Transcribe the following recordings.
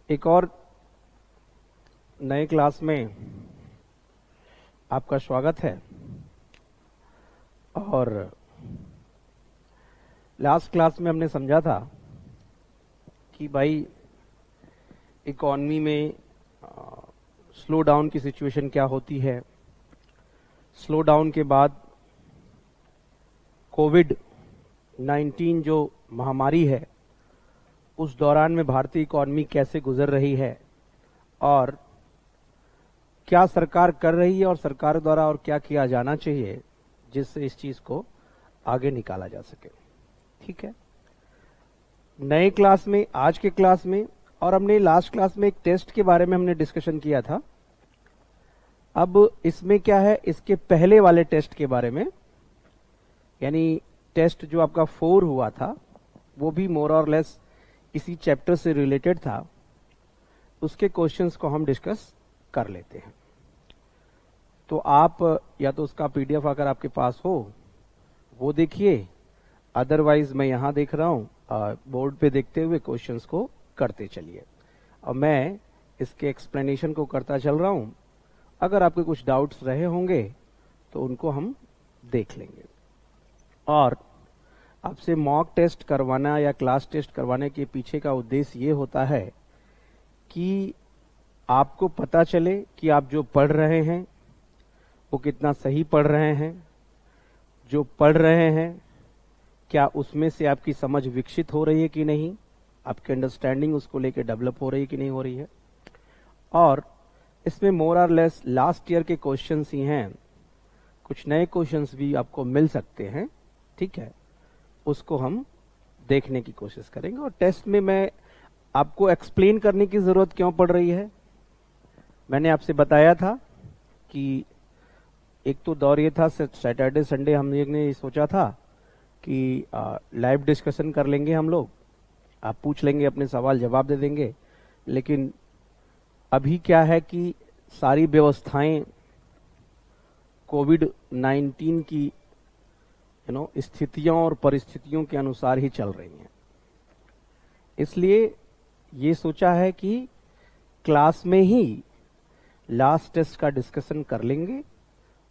एक और नए क्लास में आपका स्वागत है। और लास्ट क्लास में हमने समझा था कि भाई इकॉनमी में स्लो डाउन की सिचुएशन क्या होती है, स्लो डाउन के बाद कोविड-19 जो महामारी है उस दौरान में भारतीय इकॉनमी कैसे गुजर रही है और क्या सरकार कर रही है और सरकार द्वारा और क्या किया जाना चाहिए जिससे इस चीज को आगे निकाला जा सके। ठीक है, नए क्लास में, आज के क्लास में, और हमने लास्ट क्लास में एक टेस्ट के बारे में हमने डिस्कशन किया था। अब इसमें क्या है, इसके पहले वाले टेस्ट के बारे में, यानी टेस्ट जो आपका 4 हुआ था वो भी मोर और लेस इसी चैप्टर से रिलेटेड था। उसके क्वेश्चंस को हम डिस्कस कर लेते हैं। तो आप या तो उसका पीडीएफ अगर आपके पास हो वो देखिए, अदरवाइज मैं यहां देख रहा हूं, बोर्ड पे देखते हुए क्वेश्चंस को करते चलिए और मैं इसके एक्सप्लेनेशन को करता चल रहा हूं। अगर आपके कुछ डाउट्स रहे होंगे तो उनको हम देख लेंगे। और आपसे मॉक टेस्ट करवाना या क्लास टेस्ट करवाने के पीछे का उद्देश्य ये होता है कि आपको पता चले कि आप जो पढ़ रहे हैं वो कितना सही पढ़ रहे हैं, जो पढ़ रहे हैं क्या उसमें से आपकी समझ विकसित हो रही है कि नहीं, आपकी अंडरस्टैंडिंग उसको लेकर डेवलप हो रही है कि नहीं हो रही है। और इसमें मोर और लेस लास्ट ईयर के क्वेश्चंस ही हैं, कुछ नए क्वेश्चंस भी आपको मिल सकते हैं। ठीक है, उसको हम देखने की कोशिश करेंगे। और टेस्ट में मैं आपको एक्सप्लेन करने की जरूरत क्यों पड़ रही है, मैंने आपसे बताया था कि एक तो दौर ये था, सैटरडे संडे हमने सोचा था कि लाइव डिस्कशन कर लेंगे हम लोग, आप पूछ लेंगे, अपने सवाल जवाब दे देंगे। लेकिन अभी क्या है कि सारी व्यवस्थाएं कोविड-19 की स्थितियों और परिस्थितियों के अनुसार ही चल रही हैं। इसलिए ये सोचा है कि क्लास में ही लास्ट टेस्ट का डिस्कशन कर लेंगे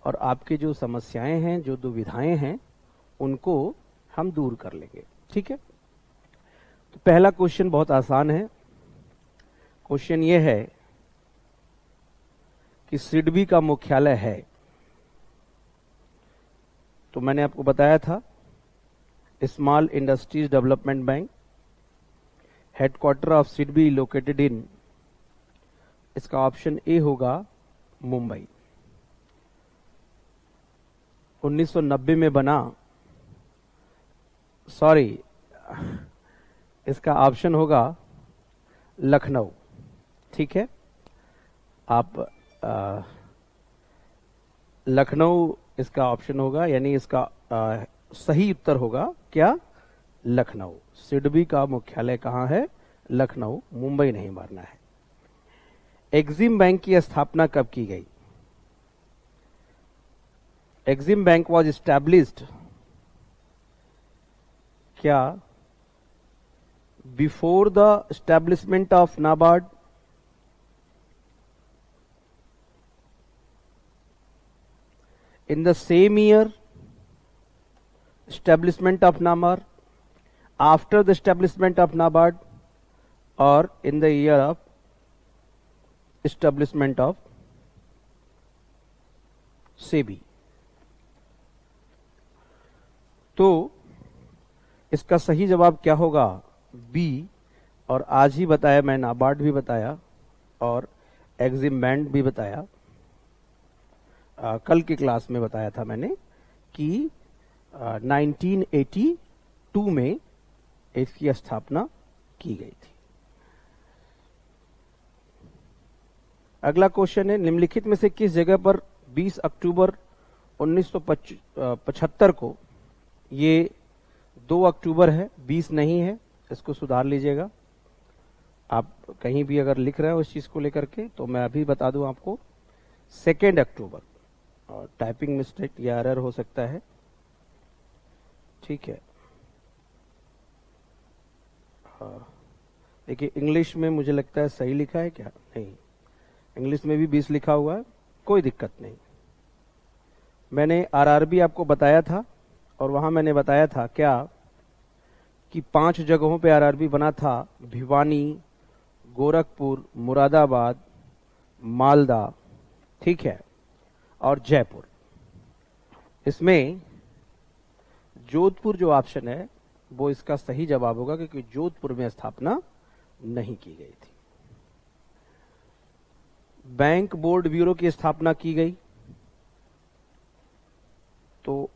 और आपके जो समस्याएं हैं, जो दुविधाएं हैं, उनको हम दूर कर लेंगे। ठीक है, तो पहला क्वेश्चन बहुत आसान है। क्वेश्चन ये है कि सिडबी का मुख्यालय है, तो मैंने आपको बताया था small industries development bank, headquarter of SIDBI located in, इसका ऑप्शन ए होगा मुंबई। 1990 में बना, सॉरी, इसका ऑप्शन होगा लखनऊ। ठीक है, आप लखनऊ इसका ऑप्शन होगा, यानी इसका सही उत्तर होगा क्या, लखनऊ। सिडबी का मुख्यालय कहां है, लखनऊ, मुंबई नहीं मारना है। एक्सिम बैंक की स्थापना कब की गई? एक्सिम बैंक वॉज एस्टैब्लिश्ड क्या before the establishment of NABARD, in the same year establishment of NABARD, after the establishment of NABARD, or in the year of establishment of SEBI? तो इसका सही जवाब क्या होगा, बी। और आज ही बताया मैं, नाबार्ड भी बताया और एक्सिम बैंक भी बताया, कल की क्लास में बताया था मैंने कि 1982 में इसकी स्थापना की गई थी। अगला क्वेश्चन है, निम्नलिखित में से किस जगह पर 20 अक्टूबर 1975 को, ये 2 अक्टूबर है, 20 नहीं है, इसको सुधार लीजिएगा। आप कहीं भी अगर लिख रहे हो इस चीज को लेकर के तो मैं अभी बता दूं आपको, 2 अक्टूबर, और टाइपिंग मिस्टेक या एरर हो सकता है। ठीक है, देखिए इंग्लिश में मुझे लगता है सही लिखा है क्या? नहीं, इंग्लिश में भी 20 लिखा हुआ है, कोई दिक्कत नहीं। मैंने आरआरबी आपको बताया था और वहां मैंने बताया था क्या कि 5 जगहों पे आरआरबी बना था, भिवानी, गोरखपुर, मुरादाबाद, मालदा, ठीक है, और जयपुर। इसमें जोधपुर जो ऑप्शन है वो इसका सही जवाब होगा, क्योंकि जोधपुर में स्थापना नहीं की गई थी। बैंक बोर्ड ब्यूरो की स्थापना की गई तो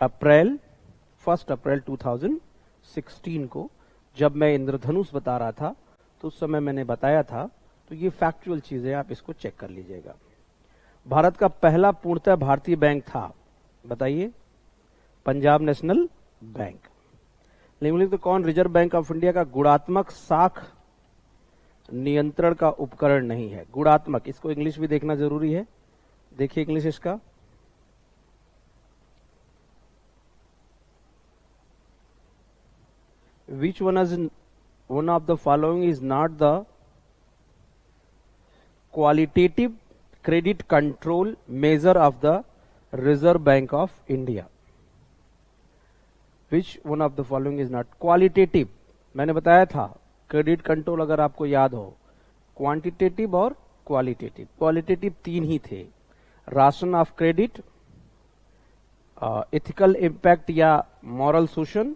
1 अप्रैल 2016 को, जब मैं इंद्रधनुष बता रहा था तो उस समय मैंने बताया था। तो ये फैक्चुअल चीजें, आप इसको चेक कर लीजिएगा। भारत का पहला पूर्णतः भारतीय बैंक था, बताइए? Punjab national bank. निम्नलिखित कौन रिजर्व बैंक ऑफ इंडिया का गुणात्मक साख नियंत्रण का उपकरण नहीं है? गुणात्मक, इसको इंग्लिश भी देखना जरूरी है। देखिए इंग्लिश इसका, which one of the following is not the qualitative credit control measure of the Reserve Bank of India? Which one of the following is not qualitative? मैंने बताया था क्रेडिट कंट्रोल, अगर आपको याद हो, क्वांटिटेटिव और क्वालिटेटिव। क्वालिटेटिव 3 ही थे, ration of credit, ethical impact या मॉरल शोषण,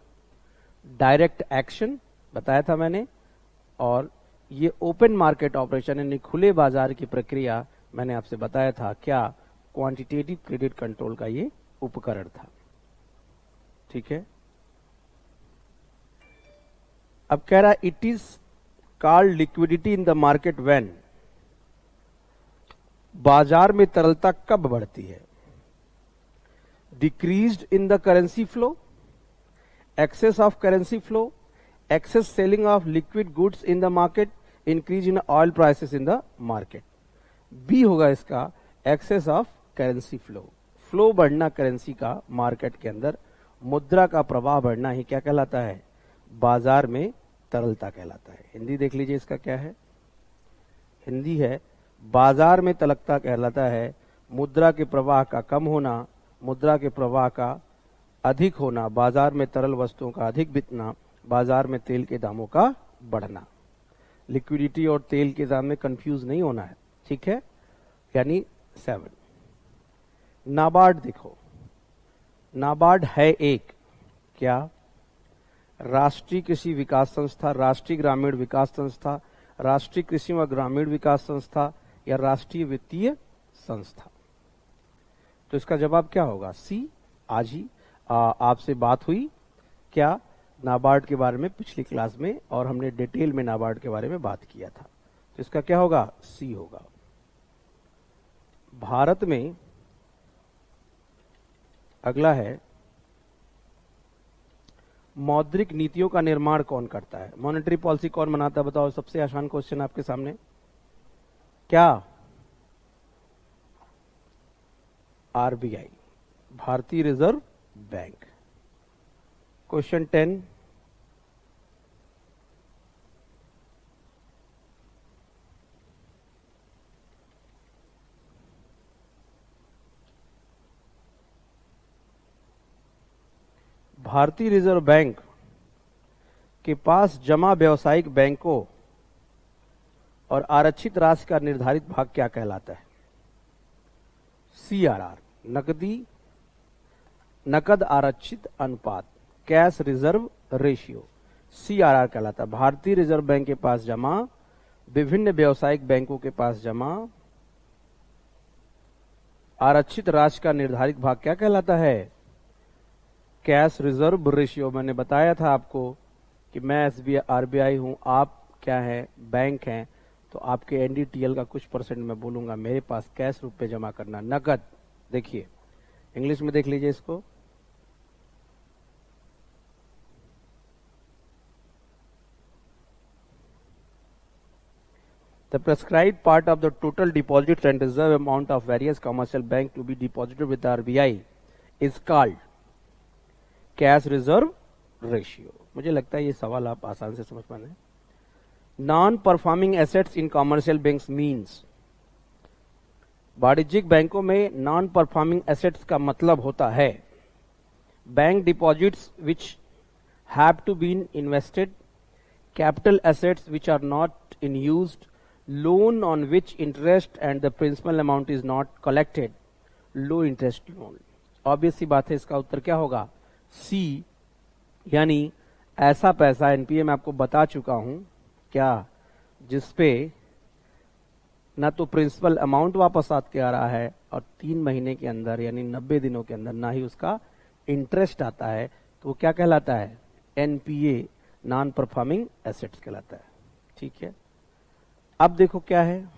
डायरेक्ट एक्शन बताया था मैंने, और ये ओपन मार्केट ऑपरेशन यानी खुले बाजार की प्रक्रिया मैंने आपसे बताया था क्या क्वांटिटेटिव क्रेडिट कंट्रोल का ये उपकरण था। ठीक है, अब कह रहा it is called liquidity in the market when, बाजार में तरलता कब बढ़ती है? Decreased in the currency flow, excess of currency flow, excess selling of liquid goods in the market, increase in oil prices in the market. B होगा इसका excess of currency flow, flow बढ़ना currency का market के अंदर, मुद्रा का प्रवाह बढ़ना ही क्या कहलाता है? बाजार में तरलता कहलाता है। हिंदी देख लीजिए इसका क्या है, हिंदी है बाजार में तरलता कहलाता है मुद्रा के प्रवाह का कम होना, मुद्रा के प्रवाह का अधिक होना, बाजार में तरल वस्तुओं का अधिक बिकना, बाजार में तेल के दामों का बढ़ना। लिक्विडिटी और तेल के दाम में कंफ्यूज नहीं होना है, ठीक है? यानी 7। नाबार्ड देखो, नाबार्ड है एक क्या? राष्ट्रीय कृषि विकास संस्था, राष्ट्रीय ग्रामीण विकास संस्था, राष्ट्रीय कृषि व ग्रामीण विकास संस्था या राष्ट्रीय वित्तीय संस्था। तो इसका जवाब क्या होगा? सी। आज ही आपसे बात हुई क्या नाबार्ड के बारे में पिछली क्लास में, और हमने डिटेल में नाबार्ड के बारे में बात किया था। तो इसका क्या होगा? सी होगा। भारत में अगला है, मौद्रिक नीतियों का निर्माण कौन करता है? मॉनेटरी पॉलिसी कौन बनाता है? बताओ, सबसे आसान क्वेश्चन आपके सामने। क्या? आरबीआई, भारतीय रिजर्व बैंक। क्वेश्चन 10, भारतीय रिजर्व बैंक के पास जमा व्यावसायिक बैंकों और आरक्षित राशि का निर्धारित भाग क्या कहलाता है? सीआरआर, नकद आरक्षित अनुपात, कैश रिजर्व रेशियो, सीआरआर कहलाता है। भारतीय रिजर्व बैंक के पास जमा, विभिन्न व्यावसायिक बैंकों के पास जमा, आरक्षित राशि का निर्धारित भाग क्या कहलाता है? Cash reserve ratio. मैंने बताया था आपको कि मैं एसबीआई आरबीआई हूं, आप क्या है? बैंक हैं, तो आपके एनडीटीएल का कुछ परसेंट मैं बोलूंगा मेरे पास कैश रूप में जमा करना, नकद। देखिए इंग्लिश में देख लीजिए इसको, The prescribed part of the total deposit and reserve amount of various commercial bank to be deposited with RBI is called cash reserve ratio. मुझे लगता है ये सवाल आप आसान से समझ पाए। Non performing assets in commercial banks means, वाणिज्यिक बैंकों में नॉन परफॉर्मिंग एसेट्स का मतलब होता है bank deposits which have to been invested, capital assets which are not in used, loan on which interest and the principal amount is not collected, low interest loan. Obvious सी बात है, इसका उत्तर क्या होगा? सी, यानी ऐसा पैसा, एनपीए में आपको बता चुका हूं क्या, जिसपे ना तो प्रिंसिपल अमाउंट वापस आके आ रहा है और 3 महीने के अंदर यानी 90 दिनों के अंदर ना ही उसका इंटरेस्ट आता है, तो वो क्या कहलाता है? एनपीए, नॉन परफॉर्मिंग एसेट्स कहलाता है। ठीक है, अब देखो क्या है,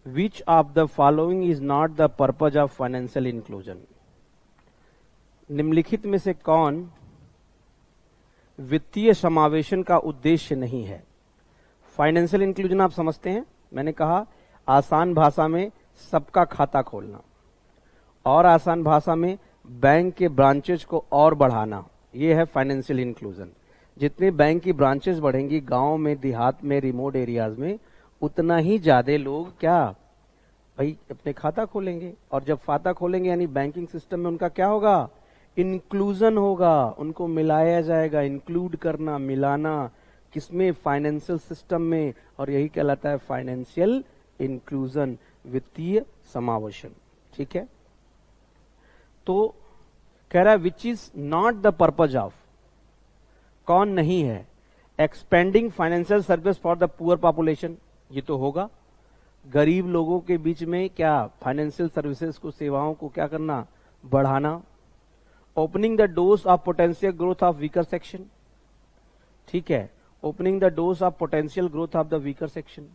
which of the following is not the purpose of financial inclusion. निम्नलिखित में से कौन वित्तीय समावेशन का उद्देश्य नहीं है? फाइनेंशियल इंक्लूजन आप समझते हैं, मैंने कहा आसान भाषा में सबका खाता खोलना, और आसान भाषा में बैंक के ब्रांचेज को और बढ़ाना, ये है फाइनेंशियल इंक्लूजन। जितने बैंक की ब्रांचेस बढ़ेंगी गांव में, देहात में, रिमोट एरियाज में, उतना ही ज्यादा लोग क्या भाई अपने खाता खोलेंगे, और जब खाता खोलेंगे यानी बैंकिंग सिस्टम में उनका क्या होगा? इंक्लूजन होगा, उनको मिलाया जाएगा। इंक्लूड करना, मिलाना, किसमें? फाइनेंशियल सिस्टम में, और यही कहलाता है फाइनेंशियल इंक्लूजन, वित्तीय समावेशन। ठीक है, तो कह रहा है which is not the purpose of, कौन नहीं है? Expanding financial service for the poor population, ये तो होगा, गरीब लोगों के बीच में क्या फाइनेंशियल सर्विसेज को, सेवाओं को क्या करना? बढ़ाना। Opening the doors of potential growth of weaker section, ठीक है, opening the doors of potential growth of the weaker section,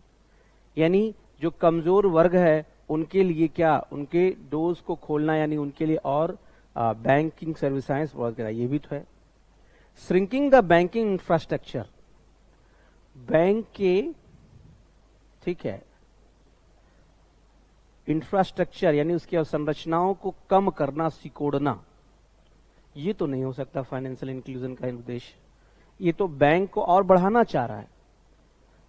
यानी जो कमजोर वर्ग है उनके लिए क्या? उनके डोर्स को खोलना, यानी उनके लिए और बैंकिंग सर्विसेज प्रोवाइड करना, ये भी तो है। Shrinking the banking infrastructure, bank के, ठीक है, इंफ्रास्ट्रक्चर यानी उसकी अवसंरचनाओं को कम करना, सिकोड़ना, ये तो नहीं हो सकता फाइनेंशियल इंक्लूजन का उद्देश्य। ये तो बैंक को और बढ़ाना चाह रहा है,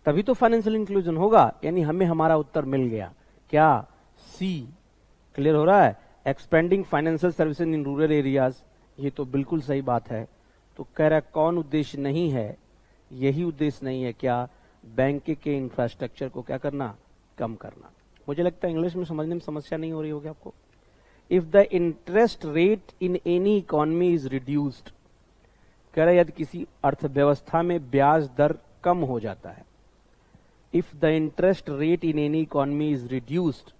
तभी तो फाइनेंशियल इंक्लूजन होगा। यानी हमें हमारा उत्तर मिल गया, क्या? सी। क्लियर हो रहा है? Expanding financial services in rural areas, ये तो बिल्कुल सही बात है। तो कह रहा है कौन उद्देश्य नहीं है? यही उद्देश्य नहीं है, क्या? बैंक के इंफ्रास्ट्रक्चर को क्या करना? कम करना। मुझे लगता है इंग्लिश में समझने में समस्या नहीं हो रही होगी आपको। If the interest rate in any economy is reduced, कह रहा है यदि किसी अर्थव्यवस्था में ब्याज दर कम हो जाता है, if the interest rate in any economy is reduced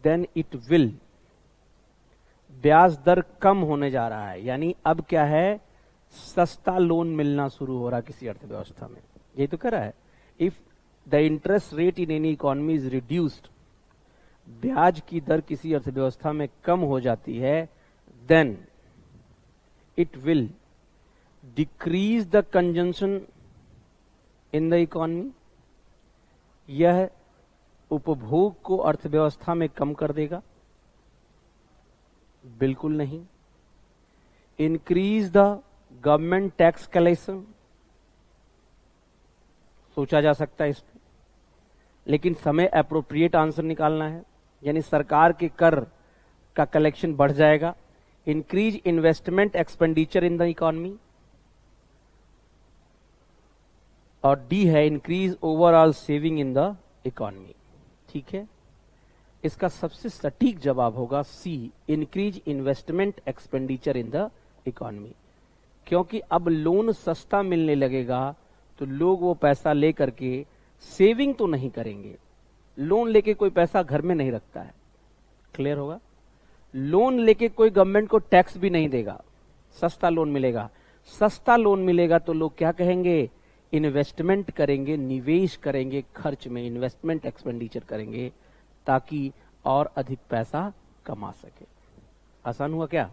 then it will, ब्याज दर कम होने जा रहा है, यानी अब क्या है? सस्ता लोन मिलना शुरू हो रहा किसी अर्थव्यवस्था में, यही तो कह रहा है। If the interest rate in any economy is reduced, ब्याज की दर किसी अर्थव्यवस्था में कम हो जाती है, then it will decrease the consumption in the economy, यह उपभोग को अर्थव्यवस्था में कम कर देगा? बिल्कुल नहीं। Increase the government tax collection, सोचा जा सकता है इस पे, लेकिन समय एप्रोप्रिएट आंसर निकालना है, यानी सरकार के कर का कलेक्शन बढ़ जाएगा। Increase investment expenditure in the economy, और डी है increase overall saving in the economy. ठीक है, इसका सबसे सटीक जवाब होगा C, increase investment expenditure in the economy, क्योंकि अब लोन सस्ता मिलने लगेगा तो लोग वो पैसा लेकर के सेविंग तो नहीं करेंगे। लोन लेके कोई पैसा घर में नहीं रखता है, क्लियर होगा? लोन लेके कोई गवर्नमेंट को टैक्स भी नहीं देगा, सस्ता लोन मिलेगा। सस्ता लोन मिलेगा तो लोग क्या कहेंगे? इन्वेस्टमेंट करेंगे, निवेश करेंगे, खर्च में इन्वेस्टमेंट एक्सपेंडिचर करेंगे ताकि और अधिक पैसा कमा सके। आसान हुआ क्या?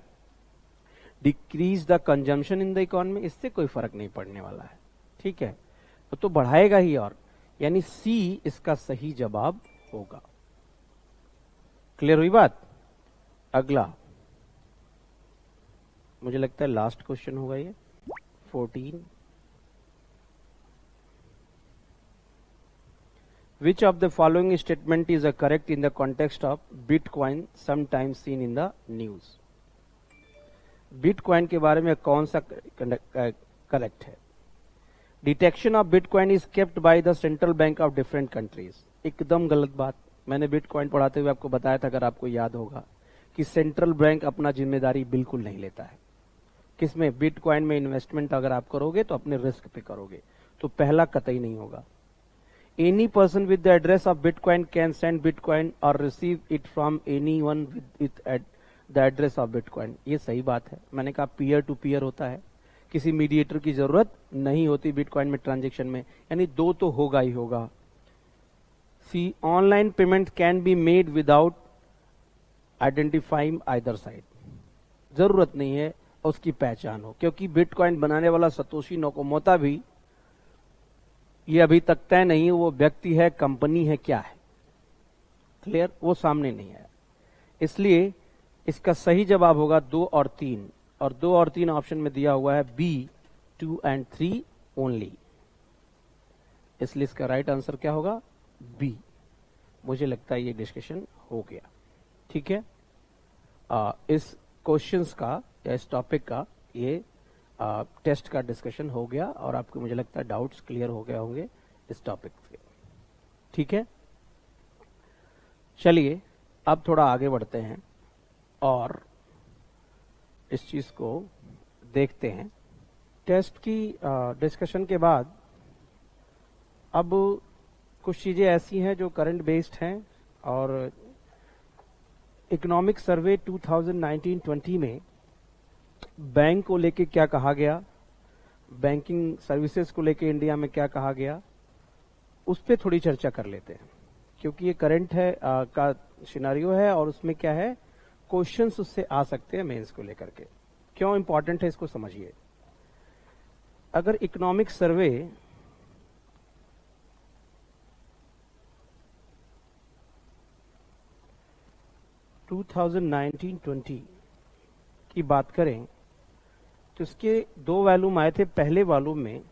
Decrease the consumption in the economy, इससे कोई फर्क नहीं पड़ने वाला है। ठीक है, तो बढ़ाएगा ही, और यानी सी इसका सही जवाब होगा। क्लियर हुई बात? अगला मुझे लगता है लास्ट क्वेश्चन होगा ये, 14. Which of the following statement is correct in the context of Bitcoin sometimes seen in the news? Bitcoin के बारे में कौन सा करेक्ट है? Detection of bitcoin is kept by the central bank of different countries. एकदम गलत बात. मैंने बिटकॉइन पढ़ाते हुए आपको बताया था, अगर आपको याद होगा, कि सेंट्रल बैंक अपना जिम्मेदारी बिल्कुल नहीं लेता है. किसमें? बिटकॉइन में इन्वेस्टमेंट अगर आप करोगे तो अपने रिस्क पे करोगे. तो पहला कतई नहीं होगा. Any person with the address of bitcoin can send bitcoin or receive it from anyone with the address of bitcoin. ये सही बात है. मैंने कहा पीयर टू पीयर होता है, किसी मीडिएटर की जरूरत नहीं होती बिटकॉइन में ट्रांजेक्शन में, यानी दो तो होगा ही होगा. C, online payment can be made without identifying either side. जरूरत नहीं है उसकी पहचान हो, क्योंकि बिटकॉइन बनाने वाला सतोशी नाकामोटो भी ये अभी तक तय नहीं है वो व्यक्ति है, कंपनी है, क्या है. क्लियर? वो सामने नहीं आया. इसलिए इसका सही जवाब होगा 2 और 3. और 2 और 3 ऑप्शन में दिया हुआ है बी, 2 and 3 ओनली. इसलिए इसका राइट आंसर क्या होगा? बी. मुझे लगता है ये डिस्कशन हो गया. ठीक है. इस क्वेश्चंस का या इस टॉपिक का ये टेस्ट का डिस्कशन हो गया और आपको मुझे लगता है डाउट्स क्लियर हो गए होंगे इस टॉपिक के. ठीक है. चलिए अब थोड़ा आगे बढ़ते हैं और इस चीज को देखते हैं. टेस्ट की डिस्कशन के बाद अब कुछ चीजें ऐसी हैं जो करंट बेस्ड हैं. और इकोनॉमिक सर्वे 2019-20 में बैंक को लेके क्या कहा गया, बैंकिंग सर्विसेज को लेके इंडिया में क्या कहा गया, उस पर थोड़ी चर्चा कर लेते हैं, क्योंकि ये करंट है का सिनेरियो है और उसमें क्या है, क्वेश्चंस उससे आ सकते हैं मेंस को लेकर के. क्यों इंपॉर्टेंट है इसको समझिए. अगर इकोनॉमिक सर्वे टू 2019-20 की बात करें तो इसके 2 वॉल्यूम आए थे. पहले वॉल्यूम में,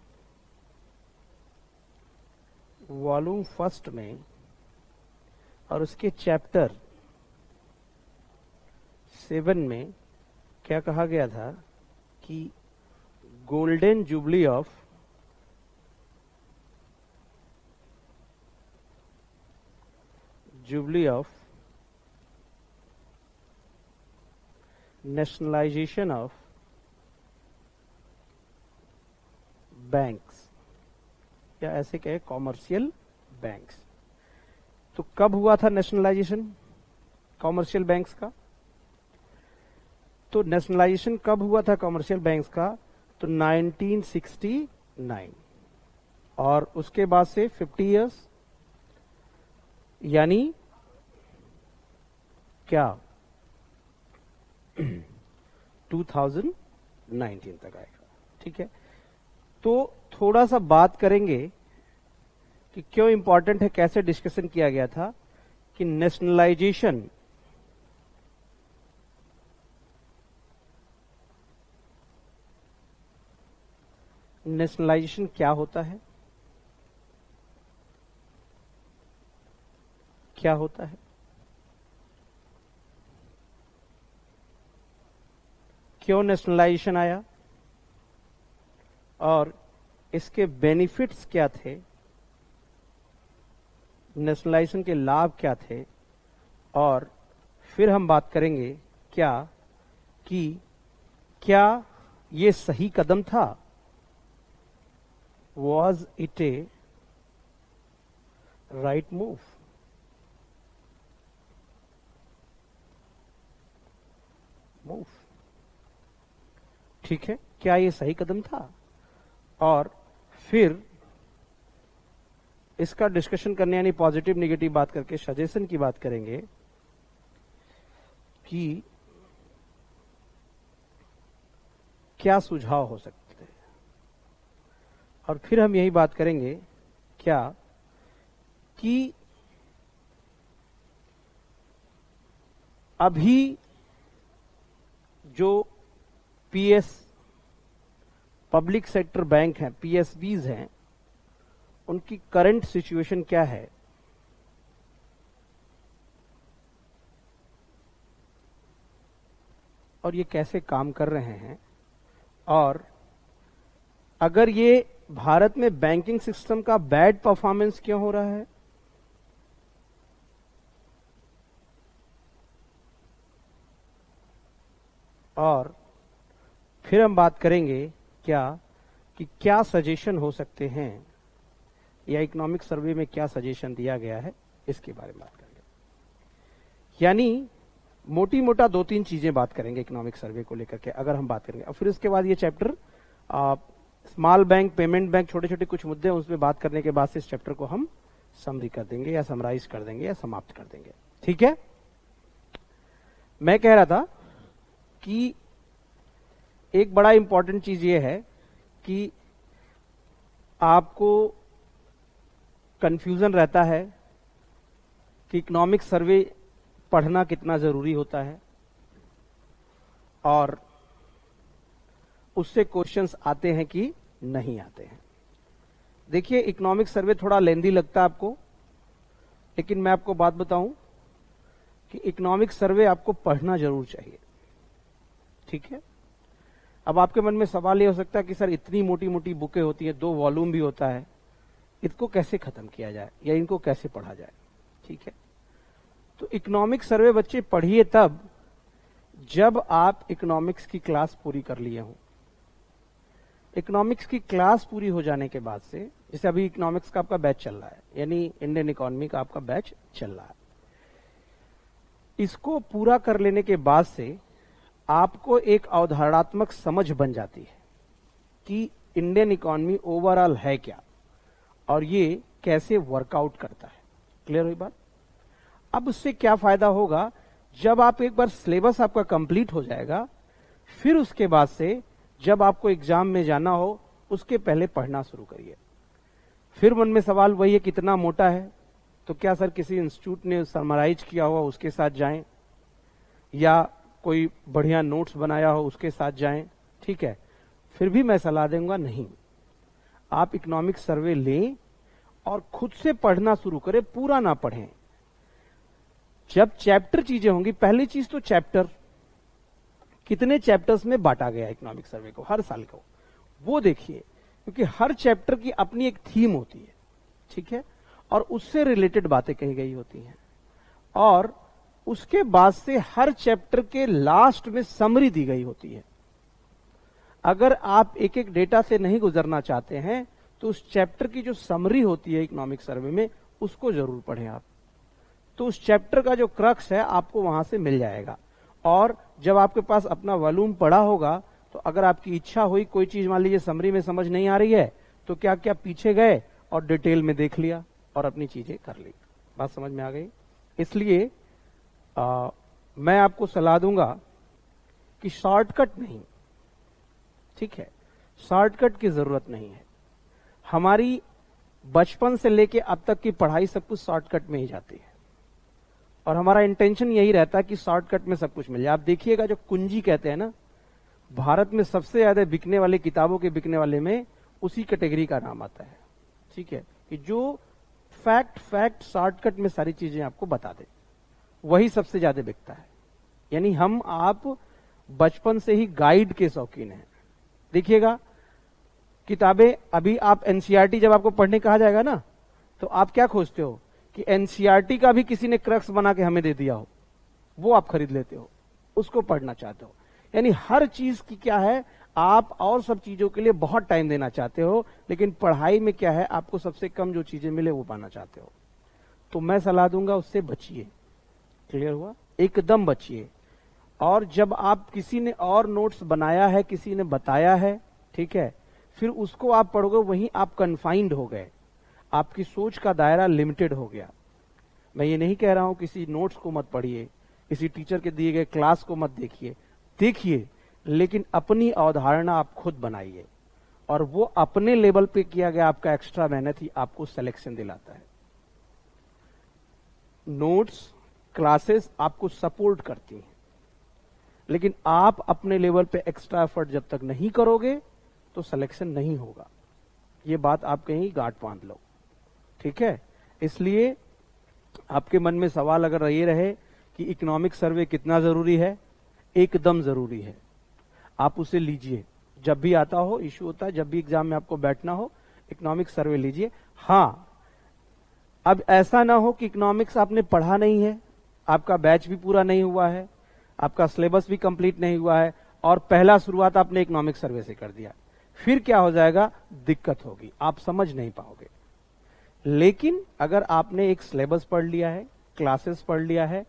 वॉल्यूम फर्स्ट में, और उसके चैप्टर 7 में क्या कहा गया था कि golden jubilee of nationalisation of banks, या ऐसे कहे कॉमर्शियल बैंक्स. तो कब हुआ था नेशनलाइजेशन कॉमर्शियल बैंक्स का? तो नेशनलाइजेशन कब हुआ था कॉमर्शियल बैंक्स का? तो 1969. और उसके बाद से 50 इयर्स, यानी क्या 2019 तक आएगा. ठीक है. तो थोड़ा सा बात करेंगे कि क्यों इंपॉर्टेंट है, कैसे डिस्कशन किया गया था कि नेशनलाइजेशन क्या होता है, क्या होता है, क्यों नेशनलाइजेशन आया और इसके बेनिफिट्स क्या थे, नेशनलाइजेशन के लाभ क्या थे. और फिर हम बात करेंगे क्या कि क्या ये सही कदम था, was it A right move. ठीक है. क्या ये सही कदम था. और फिर इसका डिस्कशन करने, यानी पॉजिटिव नेगेटिव बात करके सजेशन की बात करेंगे कि क्या सुझाव हो सकते हैं. और फिर हम यही बात करेंगे क्या कि अभी जो पीएस पब्लिक सेक्टर बैंक हैं, पीएसबीज हैं, उनकी करंट सिचुएशन क्या है, और ये कैसे काम कर रहे हैं, और अगर ये भारत में बैंकिंग सिस्टम का बैड परफॉर्मेंस क्यों हो रहा है, और फिर हम बात करेंगे क्या सजेशन हो सकते हैं, या इकोनॉमिक सर्वे में क्या सजेशन दिया गया है, इसके बारे में बात करेंगे। यानी मोटी मोटा 2-3 चीजें बात करेंगे इकोनॉमिक सर्वे को लेकर के, अगर हम बात करेंगे। और फिर उसके बाद ये chapter small bank, payment bank, छोटे छोटे कुछ मुद्दे उसमें बात करने के बाद से इस चैप्टर को हम समरी कर देंगे, या समराइज कर देंगे, या समाप्त कर देंगे। ठीक है, मैं कह रहा था कि एक बड़ा इंपॉर्टेंट चीज ये है कि आपको कंफ्यूजन रहता है कि इकोनॉमिक सर्वे पढ़ना कितना जरूरी होता है, और उससे क्वेश्चंस आते हैं कि नहीं आते हैं। देखिए, इकोनॉमिक सर्वे थोड़ा लेंदी लगता है आपको, लेकिन मैं आपको बात बताऊं कि इकोनॉमिक सर्वे आपको पढ़ना जरूर चाहिए। ठीक है, अब आपके मन में सवाल ये हो सकता है कि सर इतनी मोटी मोटी बुकें होती है, 2 वॉल्यूम भी होता है, इसको कैसे खत्म किया जाए या इनको कैसे पढ़ा जाए। ठीक है, तो इकोनॉमिक सर्वे बच्चे पढ़िए तब जब आप इकोनॉमिक्स की क्लास पूरी कर लिए हो। इकोनॉमिक्स की क्लास पूरी हो जाने के बाद से, जैसे अभी इकोनॉमिक्स का आपका बैच चल रहा है, यानी इंडियन इकोनॉमी का आपका बैच चल रहा है, इसको पूरा कर लेने के बाद से आपको एक अवधारणात्मक समझ बन जाती है कि इंडियन इकोनॉमी ओवरऑल है क्या, और ये कैसे वर्कआउट करता है। क्लियर हुई बात? अब उससे क्या फायदा होगा, जब आप एक बार सिलेबस आपका कंप्लीट हो जाएगा, फिर उसके बाद से जब आपको एग्जाम में जाना हो उसके पहले पढ़ना शुरू करिए। फिर मन में सवाल वही है, कितना मोटा है, तो क्या सर किसी इंस्टीट्यूट ने समराइज किया हुआ उसके साथ जाएं, या कोई बढ़िया नोट्स बनाया हो उसके साथ जाएं। ठीक है, फिर भी मैं सलाह दूंगा नहीं, आप इकोनॉमिक सर्वे लें और खुद से पढ़ना शुरू करें, पूरा ना पढ़ें। जब चैप्टर चीजें होंगी, पहली चीज तो चैप्टर, कितने चैप्टर्स में बांटा गया है इकोनॉमिक सर्वे को हर साल को, वो देखिए, क्योंकि हर चैप्टर की अपनी एक थीम होती है। ठीक है, और उससे रिलेटेड बातें कही गई होती हैं, और उसके बाद से हर चैप्टर के लास्ट में समरी दी गई होती है। अगर आप एक एक डेटा से नहीं गुजरना चाहते हैं तो उस चैप्टर की जो समरी होती है इकोनॉमिक सर्वे में, उसको जरूर पढ़ें आप। तो उस चैप्टर का जो क्रक्स है आपको वहां से मिल जाएगा, और जब आपके पास अपना वॉल्यूम पढ़ा होगा तो अगर आपकी इच्छा हुई, कोई चीज मान लीजिए समरी में समझ नहीं आ रही है, तो क्या क्या पीछे गए और डिटेल में देख लिया और अपनी चीजें कर ली। बात समझ में आ गई? इसलिए मैं आपको सलाह दूंगा कि शॉर्टकट नहीं, ठीक है, शॉर्टकट की जरूरत नहीं है। हमारी बचपन से लेके अब तक की पढ़ाई सब कुछ शॉर्टकट में ही जाती है, और हमारा इंटेंशन यही रहता है कि शॉर्टकट में सब कुछ मिल जाए। आप देखिएगा, जो कुंजी कहते हैं ना, भारत में सबसे ज्यादा बिकने वाले किताबों के बिकने वाले में उसी कैटेगरी का नाम आता है। ठीक है, कि जो फैक्ट शॉर्टकट में सारी चीजें आपको बता दे, वही सबसे ज्यादा बिकता है। यानी आप बचपन से ही गाइड के शौकीन हैं। देखिएगा, किताबें अभी आप एनसीईआरटी जब आपको पढ़ने कहा जाएगा ना, तो आप क्या खोजते हो कि एनसीईआरटी का भी किसी ने क्रक्स बना के हमें दे दिया हो, वो आप खरीद लेते हो, उसको पढ़ना चाहते हो। यानी हर चीज की क्या है, आप और सब चीजों के लिए बहुत टाइम देना चाहते हो, लेकिन पढ़ाई में क्या है, आपको सबसे कम जो चीजें मिले वो पाना चाहते हो। तो मैं सलाह दूंगा, उससे बचिए। क्लियर हुआ? एकदम बचिए। और जब आप, किसी ने और नोट्स बनाया है, किसी ने बताया है, ठीक है, फिर उसको आप पढ़ोगे, वहीं आप कन्फाइंड हो गए, आपकी सोच का दायरा लिमिटेड हो गया। मैं ये नहीं कह रहा हूं किसी नोट्स को मत पढ़िए, किसी टीचर के दिए गए क्लास को मत देखिए, लेकिन अपनी अवधारणा आप खुद बनाइए, और वो अपने लेवल पे किया गया आपका एक्स्ट्रा मेहनत ही आपको सिलेक्शन दिलाता है। नोट्स, क्लासेस आपको सपोर्ट करती हैं, लेकिन आप अपने लेवल पे एक्स्ट्रा एफर्ट जब तक नहीं करोगे, तो सिलेक्शन नहीं होगा। ये बात आप कहीं गांठ बांध लो, ठीक है। इसलिए आपके मन में सवाल अगर ये रहे कि इकोनॉमिक सर्वे कितना जरूरी है, एकदम जरूरी है। आप उसे लीजिए, जब भी आता हो, इश्यू होता है, जब भी एग्जाम में आपको बैठना हो, इकोनॉमिक सर्वे लीजिए। हाँ, अब ऐसा ना हो कि इकोनॉमिक्स आपने पढ़ा नहीं है, आपका बैच भी पूरा नहीं हुआ है, आपका सिलेबस भी कंप्लीट नहीं हुआ है और पहला शुरुआत आपने इकोनॉमिक सर्वे से कर दिया, फिर क्या हो जाएगा, दिक्कत होगी, आप समझ नहीं पाओगे। लेकिन अगर आपने एक सिलेबस पढ़ लिया है, क्लासेस पढ़ लिया है,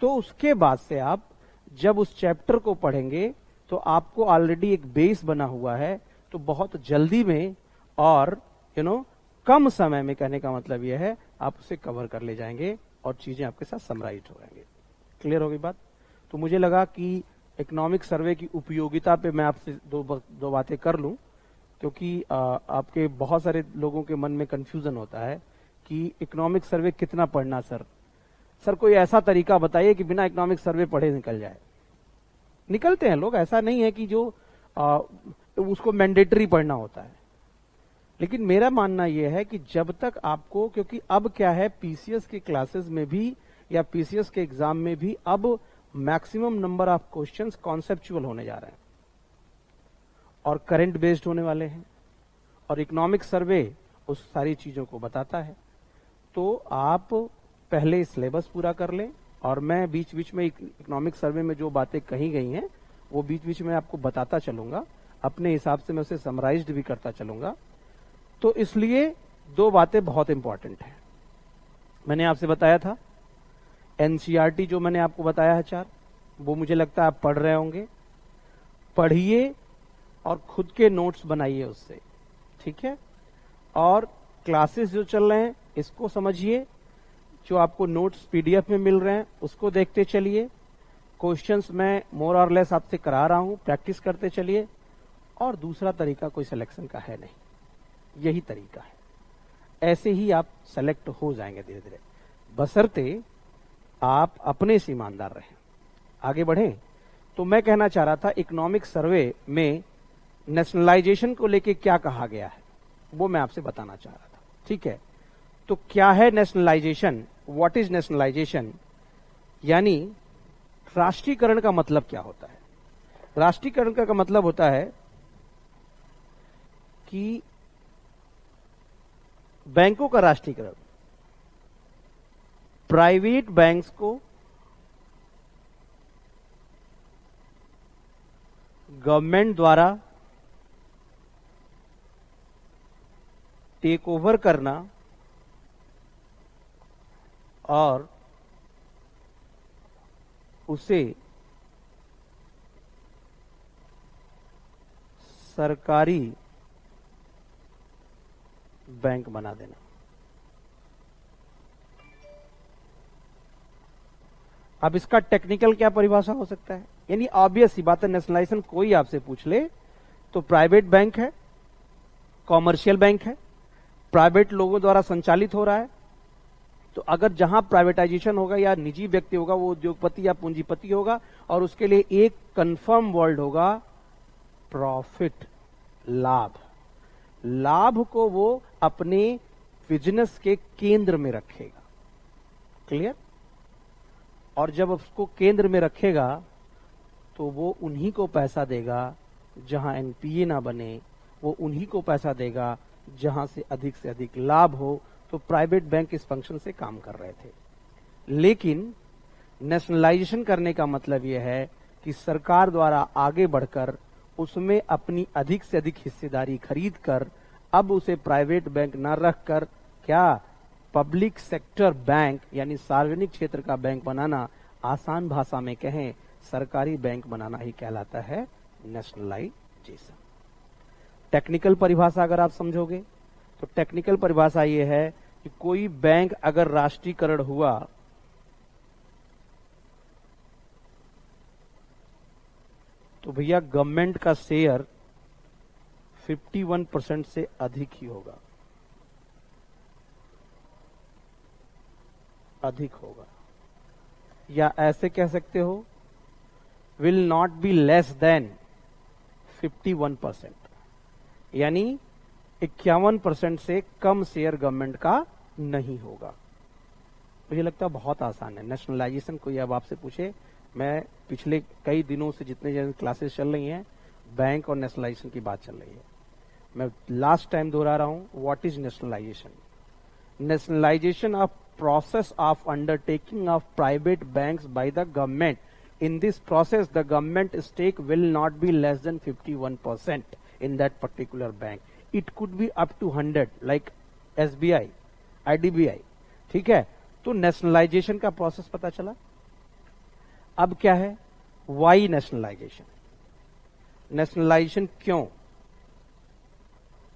तो उसके बाद से आप जब उस चैप्टर को पढ़ेंगे तो आपको ऑलरेडी एक बेस बना हुआ है, तो बहुत जल्दी में और कम समय में, कहने का मतलब यह है, आप उसे कवर कर ले जाएंगे और चीजें आपके साथ समराइज हो जाएंगे। क्लियर होगी बात? तो मुझे लगा कि इकोनॉमिक सर्वे की उपयोगिता पे मैं आपसे दो बातें कर लूं, क्योंकि आपके बहुत सारे लोगों के मन में कंफ्यूजन होता है कि इकोनॉमिक सर्वे कितना पढ़ना सर कोई ऐसा तरीका बताइए कि बिना इकोनॉमिक सर्वे पढ़े निकल जाए। निकलते हैं लोग, ऐसा नहीं है कि जो उसको मैंडेटरी पढ़ना होता है, लेकिन मेरा मानना यह है कि जब तक आपको, क्योंकि अब क्या है, पीसीएस के क्लासेस में भी या पीसीएस के एग्जाम में भी अब maximum number of questions conceptual होने जा रहे हैं और करंट बेस्ड होने वाले हैं, और इकोनॉमिक सर्वे उस सारी चीजों को बताता है। तो आप पहले सिलेबस पूरा कर लें, और मैं बीच बीच में इकोनॉमिक सर्वे में जो बातें कही गई हैं वो बीच बीच में आपको बताता चलूंगा, अपने हिसाब से मैं उसे समराइज्ड भी करता चलूंगा। तो इसलिए दो बातें बहुत इंपॉर्टेंट हैं। मैंने आपसे बताया था एनसीईआरटी, जो मैंने आपको बताया है 4, वो मुझे लगता है आप पढ़ रहे होंगे। पढ़िए और खुद के नोट्स बनाइए उससे, ठीक है। और क्लासेस जो चल रहे हैं इसको समझिए, जो आपको नोट्स पीडीएफ में मिल रहे हैं उसको देखते चलिए, क्वेश्चंस मैं मोर और लेस आपसे करा रहा हूं, प्रैक्टिस करते चलिए। और दूसरा तरीका कोई सिलेक्शन का है नहीं, यही तरीका है, ऐसे ही आप सेलेक्ट हो जाएंगे धीरे धीरे, बशर्ते आप अपने से ईमानदार रहें। आगे बढ़ें तो मैं कहना चाह रहा था इकोनॉमिक सर्वे में नेशनलाइजेशन को लेके क्या कहा गया है वो मैं आपसे बताना चाह रहा था, ठीक है। तो क्या है नेशनलाइजेशन, व्हाट इज नेशनलाइजेशन, यानी राष्ट्रीयकरण का मतलब क्या होता है। राष्ट्रीयकरण का मतलब होता है कि बैंकों का राष्ट्रीयकरण, प्राइवेट बैंक्स को गवर्नमेंट द्वारा टेक ओवर करना और उसे सरकारी बैंक बना देना। अब इसका टेक्निकल क्या परिभाषा हो सकता है, यानी ऑब्वियस सी बात है, नेशनलाइजेशन कोई आपसे पूछ ले तो प्राइवेट बैंक है, कॉमर्शियल बैंक है, प्राइवेट लोगों द्वारा संचालित हो रहा है। तो अगर जहां प्राइवेटाइजेशन होगा या निजी व्यक्ति होगा वो उद्योगपति या पूंजीपति होगा, और उसके लिए एक कंफर्म वर्ड होगा प्रॉफिट, लाभ। लाभ को वो अपने बिजनेस के केंद्र में रखेगा, क्लियर। और जब उसको केंद्र में रखेगा तो वो उन्हीं को पैसा देगा जहां एनपीए ना बने, वो उन्हीं को पैसा देगा जहां से अधिक लाभ हो। तो प्राइवेट बैंक इस फंक्शन से काम कर रहे थे, लेकिन नेशनलाइजेशन करने का मतलब यह है कि सरकार द्वारा आगे बढ़कर उसमें अपनी अधिक से अधिक हिस्सेदारी खरीद कर अब उसे प्राइवेट बैंक न रखकर क्या पब्लिक सेक्टर बैंक यानी सार्वजनिक क्षेत्र का बैंक बनाना, आसान भाषा में कहें सरकारी बैंक बनाना ही कहलाता है नेशनलाइजेशन। टेक्निकल परिभाषा अगर आप समझोगे तो टेक्निकल परिभाषा यह है कि कोई बैंक अगर राष्ट्रीयकरण हुआ तो भैया गवर्नमेंट का शेयर 51% से अधिक ही होगा, अधिक होगा, या ऐसे कह सकते हो will not be less than 51%। यानी 51% से कम शेयर गवर्नमेंट का नहीं होगा। मुझे लगता है बहुत आसान है। नेशनलाइजेशन कोई अब आपसे पूछे, मैं पिछले कई दिनों से जितने क्लासेस चल रही हैं बैंक और नेशनलाइजेशन की बात चल रही है। मैं लास्ट टाइम दोहरा रहा हूं, what is nationalisation? Nationalisation of process of undertaking of private banks by the government. In this process, the government stake will not be less than 51% in that particular bank. It could be up to 100, like SBI, IDBI. ठीक है, तो nationalisation का process पता चला। अब क्या है? Why nationalisation? Nationalisation क्यों?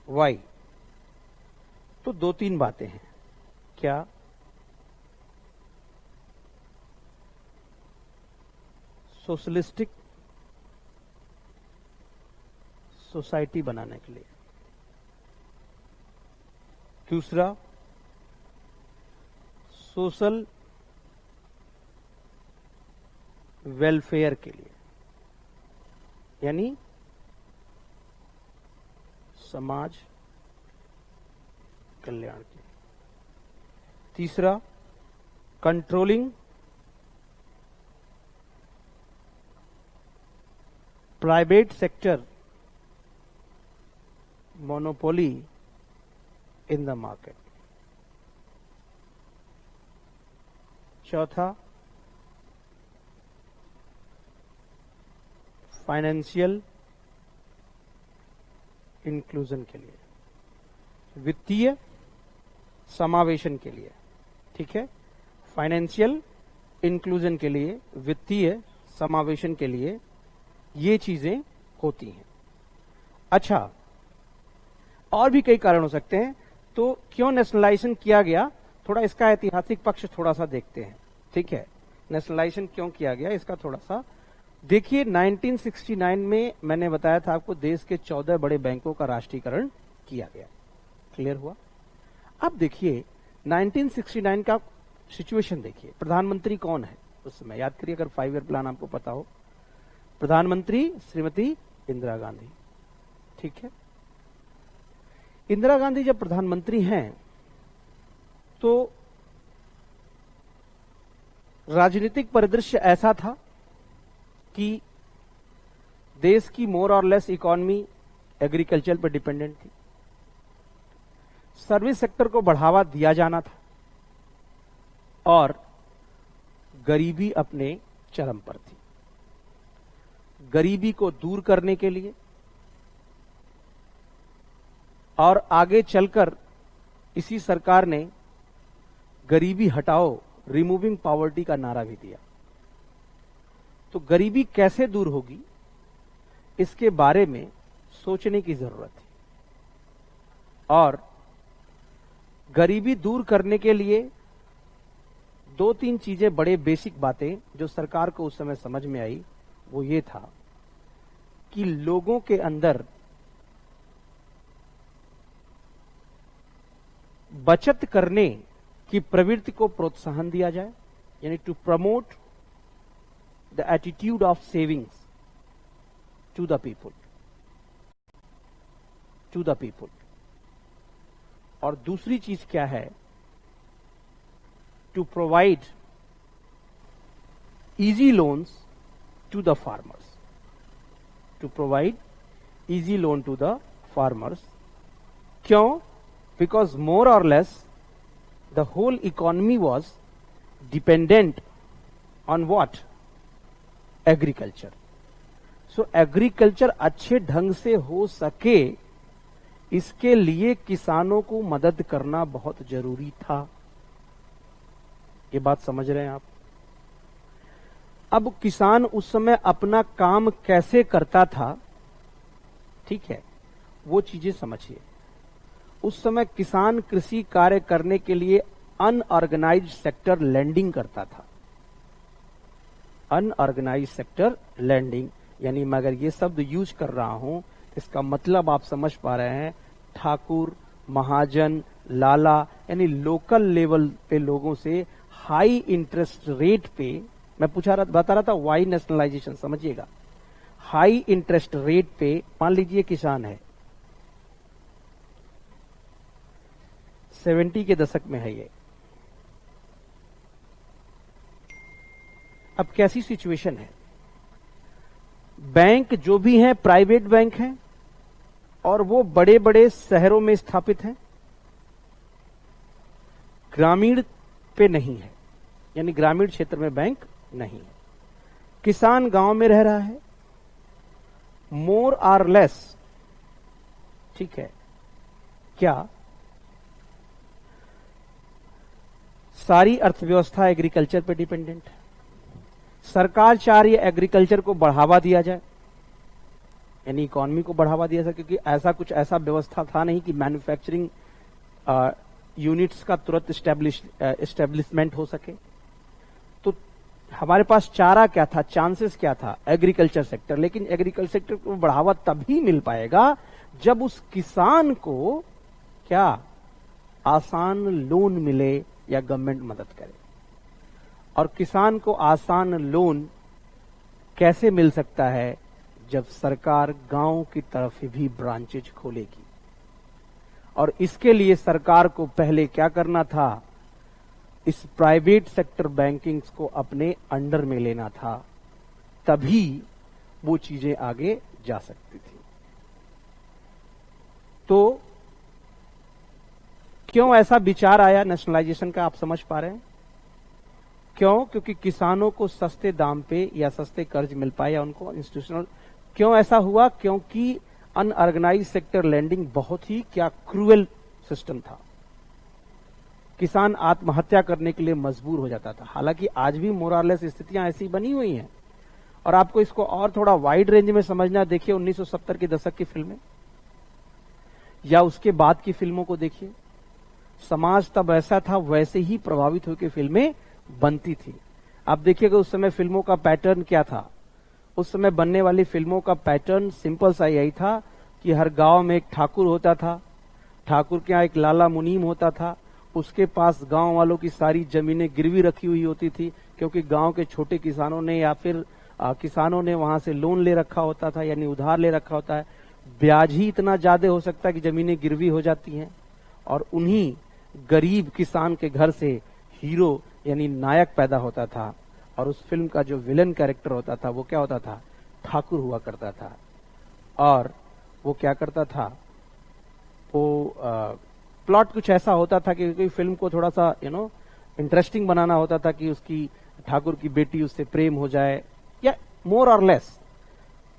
वाई? तो दो तीन बातें हैं। क्या? सोशलिस्टिक सोसाइटी बनाने के लिए। दूसरा, सोशल वेलफेयर के लिए, यानी समाज कल्याण के लिए। तीसरा, controlling private sector monopoly in the market. चौथा, फाइनेंशियल इंक्लूजन के लिए, वित्तीय समावेशन के लिए। ठीक है, फाइनेंशियल इंक्लूजन के लिए, वित्तीय समावेशन के लिए ये चीजें होती हैं। अच्छा, और भी कई कारण हो सकते हैं। तो क्यों नेशनलाइजेशन किया गया, थोड़ा इसका ऐतिहासिक पक्ष थोड़ा सा देखते हैं। ठीक है, नेशनलाइजेशन क्यों किया गया इसका थोड़ा सा देखिए। 1969 में मैंने बताया था आपको, देश के 14 बड़े बैंकों का राष्ट्रीयकरण किया गया। क्लियर हुआ? अब देखिए 1969 का सिचुएशन देखिए। प्रधानमंत्री कौन है उस समय? याद करिए, अगर 5 ईयर प्लान आपको पता हो। प्रधानमंत्री श्रीमती इंदिरा गांधी। ठीक है, इंदिरा गांधी जब प्रधानमंत्री हैं तो राजनीतिक परिदृश्य ऐसा था कि देश की मोर और लेस इकोनॉमी एग्रीकल्चर पर डिपेंडेंट थी। सर्विस सेक्टर को बढ़ावा दिया जाना था और गरीबी अपने चरम पर थी। गरीबी को दूर करने के लिए और आगे चलकर इसी सरकार ने गरीबी हटाओ, रिमूविंग पॉवर्टी का नारा भी दिया। तो गरीबी कैसे दूर होगी इसके बारे में सोचने की जरूरत है। और गरीबी दूर करने के लिए 2-3 चीजें, बड़े बेसिक बातें जो सरकार को उस समय समझ में आई, वो ये था कि लोगों के अंदर बचत करने की प्रवृत्ति को प्रोत्साहन दिया जाए, यानी to promote the attitude of savings to the people. और दूसरी चीज क्या है? To provide easy loans to the farmers. To provide easy loan to the farmers. क्यों? बिकॉज मोर और less the whole economy was dependent on what? Agriculture. So agriculture अच्छे ढंग से हो सके, इसके लिए किसानों को मदद करना बहुत जरूरी था। ये बात समझ रहे हैं आप? अब किसान उस समय अपना काम कैसे करता था, ठीक है, वो चीजें समझिए। उस समय किसान कृषि कार्य करने के लिए अनऑर्गेनाइज्ड सेक्टर लैंडिंग करता था। अनऑर्गेनाइज्ड सेक्टर लैंडिंग, यानी मैं अगर ये शब्द यूज कर रहा हूं, इसका मतलब आप समझ पा रहे हैं, ठाकुर, महाजन, लाला, यानी लोकल लेवल पे लोगों से हाई इंटरेस्ट रेट पे, मैं बता रहा था वाई नेशनलाइजेशन, समझिएगा। हाई इंटरेस्ट रेट पे, मान लीजिए किसान है, 70 के दशक में है ये। अब कैसी सिचुएशन है, बैंक जो भी हैं प्राइवेट बैंक हैं और वो बड़े बड़े शहरों में स्थापित हैं, ग्रामीण पे नहीं है, यानी ग्रामीण क्षेत्र में बैंक नहीं है। किसान गांव में रह रहा है, मोर आर लेस, ठीक है, क्या सारी अर्थव्यवस्था एग्रीकल्चर पे डिपेंडेंट है। सरकार चाह रही है एग्रीकल्चर को बढ़ावा दिया जाए, यानी इकोनॉमी को बढ़ावा दिया जाए, क्योंकि ऐसा व्यवस्था था नहीं कि मैन्युफैक्चरिंग यूनिट्स का तुरंत एस्टेब्लिशमेंट हो सके। तो हमारे पास चारा क्या था, चांसेस क्या था, एग्रीकल्चर सेक्टर। लेकिन एग्रीकल्चर सेक्टर को बढ़ावा तभी मिल पाएगा जब उस किसान को क्या आसान लोन मिले या गवर्नमेंट मदद करे। और किसान को आसान लोन कैसे मिल सकता है, जब सरकार गांव की तरफ भी ब्रांचेज खोलेगी। और इसके लिए सरकार को पहले क्या करना था, इस प्राइवेट सेक्टर बैंकिंग को अपने अंडर में लेना था, तभी वो चीजें आगे जा सकती थी। तो क्यों ऐसा विचार आया नेशनलाइजेशन का, आप समझ पा रहे हैं क्यों? क्योंकि किसानों को सस्ते दाम पे या सस्ते कर्ज मिल पाए या उनको इंस्टीट्यूशनल। क्यों ऐसा हुआ? क्योंकि अनऑर्गेनाइज सेक्टर लैंडिंग बहुत ही क्या क्रूएल सिस्टम था। किसान आत्महत्या करने के लिए मजबूर हो जाता था। हालांकि आज भी मोरालेस स्थितियां ऐसी बनी हुई हैं। और आपको इसको और थोड़ा वाइड रेंज में समझना, देखिए 1970 के दशक की फिल्में या उसके बाद की फिल्मों को देखिए। समाज तब ऐसा था, वैसे ही प्रभावित होकर फिल्में बनती थी। आप देखिएगा उस समय फिल्मों का पैटर्न क्या था। उस समय बनने वाली फिल्मों का पैटर्न सिंपल सा यही था कि हर गांव में एक ठाकुर होता था, ठाकुर के यहाँ एक लाला मुनीम होता था, उसके पास गांव वालों की सारी जमीनें गिरवी रखी हुई होती थी, क्योंकि गांव के छोटे किसानों ने या फिर किसानों ने वहां से लोन ले रखा होता था, यानी उधार ले रखा होता है। ब्याज ही इतना ज्यादा हो सकता है कि जमीनें गिरवी हो जाती हैं। और उन्हीं गरीब किसान के घर से हीरो यानी नायक पैदा होता था। और उस फिल्म का जो विलन कैरेक्टर होता था वो क्या होता था, ठाकुर हुआ करता था। और वो क्या करता था, वो प्लॉट कुछ ऐसा होता था कि फिल्म को थोड़ा सा इंटरेस्टिंग बनाना होता था कि उसकी ठाकुर की बेटी उससे प्रेम हो जाए, या मोर और लेस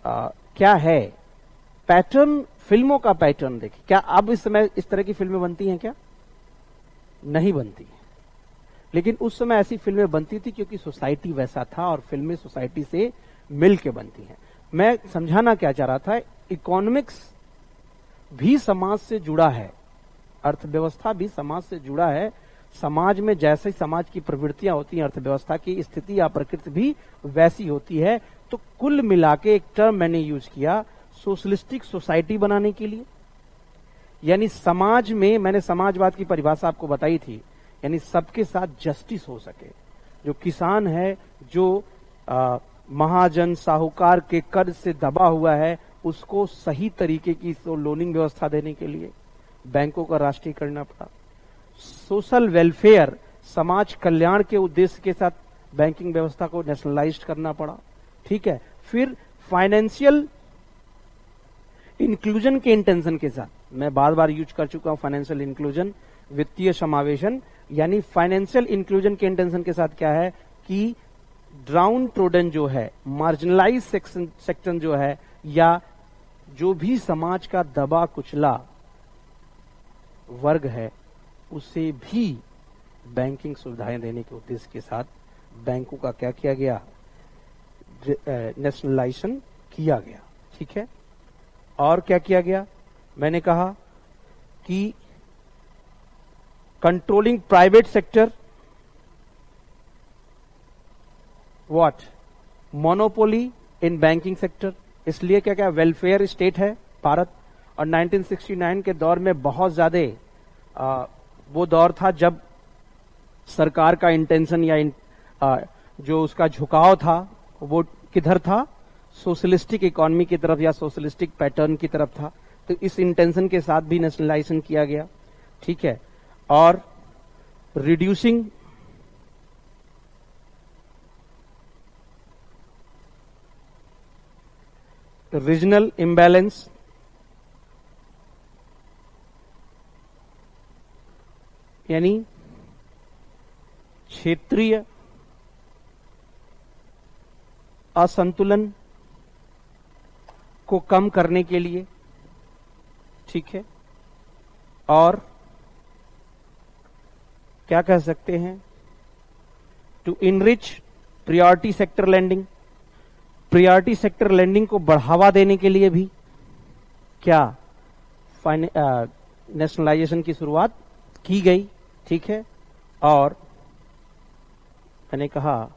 क्या है पैटर्न, फिल्मों का पैटर्न। देखिए क्या अब इस समय इस तरह की फिल्में बनती हैं क्या? नहीं बनती है। लेकिन उस समय ऐसी फिल्में बनती थी क्योंकि सोसाइटी वैसा था और फिल्में सोसाइटी से मिल के बनती हैं। मैं समझाना क्या चाह रहा था, इकोनॉमिक्स भी समाज से जुड़ा है, अर्थव्यवस्था भी समाज से जुड़ा है। समाज में जैसे समाज की प्रवृत्तियां होती हैं, अर्थव्यवस्था की स्थिति या प्रकृति भी वैसी होती है। तो कुल मिला के एक टर्म मैंने यूज किया सोशलिस्टिक सोसाइटी बनाने के लिए। यानी समाज में, मैंने समाजवाद की परिभाषा आपको बताई थी, यानी सबके साथ जस्टिस हो सके। जो किसान है, जो महाजन साहूकार के कर्ज से दबा हुआ है, उसको सही तरीके की लोनिंग व्यवस्था देने के लिए बैंकों का राष्ट्रीयकरण करना पड़ा। सोशल वेलफेयर, समाज कल्याण के उद्देश्य के साथ बैंकिंग व्यवस्था को नेशनलाइज करना पड़ा। ठीक है। फिर फाइनेंशियल इंक्लूजन के इंटेंशन के साथ, मैं बार बार यूज कर चुका हूं फाइनेंशियल इंक्लूजन, वित्तीय समावेशन, यानी फाइनेंशियल इंक्लूजन के इंटेंशन के साथ क्या है कि डाउन ट्रोडन जो है, मार्जिनलाइज सेक्शन जो है, या जो भी समाज का दबा कुचला वर्ग है, उसे भी बैंकिंग सुविधाएं देने के उद्देश्य के साथ बैंकों का क्या किया गया, नेशनलाइजेशन किया गया। ठीक है। और क्या किया गया, मैंने कहा कि controlling private sector, what, monopoly in banking sector. इसलिए क्या क्या वेलफेयर स्टेट है भारत। और 1969 के दौर में बहुत ज्यादा वो दौर था जब सरकार का इंटेंशन या जो उसका झुकाव था वो किधर था, सोशलिस्टिक इकोनॉमी की तरफ या सोशलिस्टिक पैटर्न की तरफ था। तो इस इंटेंशन के साथ भी नेशनलाइजेशन किया गया। ठीक है। और रिड्यूसिंग रीजनल इम्बैलेंस, यानी क्षेत्रीय असंतुलन को कम करने के लिए, ठीक है, और क्या कह सकते हैं, to enrich priority sector lending, priority sector lending को बढ़ावा देने के लिए भी क्या नेशनलाइजेशन की शुरुआत की गई, ठीक है, और मैंने कहा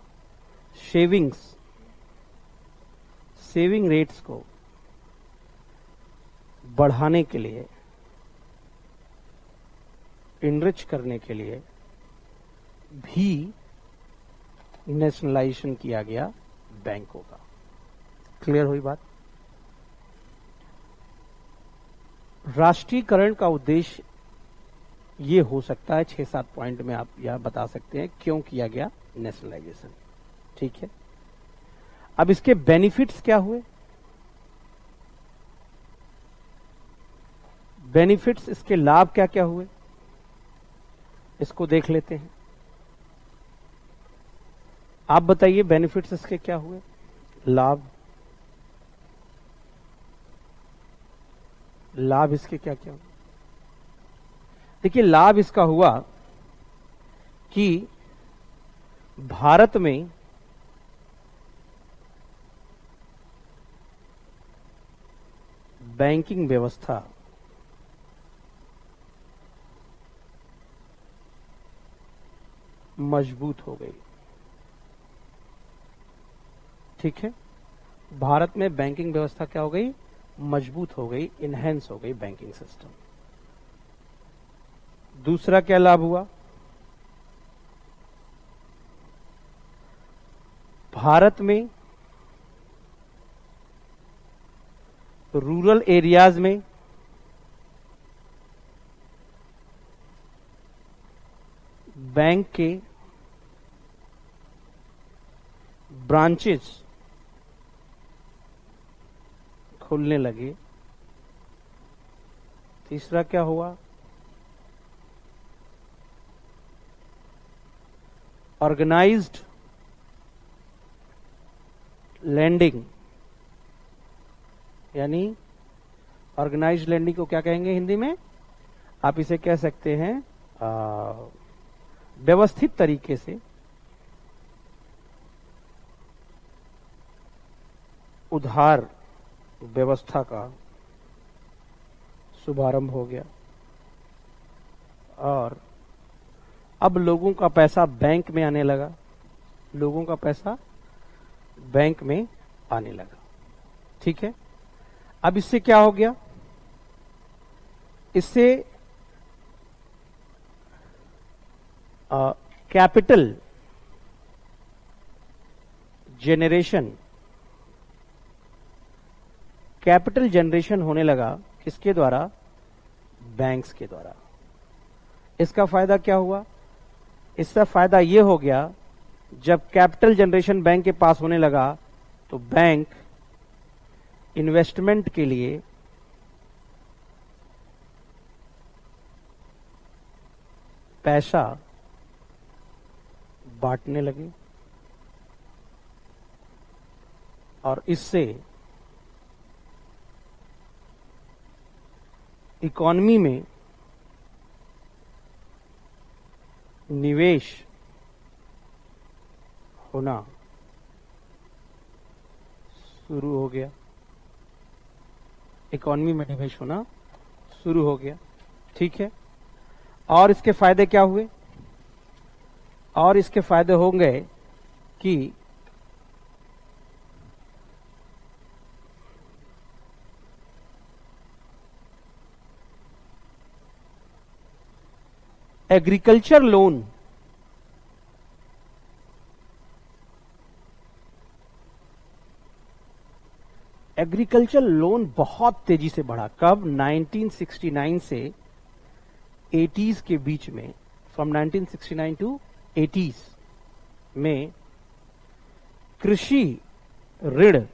सेविंग रेट्स को बढ़ाने के लिए, इनरिच करने के लिए भी नेशनलाइजेशन किया गया बैंकों का। क्लियर हुई बात? राष्ट्रीयकरण का उद्देश्य ये हो सकता है, 6-7 पॉइंट में आप यह बता सकते हैं क्यों किया गया नेशनलाइजेशन, ठीक है। अब इसके बेनिफिट्स क्या हुए? बेनिफिट्स, इसके लाभ क्या क्या हुए, इसको देख लेते हैं। आप बताइए बेनिफिट्स इसके क्या हुए, लाभ इसके क्या क्या हुए? देखिए, लाभ इसका हुआ कि भारत में बैंकिंग व्यवस्था मजबूत हो गई, ठीक है। भारत में बैंकिंग व्यवस्था क्या हो गई? मजबूत हो गई, इनहेंस हो गई बैंकिंग सिस्टम। दूसरा क्या लाभ हुआ? भारत में रूरल एरियाज में बैंक के ब्रांचेस खुलने लगे। तीसरा क्या हुआ? ऑर्गेनाइज्ड लैंडिंग, यानी ऑर्गेनाइज्ड लैंडिंग को क्या कहेंगे हिंदी में? आप इसे कह सकते हैं व्यवस्थित तरीके से उधार व्यवस्था का शुभारंभ हो गया और अब लोगों का पैसा बैंक में आने लगा, लोगों का पैसा बैंक में आने लगा, ठीक है। अब इससे क्या हो गया? इससे कैपिटल जनरेशन होने लगा। किसके द्वारा? बैंक्स के द्वारा। इसका फायदा क्या हुआ? इसका फायदा यह हो गया, जब कैपिटल जनरेशन बैंक के पास होने लगा तो बैंक इन्वेस्टमेंट के लिए पैसा बांटने लगे और इससे इकॉनमी में निवेश होना शुरू हो गया, इकॉनमी में निवेश होना शुरू हो गया, ठीक है। और इसके फायदे क्या हुए? और इसके फायदे होंगे कि एग्रीकल्चर लोन, एग्रीकल्चर लोन बहुत तेजी से बढ़ा। कब? 1969 से 80s के बीच में, फ्रॉम 1969 टू 80s में कृषि ऋण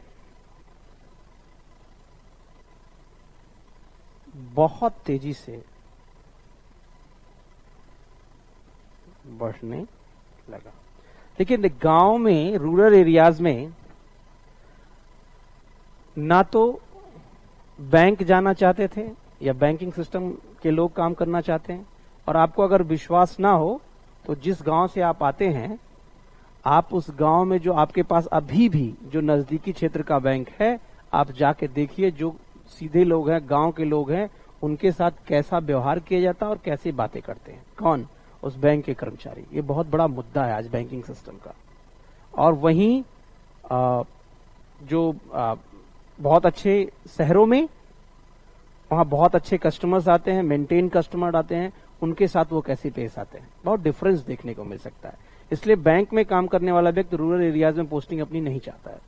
बहुत तेजी से बढ़ने लगा। लेकिन गांव में, रूरल एरियाज में ना तो बैंक जाना चाहते थे या बैंकिंग सिस्टम के लोग काम करना चाहते हैं। और आपको अगर विश्वास ना हो तो जिस गांव से आप आते हैं, आप उस गांव में जो आपके पास अभी भी जो नजदीकी क्षेत्र का बैंक है, आप जाके देखिए जो सीधे लोग हैं, गांव के लोग हैं, उनके साथ कैसा व्यवहार किया जाता है और कैसे बातें करते हैं। कौन? उस बैंक के कर्मचारी। ये बहुत बड़ा मुद्दा है आज बैंकिंग सिस्टम का। और वहीं जो बहुत अच्छे शहरों में, वहां बहुत अच्छे कस्टमर्स आते हैं, मेंटेन कस्टमर आते हैं, उनके साथ वो कैसे पेश आते हैं, बहुत डिफरेंस देखने को मिल सकता है। इसलिए बैंक में काम करने वाला व्यक्ति रूरल एरियाज में पोस्टिंग अपनी नहीं चाहता है।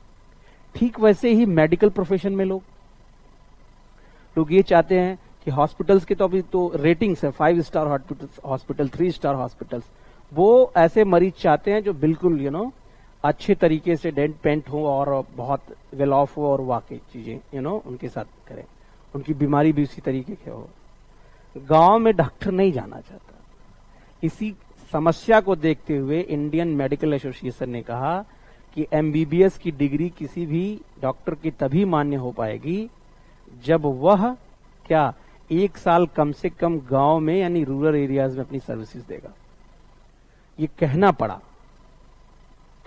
ठीक वैसे ही मेडिकल प्रोफेशन में लोग ये चाहते हैं कि हॉस्पिटल्स की तो अभी तो रेटिंग्स है, 5 स्टार हॉस्पिटल, 3 स्टार हॉस्पिटल्स, वो ऐसे मरीज चाहते हैं जो बिल्कुल अच्छे तरीके से डेंट पेंट हो और बहुत वेल ऑफ हो और वाकई चीजें उनके साथ करें, उनकी बीमारी भी उसी तरीके की हो। गांव में डॉक्टर नहीं जाना चाहता। इसी समस्या को देखते हुए इंडियन मेडिकल एसोसिएशन ने कहा कि एमबीबीएस की डिग्री किसी भी डॉक्टर की तभी मान्य हो पाएगी जब वह 1 साल कम से कम गांव में यानी रूरल एरियाज में अपनी सर्विसेज देगा। ये कहना पड़ा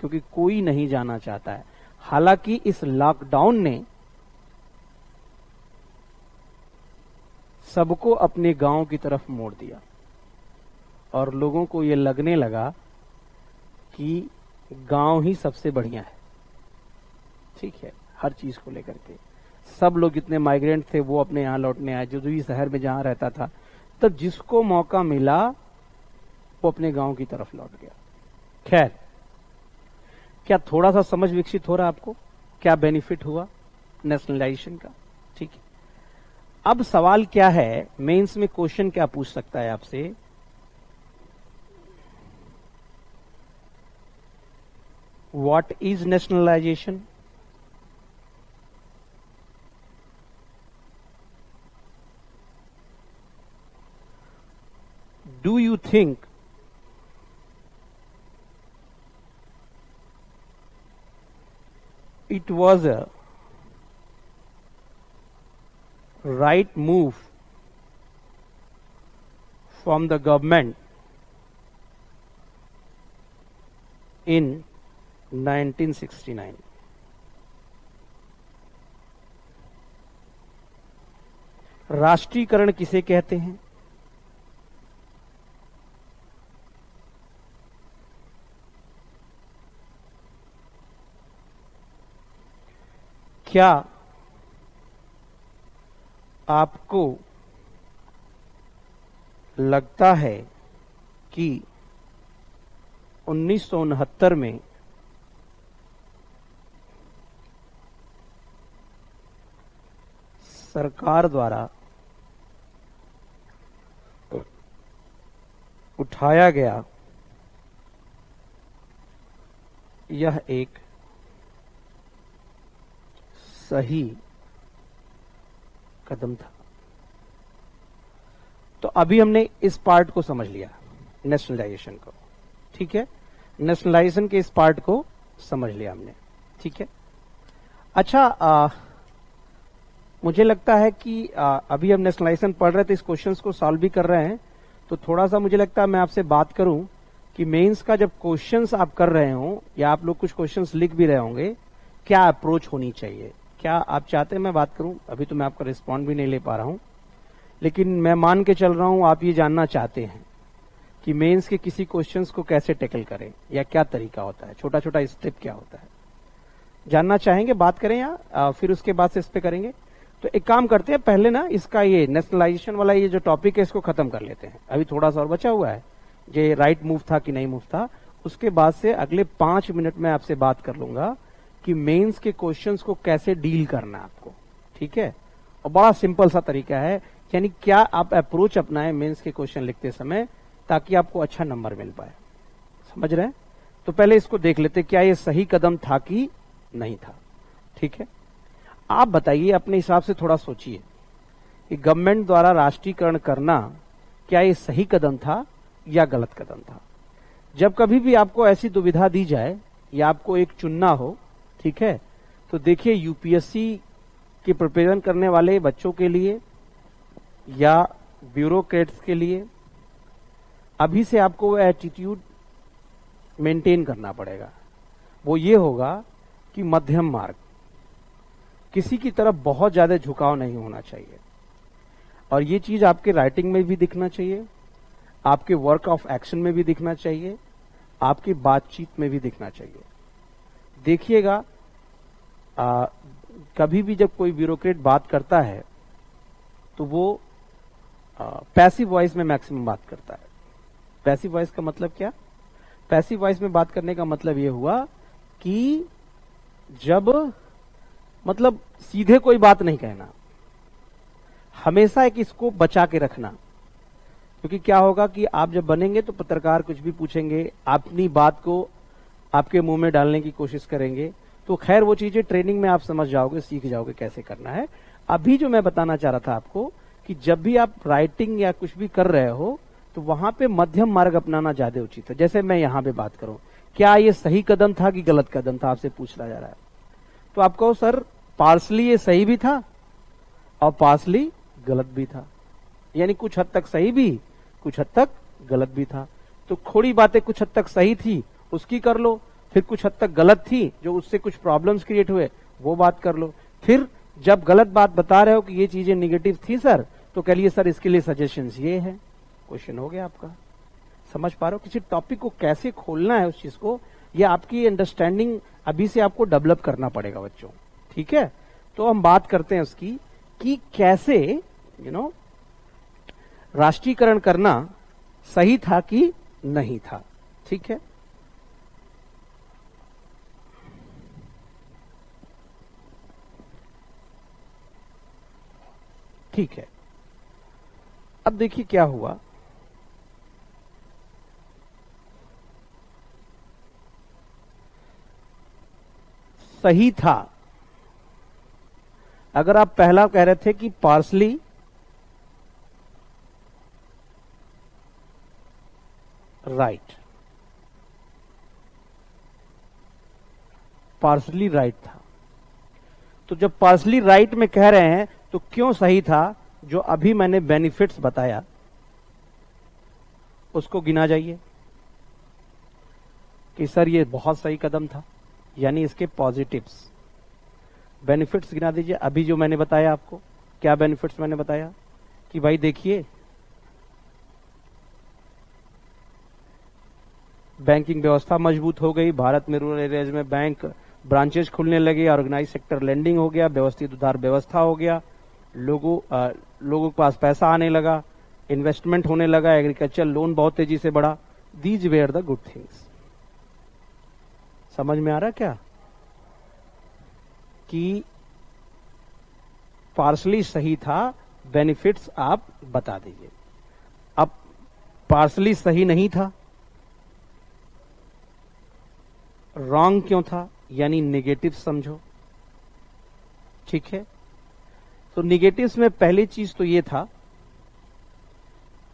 क्योंकि कोई नहीं जाना चाहता है। हालांकि इस लॉकडाउन ने सबको अपने गांव की तरफ मोड़ दिया और लोगों को ये लगने लगा कि गांव ही सबसे बढ़िया है। ठीक है, हर चीज को लेकर के सब लोग जितने माइग्रेंट थे वो अपने यहां लौटने आए, जो भी शहर में जहां रहता था, तब जिसको मौका मिला वो अपने गांव की तरफ लौट गया। खैर, क्या थोड़ा सा समझ विकसित हो रहा है आपको? क्या बेनिफिट हुआ नेशनलाइजेशन का? ठीक है, अब सवाल क्या है, मेंस में क्वेश्चन क्या पूछ सकता है आपसे, what is nationalisation? Do you think it was a right move from the government in 1969? राष्ट्रीयकरण किसे कहते हैं? क्या आपको लगता है कि 1969 में सरकार द्वारा उठाया गया यह एक सही कदम था? तो अभी हमने इस पार्ट को समझ लिया, नेशनलाइजेशन को। ठीक है, नेशनलाइजेशन के इस पार्ट को समझ लिया हमने। ठीक है, अच्छा, मुझे लगता है कि अभी हम नेशनलाइजेशन पढ़ रहे थे, इस क्वेश्चंस को सॉल्व भी कर रहे हैं, तो थोड़ा सा मुझे लगता है मैं आपसे बात करूं कि मेंस का जब क्वेश्चंस आप कर रहे हो या आप लोग कुछ क्वेश्चंस लिख भी रहे होंगे, क्या अप्रोच होनी चाहिए? क्या आप चाहते हैं मैं बात करूं? अभी तो मैं आपका रिस्पॉन्ड भी नहीं ले पा रहा हूं, लेकिन मैं मान के चल रहा हूं आप ये जानना चाहते हैं कि मेंस के किसी क्वेश्चंस को कैसे टैकल करें या क्या तरीका होता है, छोटा छोटा स्टेप क्या होता है, जानना चाहेंगे? बात करें या फिर उसके बाद से इस पे करेंगे? तो एक काम करते हैं, पहले ना इसका ये नेशनलाइजेशन वाला ये जो टॉपिक है इसको खत्म कर लेते हैं। अभी थोड़ा सा और बचा हुआ है, ये राइट मूव था कि नहीं मूव था। उसके बाद से अगले 5 मिनट में आपसे बात कर लूंगा कि मेंस के क्वेश्चंस को कैसे डील करना है आपको। ठीक है, और बड़ा सिंपल सा तरीका है, यानी क्या आप अप्रोच अपनाएं मेंस के क्वेश्चन लिखते समय ताकि आपको अच्छा नंबर मिल पाए। समझ रहे हैं? तो पहले इसको देख लेते, क्या ये सही कदम था कि नहीं था। ठीक है, आप बताइए अपने हिसाब से, थोड़ा सोचिए कि गवर्नमेंट द्वारा राष्ट्रीयकरण करना क्या ये सही कदम था या गलत कदम था। जब कभी भी आपको ऐसी दुविधा दी जाए या आपको एक चुनना हो, ठीक है, तो देखिए यूपीएससी की प्रिपरेशन करने वाले बच्चों के लिए या ब्यूरोक्रेट्स के लिए अभी से आपको वो एटीट्यूड मेंटेन करना पड़ेगा। वो ये होगा कि मध्यम मार्ग, किसी की तरफ बहुत ज्यादा झुकाव नहीं होना चाहिए, और ये चीज आपके राइटिंग में भी दिखना चाहिए, आपके वर्क ऑफ एक्शन में भी दिखना चाहिए, आपकी बातचीत में भी दिखना चाहिए। देखिएगा कभी भी जब कोई ब्यूरोक्रेट बात करता है तो वो पैसिव वॉइस में मैक्सिमम बात करता है। पैसिव वॉइस का मतलब क्या? पैसिव वॉइस में बात करने का मतलब ये हुआ कि जब मतलब सीधे कोई बात नहीं कहना, हमेशा एक इसको बचा के रखना, क्योंकि क्या होगा कि आप जब बनेंगे तो पत्रकार कुछ भी पूछेंगे, अपनी बात को आपके मुंह में डालने की कोशिश करेंगे, तो खैर वो चीजें ट्रेनिंग में आप समझ जाओगे, सीख जाओगे कैसे करना है। अभी जो मैं बताना चाह रहा था आपको कि जब भी आप राइटिंग या कुछ भी कर रहे हो तो वहां पे मध्यम मार्ग अपनाना ज्यादा उचित है। जैसे मैं यहां पे बात करूं, क्या ये सही कदम था कि गलत कदम था, आपसे पूछा जा रहा है, तो आप कहो सर पार्सली ये सही भी था और पार्सली गलत भी था, यानी कुछ हद तक सही भी, कुछ हद तक गलत भी था। तो थोड़ी बातें कुछ हद तक सही थी उसकी कर लो, फिर कुछ हद तक गलत थी जो उससे कुछ प्रॉब्लम्स क्रिएट हुए वो बात कर लो, फिर जब गलत बात बता रहे हो कि ये चीजें निगेटिव थी सर, तो कह लिए सर इसके लिए सजेशंस ये है। क्वेश्चन हो गया आपका। समझ पा रहे हो किसी टॉपिक को कैसे खोलना है उस चीज को, ये आपकी अंडरस्टैंडिंग अभी से आपको डेवलप करना पड़ेगा बच्चों। ठीक है, तो हम बात करते हैं उसकी कि कैसे राष्ट्रीयकरण करना सही था कि नहीं था। ठीक है, ठीक है, अब देखिए क्या हुआ। सही था, अगर आप पहला कह रहे थे कि पार्सली राइट, पार्सली राइट था, तो जब पार्सली राइट में कह रहे हैं तो क्यों सही था? जो अभी मैंने बेनिफिट्स बताया उसको गिना जाइए कि सर ये बहुत सही कदम था, यानी इसके पॉजिटिव्स बेनिफिट्स गिना दीजिए। अभी जो मैंने बताया आपको, क्या बेनिफिट्स मैंने बताया कि भाई देखिए बैंकिंग व्यवस्था मजबूत हो गई, भारत में रूरल एरियाज में बैंक ब्रांचेस खुलने लगे, ऑर्गेनाइज सेक्टर लेंडिंग हो गया, व्यवस्थित उधार व्यवस्था हो गया, लोगों के पास पैसा आने लगा, इन्वेस्टमेंट होने लगा, एग्रीकल्चर लोन बहुत तेजी से बढ़ा। These where the good things. समझ में आ रहा क्या कि पार्सली सही था, बेनिफिट्स आप बता दीजिए। अब पार्सली सही नहीं था, रॉन्ग क्यों था, यानी नेगेटिव समझो। ठीक है, तो निगेटिव्स में पहली चीज तो ये था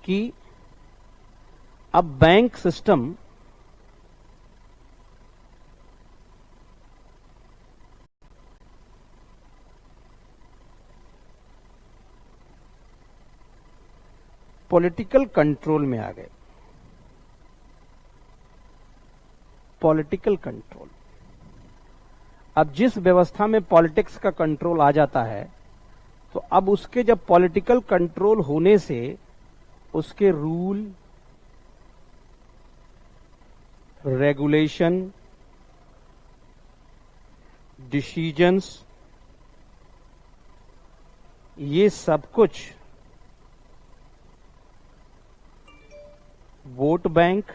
कि अब बैंक सिस्टम पॉलिटिकल कंट्रोल में आ गए। पॉलिटिकल कंट्रोल, अब जिस व्यवस्था में पॉलिटिक्स का कंट्रोल आ जाता है तो अब उसके जब पॉलिटिकल कंट्रोल होने से उसके रूल, रेगुलेशन, डिसीजंस, ये सब कुछ वोट बैंक,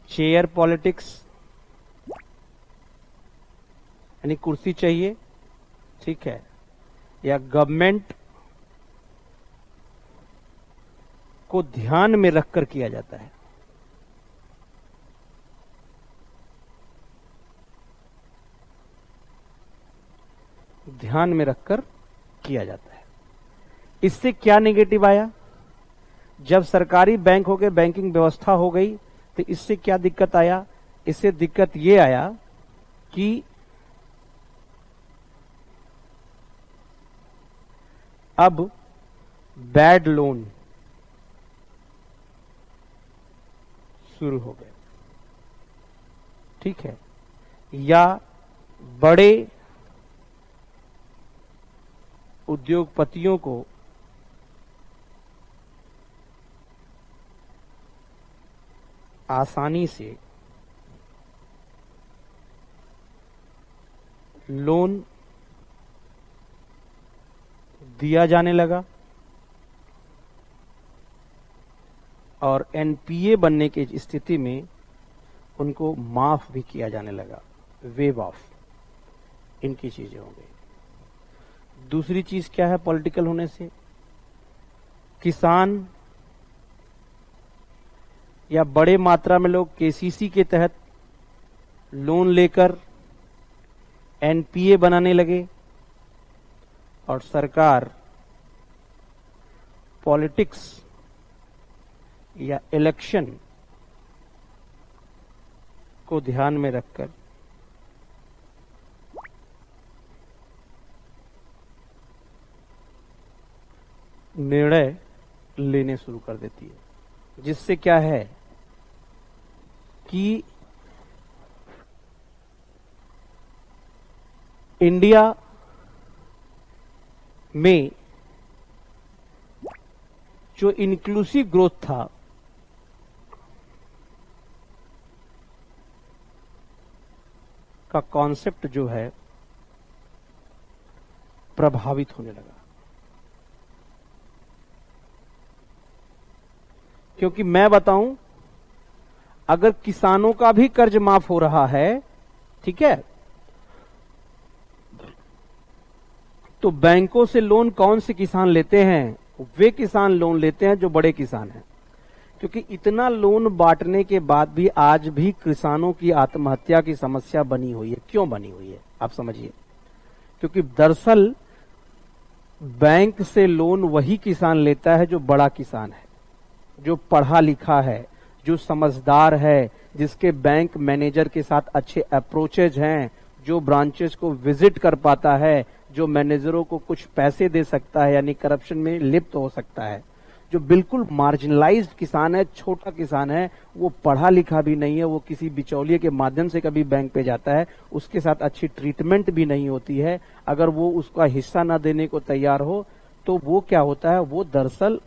चेयर पॉलिटिक्स, यानी कुर्सी चाहिए, ठीक है, या गवर्नमेंट को ध्यान में रखकर किया जाता है। ध्यान में रखकर किया जाता है। इससे क्या नेगेटिव आया? जब सरकारी बैंक हो गए, बैंकिंग व्यवस्था हो गई, तो इससे क्या दिक्कत आया? इससे दिक्कत ये आया कि अब बैड लोन शुरू हो गए, ठीक है, या बड़े उद्योगपतियों को आसानी से लोन दिया जाने लगा और एनपीए बनने की स्थिति में उनको माफ भी किया जाने लगा, वेव ऑफ, इनकी चीजें हो गई। दूसरी चीज क्या है पॉलिटिकल होने से? किसान या बड़े मात्रा में लोग केसीसी के तहत लोन लेकर एनपीए बनाने लगे और सरकार पॉलिटिक्स या इलेक्शन को ध्यान में रखकर निर्णय लेने शुरू कर देती है, जिससे क्या है कि इंडिया में जो इंक्लूसिव ग्रोथ था, का कॉन्सेप्ट जो है प्रभावित होने लगा। क्योंकि मैं बताऊं, अगर किसानों का भी कर्ज माफ हो रहा है, ठीक है, तो बैंकों से लोन कौन से किसान लेते हैं? वे किसान लोन लेते हैं जो बड़े किसान हैं। क्योंकि इतना लोन बांटने के बाद भी आज भी किसानों की आत्महत्या की समस्या बनी हुई है। क्यों बनी हुई है आप समझिए। क्योंकि दरअसल बैंक से लोन वही किसान लेता है जो बड़ा किसान है, जो पढ़ा लिखा है, जो समझदार है, जिसके बैंक मैनेजर के साथ अच्छे अप्रोचेज हैं, जो ब्रांचेस को विजिट कर पाता है, जो मैनेजरों को कुछ पैसे दे सकता है, यानी करप्शन में लिप्त हो सकता है। जो बिल्कुल मार्जिनलाइज्ड किसान है, छोटा किसान है, वो पढ़ा लिखा भी नहीं है, वो किसी बिचौलिए के माध्यम से कभी बैंक पे जाता है, उसके साथ अच्छी ट्रीटमेंट भी नहीं होती है। अगर वो उसका हिस्सा ना देने को तैयार हो तो वो क्या होता है, वो दरअसल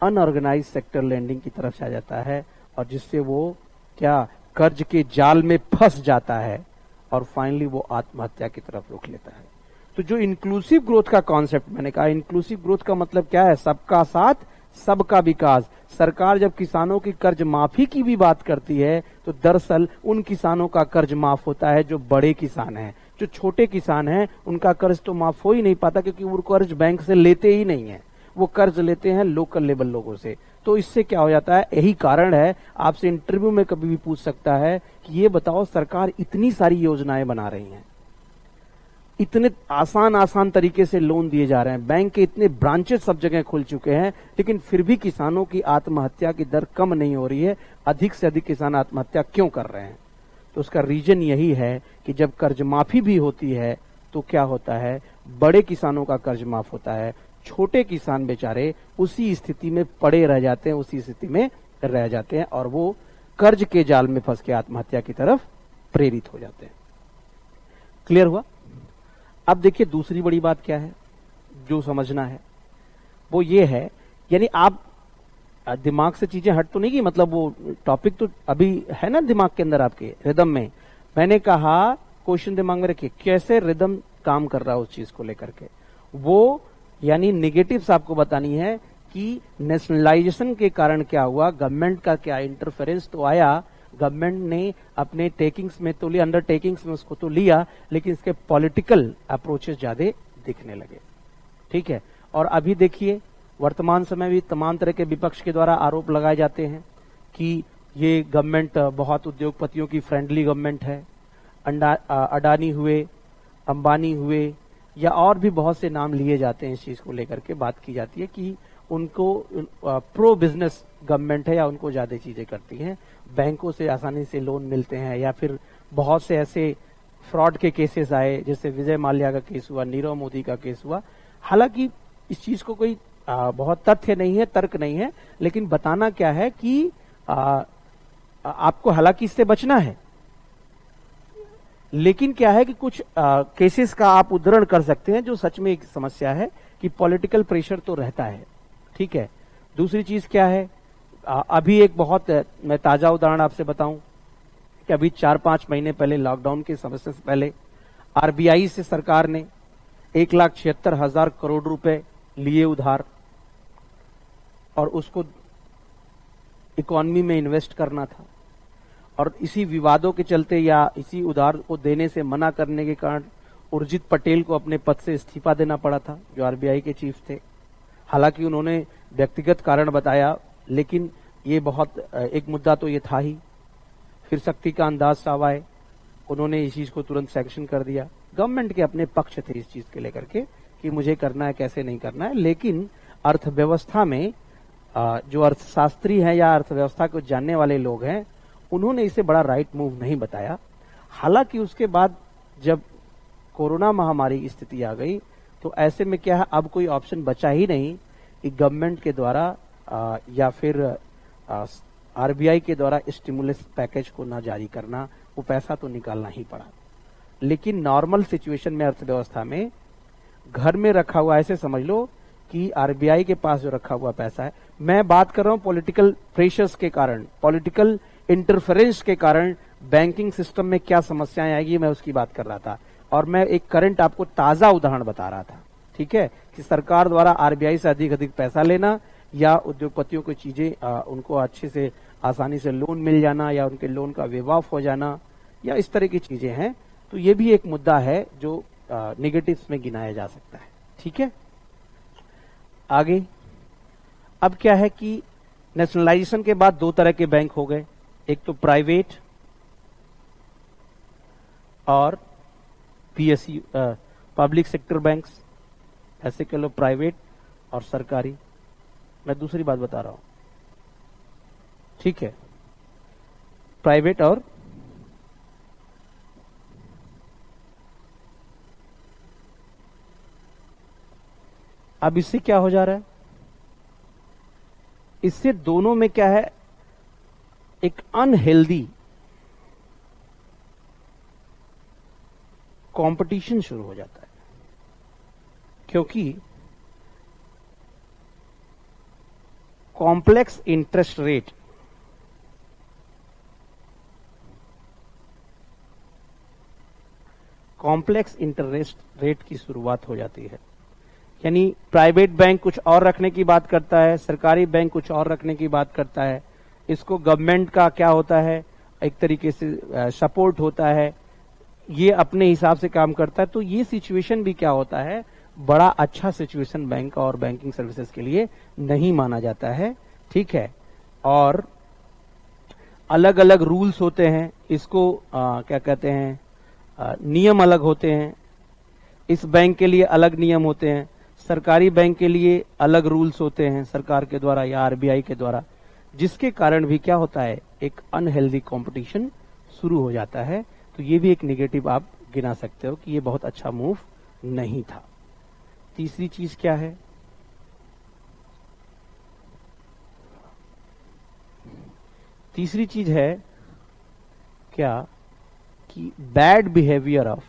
अनऑर्गेनाइज सेक्टर लेंडिंग की तरफ से आ जाता है और जिससे वो क्या कर्ज के जाल में फंस जाता है और फाइनली वो आत्महत्या की तरफ रुख लेता है। तो जो इंक्लूसिव ग्रोथ का कॉन्सेप्ट, मैंने कहा इंक्लूसिव ग्रोथ का मतलब क्या है? सबका साथ सबका विकास। सरकार जब किसानों की कर्ज माफी की भी बात करती है तो दरअसल उन किसानों का कर्ज माफ होता है जो बड़े किसान हैं। जो छोटे किसान हैं उनका कर्ज तो माफ हो ही नहीं पाता, क्योंकि वो कर्ज बैंक से लेते ही नहीं है, वो कर्ज लेते हैं लोकल लेवल लोगों से। तो इससे क्या हो जाता है, यही कारण है, आपसे इंटरव्यू में कभी भी पूछ सकता है कि ये बताओ सरकार इतनी सारी योजनाएं बना रही हैं, इतने आसान तरीके से लोन दिए जा रहे हैं, बैंक के इतने ब्रांचेस सब जगह खुल चुके हैं, लेकिन फिर भी किसानों की आत्महत्या की दर कम नहीं हो रही है। अधिक से अधिक किसान आत्महत्या क्यों कर रहे हैं? तो उसका रीजन यही है कि जब कर्ज माफी भी होती है तो क्या होता है, बड़े किसानों का कर्ज माफ होता है, छोटे किसान बेचारे उसी स्थिति में पड़े रह जाते हैं, उसी स्थिति में रह जाते हैं और वो कर्ज के जाल में फंस के आत्महत्या की तरफ प्रेरित हो जाते हैं। क्लियर हुआ? अब देखिए दूसरी बड़ी बात क्या है जो समझना है, वो ये है, यानी आप दिमाग से चीजें हट तो नहीं की, मतलब वो टॉपिक तो अभी है ना दिमाग के अंदर आपके रिदम में। मैंने कहा क्वेश्चन दिमाग में रखिए, कैसे रिदम काम कर रहा है उस चीज को लेकर के, वो यानी नेगेटिव्स आपको बतानी है कि नेशनलाइजेशन के कारण क्या हुआ, गवर्नमेंट का क्या इंटरफेरेंस तो आया, गवर्नमेंट ने अपने टेकिंग्स में तो लिया, अंडरटेकिंग्स में उसको तो लिया, लेकिन इसके पॉलिटिकल अप्रोचेस ज्यादा दिखने लगे। ठीक है, और अभी देखिए वर्तमान समय भी तमाम तरह के विपक्ष के द्वारा आरोप लगाए जाते हैं कि ये गवर्नमेंट बहुत उद्योगपतियों की फ्रेंडली गवर्नमेंट है। अडानी हुए, अंबानी हुए, या और भी बहुत से नाम लिए जाते हैं। इस चीज को लेकर के बात की जाती है कि उनको प्रो बिजनेस गवर्नमेंट है या उनको ज्यादा चीजें करती हैं, बैंकों से आसानी से लोन मिलते हैं, या फिर बहुत से ऐसे फ्रॉड के केसेस आए, जैसे विजय माल्या का केस हुआ, नीरव मोदी का केस हुआ। हालांकि इस चीज को कोई बहुत तथ्य नहीं है, तर्क नहीं है, लेकिन बताना क्या है कि आपको हालांकि इससे बचना है, लेकिन क्या है कि कुछ केसेस का आप उद्धरण कर सकते हैं जो सच में एक समस्या है कि पॉलिटिकल प्रेशर तो रहता है। ठीक है, दूसरी चीज क्या है, अभी एक बहुत मैं ताजा उदाहरण आपसे बताऊं कि अभी 4-5 महीने पहले लॉकडाउन के समस्या से पहले आरबीआई से सरकार ने 1,76,000 करोड़ रुपए लिए उधार, और उसको इकोनॉमी में इन्वेस्ट करना था, और इसी विवादों के चलते या इसी उधार को देने से मना करने के कारण उर्जित पटेल को अपने पद से इस्तीफा देना पड़ा था, जो आरबीआई के चीफ थे। हालांकि उन्होंने व्यक्तिगत कारण बताया, लेकिन ये बहुत एक मुद्दा तो ये था ही। फिर शक्तिकांत दास साहब आए, उन्होंने इस चीज को तुरंत सैंक्शन कर दिया। गवर्नमेंट के अपने पक्ष थे इस चीज के लेकर के कि मुझे करना है, कैसे नहीं करना है, लेकिन अर्थव्यवस्था में जो अर्थशास्त्री हैं या अर्थव्यवस्था को जानने वाले लोग हैं, उन्होंने इसे बड़ा राइट मूव नहीं बताया। हालांकि उसके बाद जब कोरोना महामारी की स्थिति आ गई, तो ऐसे में क्या है, अब कोई ऑप्शन बचा ही नहीं कि गवर्नमेंट के द्वारा या फिर आरबीआई के द्वारा स्टिमुलस पैकेज को ना जारी करना, वो पैसा तो निकालना ही पड़ा। लेकिन नॉर्मल सिचुएशन में अर्थव्यवस्था में घर में रखा हुआ, ऐसे समझ लो कि आरबीआई के पास जो रखा हुआ पैसा है, मैं बात कर रहा हूं पॉलिटिकल प्रेशर्स के कारण, पॉलिटिकल इंटरफेरेंस के कारण बैंकिंग सिस्टम में क्या समस्याएं आएगी, मैं उसकी बात कर रहा था। और मैं एक करंट आपको ताजा उदाहरण बता रहा था, ठीक है, कि सरकार द्वारा आरबीआई से अधिक पैसा लेना, या उद्योगपतियों को चीजें उनको अच्छे से आसानी से लोन मिल जाना, या उनके लोन का वेव ऑफ हो जाना, या इस तरह की चीजें हैं। तो ये भी एक मुद्दा है जो नेगेटिव्स में गिनाया जा सकता है। ठीक है, आगे अब क्या है कि नेशनलाइजेशन के बाद दो तरह के बैंक हो गए, एक तो प्राइवेट और पीएसयू, पब्लिक सेक्टर बैंक्स, ऐसे कह लो प्राइवेट और सरकारी। मैं दूसरी बात बता रहा हूं, ठीक है, प्राइवेट और अब इससे क्या हो जा रहा है, इससे दोनों में क्या है, एक अनहेल्दी कंपटीशन शुरू हो जाता है, क्योंकि कॉम्प्लेक्स इंटरेस्ट रेट की शुरुआत हो जाती है। यानी प्राइवेट बैंक कुछ और रखने की बात करता है, सरकारी बैंक कुछ और रखने की बात करता है। इसको गवर्नमेंट का क्या होता है, एक तरीके से सपोर्ट होता है, ये अपने हिसाब से काम करता है। तो ये सिचुएशन भी क्या होता है, बड़ा अच्छा सिचुएशन बैंक और बैंकिंग सर्विसेज के लिए नहीं माना जाता है। ठीक है, और अलग अलग रूल्स होते हैं, इसको क्या कहते हैं, नियम अलग होते हैं। इस बैंक के लिए अलग नियम होते हैं, सरकारी बैंक के लिए अलग रूल्स होते हैं सरकार के द्वारा या आरबीआई के द्वारा, जिसके कारण भी क्या होता है, एक अनहेल्दी कंपटीशन शुरू हो जाता है। तो ये भी एक नेगेटिव आप गिना सकते हो कि ये बहुत अच्छा मूव नहीं था। तीसरी चीज क्या है, तीसरी चीज है क्या कि बैड बिहेवियर ऑफ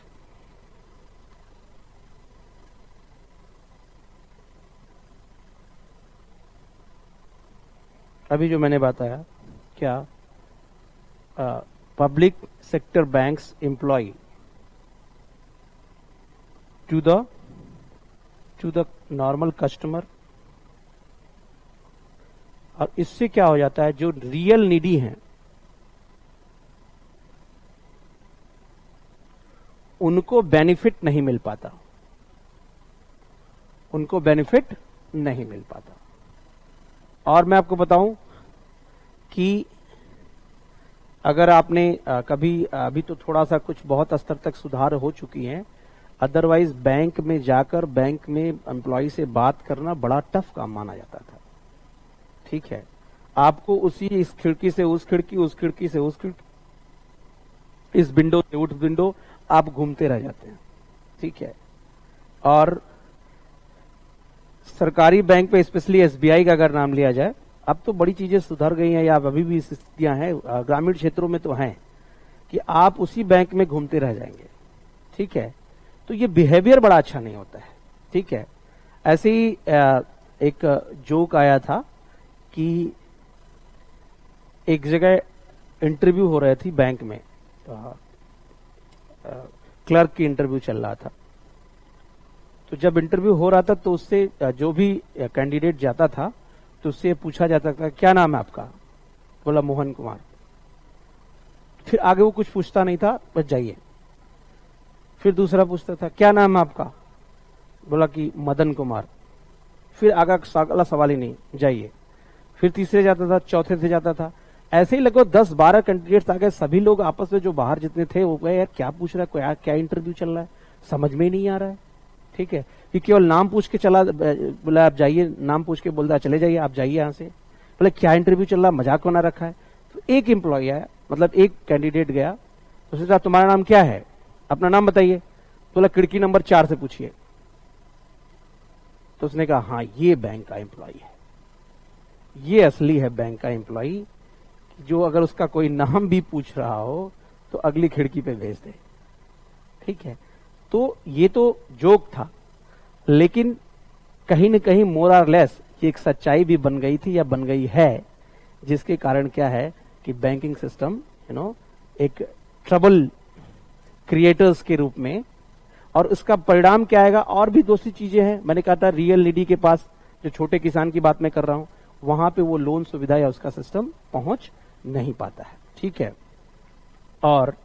अभी जो मैंने बताया, क्या public sector banks employ to the normal customer, और इससे क्या हो जाता है, जो रियल नीडी हैं उनको बेनिफिट नहीं मिल पाता, उनको बेनिफिट नहीं मिल पाता। और मैं आपको बताऊं कि अगर आपने कभी, अभी तो थोड़ा सा कुछ बहुत स्तर तक सुधार हो चुकी हैं, अदरवाइज बैंक में जाकर बैंक में एम्प्लॉय से बात करना बड़ा टफ काम माना जाता था। ठीक है, आपको उसी इस खिड़की से उस खिड़की, उस खिड़की से उस खिड़की, इस विंडो से उस विंडो, आप घूमते रह जाते हैं। ठीक है, और सरकारी बैंक पे स्पेशली एसबीआई का अगर नाम लिया जाए, अब तो बड़ी चीजें सुधर गई हैं, या अभी भी स्थितियां हैं ग्रामीण क्षेत्रों में तो हैं कि आप उसी बैंक में घूमते रह जाएंगे। ठीक है, तो ये बिहेवियर बड़ा अच्छा नहीं होता है। ठीक है, ऐसे ही एक जोक आया था कि एक जगह इंटरव्यू हो रही थी बैंक में, क्लर्क की इंटरव्यू चल रहा था। तो जब इंटरव्यू हो रहा था तो उससे जो भी कैंडिडेट जाता था तो उससे पूछा जाता था क्या नाम है आपका, बोला मोहन कुमार। फिर आगे वो कुछ पूछता नहीं था, बस जाइए। फिर दूसरा पूछता था क्या नाम है आपका, बोला कि मदन कुमार। फिर आगे अगला सवाल ही नहीं, जाइए। फिर तीसरे जाता था, चौथे से जाता था, ऐसे ही लगभग 10-12 कैंडिडेट्स आ गए। सभी लोग आपस में जो बाहर जितने थे वो कहे यार क्या पूछ रहा है, क्या इंटरव्यू चल रहा है, समझ में ही नहीं आ रहा है। ठीक है, कि केवल नाम पूछ के चला, बोला आप जाइए, नाम पूछ के बोलता चले जाइए, आप जाइए यहां से। बोले क्या इंटरव्यू चल रहा, मजाक बना रखा है। तो एक एम्प्लॉय आया, मतलब एक कैंडिडेट गया, तो सोचा तुम्हारा नाम क्या है, अपना नाम बताइए। बोला खिड़की नंबर 4 से पूछिए। तो उसने कहा हाँ ये बैंक का एम्प्लॉय है, ये असली है बैंक का एम्प्लॉय, जो अगर उसका कोई नाम भी पूछ रहा हो तो अगली खिड़की पे भेज दे। ठीक है, तो ये तो जोक था, लेकिन कहीं न कहीं मोर और लेस ये एक सच्चाई भी बन गई थी या बन गई है, जिसके कारण क्या है कि बैंकिंग सिस्टम एक ट्रबल क्रिएटर्स के रूप में, और उसका परिणाम क्या आएगा। और भी दूसरी चीजें हैं, मैंने कहा था रियल नीडी के पास, जो छोटे किसान की बात मैं कर रहा हूं, वहां पे वो लोन सुविधा या उसका सिस्टम पहुंच नहीं पाता है। ठीक है, और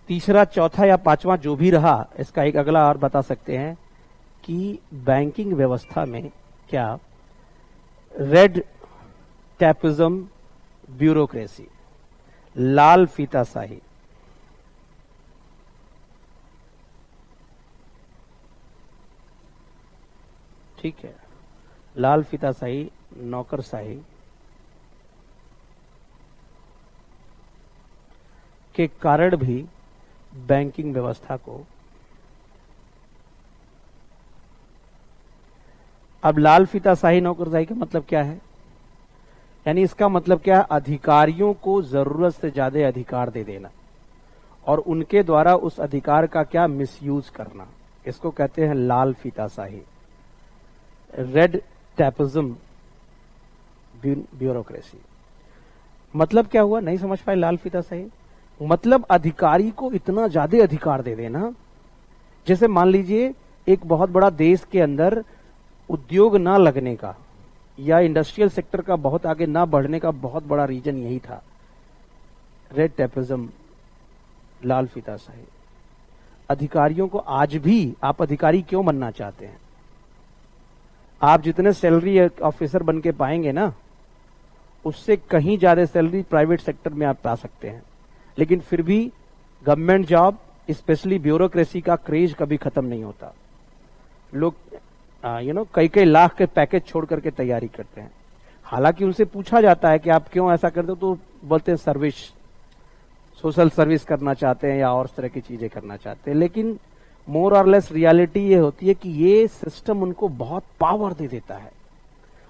तीसरा, चौथा या पांचवा जो भी रहा, इसका एक अगला और बता सकते हैं कि बैंकिंग व्यवस्था में क्या रेड टैपिज्म, ब्यूरोक्रेसी, लाल फीताशाही, ठीक है, लाल फीताशाही, नौकरशाही के कारण भी बैंकिंग व्यवस्था को, अब लाल फीताशाही नौकरशाही का मतलब क्या है, यानी इसका मतलब क्या है, अधिकारियों को जरूरत से ज्यादा अधिकार दे देना और उनके द्वारा उस अधिकार का क्या मिसयूज करना, इसको कहते हैं लाल फीताशाही, रेड टैपिज्म, ब्यूरोक्रेसी। मतलब क्या हुआ, नहीं समझ पाए लाल फीताशाही मतलब अधिकारी को इतना ज्यादा अधिकार दे देना, जैसे मान लीजिए एक बहुत बड़ा देश के अंदर उद्योग ना लगने का या इंडस्ट्रियल सेक्टर का बहुत आगे ना बढ़ने का बहुत बड़ा रीजन यही था, रेड टैपिज्म, लाल फीताशाही। अधिकारियों को आज भी, आप अधिकारी क्यों बनना चाहते हैं, आप जितने सैलरी ऑफिसर बन के पाएंगे ना, उससे कहीं ज्यादा सैलरी प्राइवेट सेक्टर में आप पा सकते हैं, लेकिन फिर भी गवर्नमेंट जॉब, स्पेशली ब्यूरोक्रेसी का क्रेज कभी खत्म नहीं होता। लोग कई लाख के पैकेज छोड़ करके तैयारी करते हैं। हालांकि उनसे पूछा जाता है कि आप क्यों ऐसा करते हो, तो बोलते हैं सर्विस, सोशल सर्विस करना चाहते हैं या और तरह की चीजें करना चाहते हैं। लेकिन मोर और लेस रियलिटी ये होती है कि ये सिस्टम उनको बहुत पावर दे देता है,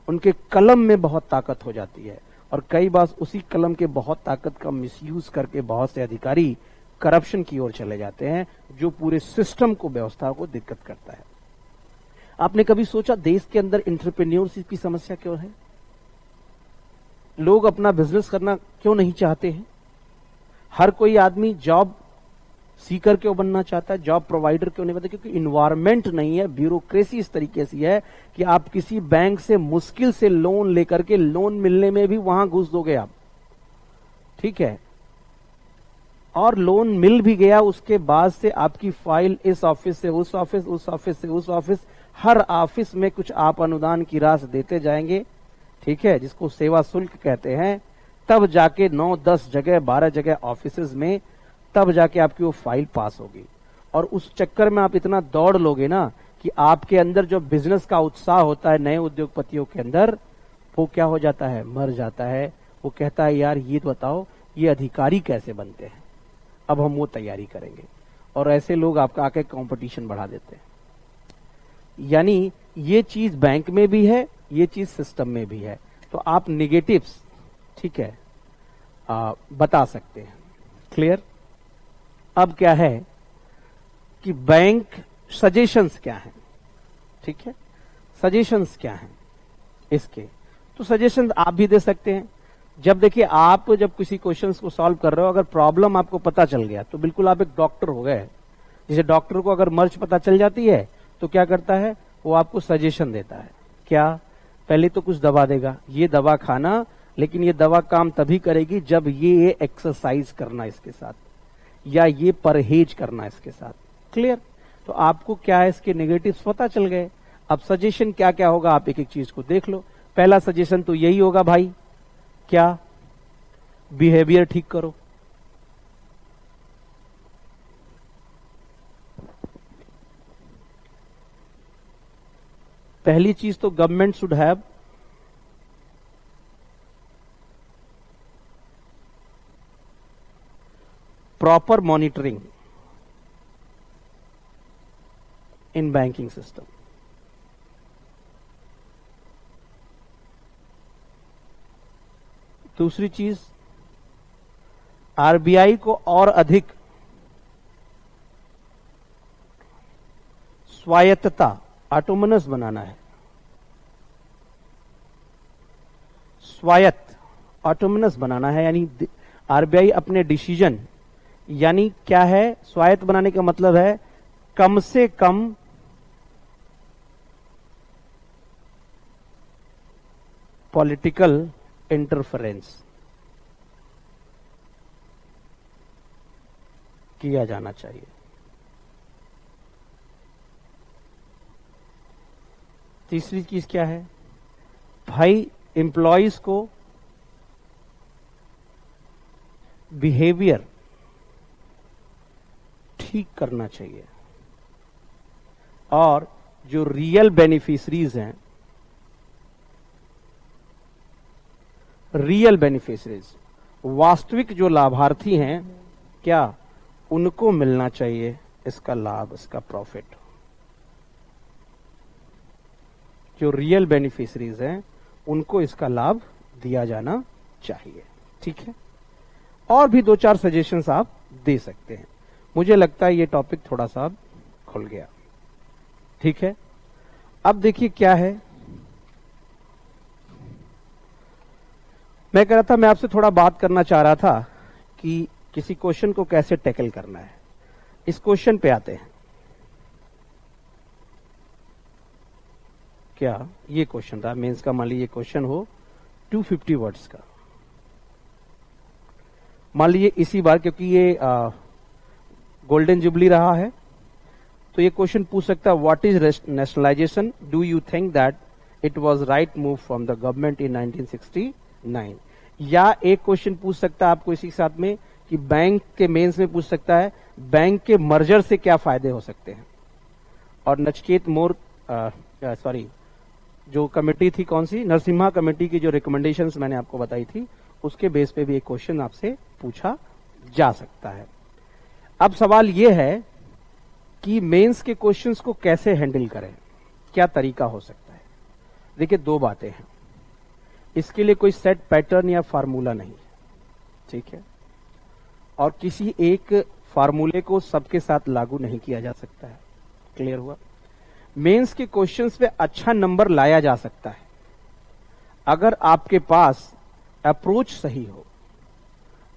उनके कलम में बहुत ताकत हो जाती है, और कई बार उसी कलम के बहुत ताकत का मिसयूज करके बहुत से अधिकारी करप्शन की ओर चले जाते हैं, जो पूरे सिस्टम को, व्यवस्था को दिक्कत करता है। आपने कभी सोचा देश के अंदर एंटरप्रेन्योरशिप की समस्या क्यों है? लोग अपना बिजनेस करना क्यों नहीं चाहते हैं? हर कोई आदमी जॉब सीकर क्यों बनना चाहता है, जॉब प्रोवाइडर क्यों नहीं बनता? क्योंकि इन्वायरमेंट नहीं है, ब्यूरोक्रेसी इस तरीके से है कि आप किसी बैंक से मुश्किल से लोन लेकर के, लोन मिलने में भी वहां घुस दोगे आप। ठीक है, और लोन मिल भी गया, उसके बाद से आपकी फाइल इस ऑफिस से उस ऑफिस, उस ऑफिस से उस ऑफिस, हर ऑफिस में कुछ आप अनुदान की राशि देते जाएंगे, ठीक है, जिसको सेवा शुल्क कहते हैं। तब जाके 9-10 जगह 12 जगह ऑफिसेज में तब जाके आपकी वो फाइल पास होगी। और उस चक्कर में आप इतना दौड़ लोगे ना कि आपके अंदर जो बिजनेस का उत्साह होता है नए उद्योगपतियों के अंदर, वो क्या हो जाता है, मर जाता है। वो कहता है यार ये बताओ ये अधिकारी कैसे बनते हैं, अब हम वो तैयारी करेंगे। और ऐसे लोग आपका आके कंपटीशन बढ़ा देते हैं। यानी ये चीज बैंक में भी है, ये चीज सिस्टम में भी है। तो आप निगेटिव्स, ठीक है, बता सकते हैं। क्लियर? अब क्या है कि बैंक सजेशंस क्या हैं, ठीक है, सजेशंस क्या हैं इसके, तो सजेशंस आप भी दे सकते हैं। जब देखिए आप जब किसी क्वेश्चंस को सॉल्व कर रहे हो, अगर प्रॉब्लम आपको पता चल गया तो बिल्कुल आप एक डॉक्टर हो गए। जैसे डॉक्टर को अगर मर्ज पता चल जाती है तो क्या करता है, वो आपको सजेशन देता है। क्या? पहले तो कुछ दवा देगा, ये दवा खाना, लेकिन ये दवा काम तभी करेगी जब ये एक्सरसाइज करना इसके साथ, या ये परहेज करना इसके साथ। क्लियर? तो आपको क्या है, इसके नेगेटिव्स पता चल गए। अब सजेशन क्या क्या होगा, आप एक एक चीज को देख लो। पहला सजेशन तो यही होगा भाई, क्या? बिहेवियर ठीक करो। पहली चीज तो government should have proper monitoring in banking system. दूसरी चीज, आरबीआई को और अधिक स्वायत्तता, ऑटोनोमस बनाना है। स्वायत्त, ऑटोनोमस बनाना है, यानी आरबीआई अपने डिसीजन, यानी क्या है, स्वायत्त बनाने का मतलब है कम से कम पॉलिटिकल इंटरफेरेंस किया जाना चाहिए। तीसरी चीज क्या है भाई, एम्प्लॉयज को बिहेवियर ठीक करना चाहिए। और जो रियल बेनिफिशरीज हैं, रियल बेनिफिशरीज, वास्तविक जो लाभार्थी हैं, क्या उनको मिलना चाहिए इसका लाभ, इसका प्रॉफिट। जो रियल बेनिफिशरीज हैं उनको इसका लाभ दिया जाना चाहिए। ठीक है, और भी 2-4 सजेशंस आप दे सकते हैं। मुझे लगता है ये टॉपिक थोड़ा सा खुल गया। ठीक है, अब देखिए क्या है, मैं कह रहा था, मैं आपसे थोड़ा बात करना चाह रहा था कि किसी क्वेश्चन को कैसे टैकल करना है। इस क्वेश्चन पे आते हैं। क्या ये क्वेश्चन था मेंस का, मान लीजिए ये क्वेश्चन हो 250 वर्ड्स का, मान लीजिए इसी बार, क्योंकि ये गोल्डन जुबली रहा है, तो ये क्वेश्चन पूछ सकता है, what is nationalisation, do you think that it was right move from the government in 1969। या एक क्वेश्चन पूछ सकता है आपको इसी के साथ में कि बैंक के मेंस में पूछ सकता है, बैंक के मर्जर से क्या फायदे हो सकते हैं। और नचकेत मोर जो कमेटी थी, कौन सी, नरसिम्हा कमेटी की जो रिकमेंडेशंस मैंने आपको बताई थी, उसके बेस पे भी एक क्वेश्चन आपसे पूछा जा सकता है। अब सवाल यह है कि मेंस के क्वेश्चंस को कैसे हैंडल करें, क्या तरीका हो सकता है। देखिए, 2 बातें हैं, इसके लिए कोई सेट पैटर्न या फार्मूला नहीं, ठीक है, और किसी एक फार्मूले को सबके साथ लागू नहीं किया जा सकता है। क्लियर हुआ? मेंस के क्वेश्चंस पे अच्छा नंबर लाया जा सकता है अगर आपके पास अप्रोच सही हो।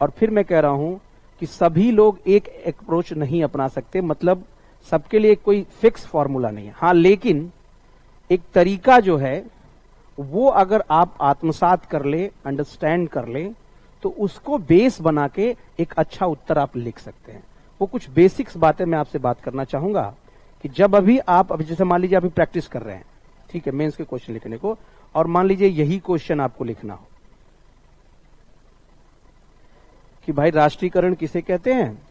और फिर मैं कह रहा हूं कि सभी लोग एक अप्रोच नहीं अपना सकते, मतलब सबके लिए कोई फिक्स फॉर्मूला नहीं है। हां, लेकिन एक तरीका जो है वो अगर आप आत्मसात कर ले, अंडरस्टैंड कर ले, तो उसको बेस बना के एक अच्छा उत्तर आप लिख सकते हैं। वो कुछ बेसिक्स बातें मैं आपसे बात करना चाहूंगा कि जब अभी जैसे मान लीजिए अभी प्रैक्टिस कर रहे हैं, ठीक है, मेंस के क्वेश्चन लिखने को, और मान लीजिए यही क्वेश्चन आपको लिखना हो कि भाई राष्ट्रीयकरण किसे कहते हैं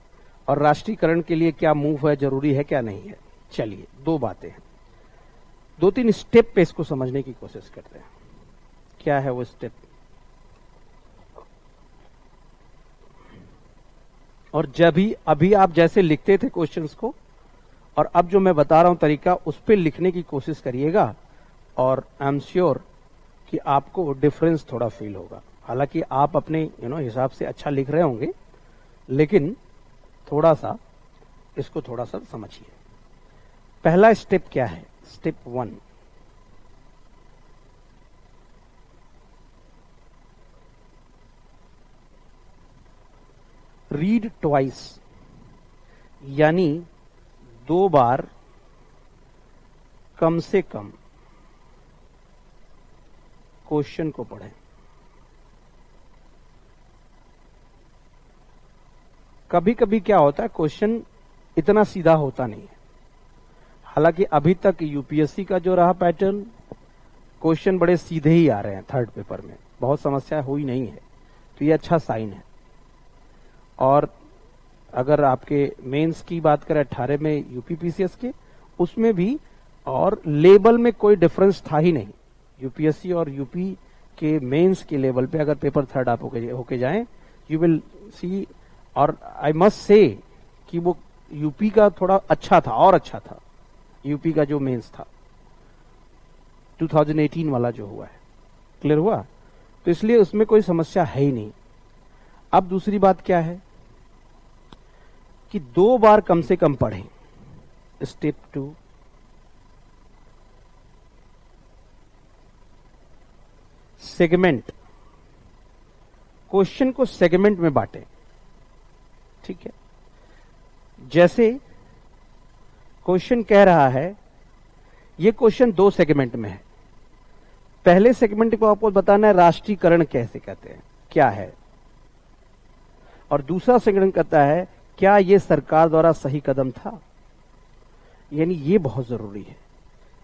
और राष्ट्रीयकरण के लिए क्या मूव है, जरूरी है क्या नहीं है। चलिए, दो बातें हैं, दो तीन स्टेप पे इसको समझने की कोशिश करते हैं। क्या है वो स्टेप? और जब भी अभी आप जैसे लिखते थे क्वेश्चंस को, और अब जो मैं बता रहा हूं तरीका, उस पर लिखने की कोशिश करिएगा, और आई एम श्योर कि आपको डिफरेंस थोड़ा फील होगा। हालांकि आप अपने हिसाब से अच्छा लिख रहे होंगे, लेकिन थोड़ा सा इसको थोड़ा सा समझिए। पहला स्टेप क्या है? स्टेप 1, रीड ट्वाइस, यानी 2 बार कम से कम क्वेश्चन को पढ़ें। कभी कभी क्या होता है, क्वेश्चन इतना सीधा होता नहीं है। हालांकि अभी तक यूपीएससी का जो रहा पैटर्न, क्वेश्चन बड़े सीधे ही आ रहे हैं। थर्ड पेपर में बहुत समस्या हुई नहीं है, तो ये अच्छा साइन है। और अगर आपके मेंस की बात करें 18 में यूपीपीसीएस के, उसमें भी और लेवल में कोई डिफरेंस था ही नहीं। यूपीएससी और यूपी के मेंस के लेवल पे अगर पेपर थर्ड आप होके जाएं, यू विल सी। और आई मस्ट से कि वो यूपी का थोड़ा अच्छा था, और अच्छा था यूपी का जो मेंस था 2018 वाला जो हुआ है। क्लियर हुआ? तो इसलिए उसमें कोई समस्या है ही नहीं। अब दूसरी बात क्या है कि 2 बार कम से कम पढ़ें। स्टेप 2, सेगमेंट, क्वेश्चन को सेगमेंट में बांटें। ठीक है, जैसे क्वेश्चन कह रहा है, ये क्वेश्चन 2 सेगमेंट में है। पहले सेगमेंट को आपको बताना है राष्ट्रीयकरण कैसे कहते हैं, क्या है, और दूसरा सेगमेंट कहता है क्या ये सरकार द्वारा सही कदम था। यानी ये बहुत जरूरी है।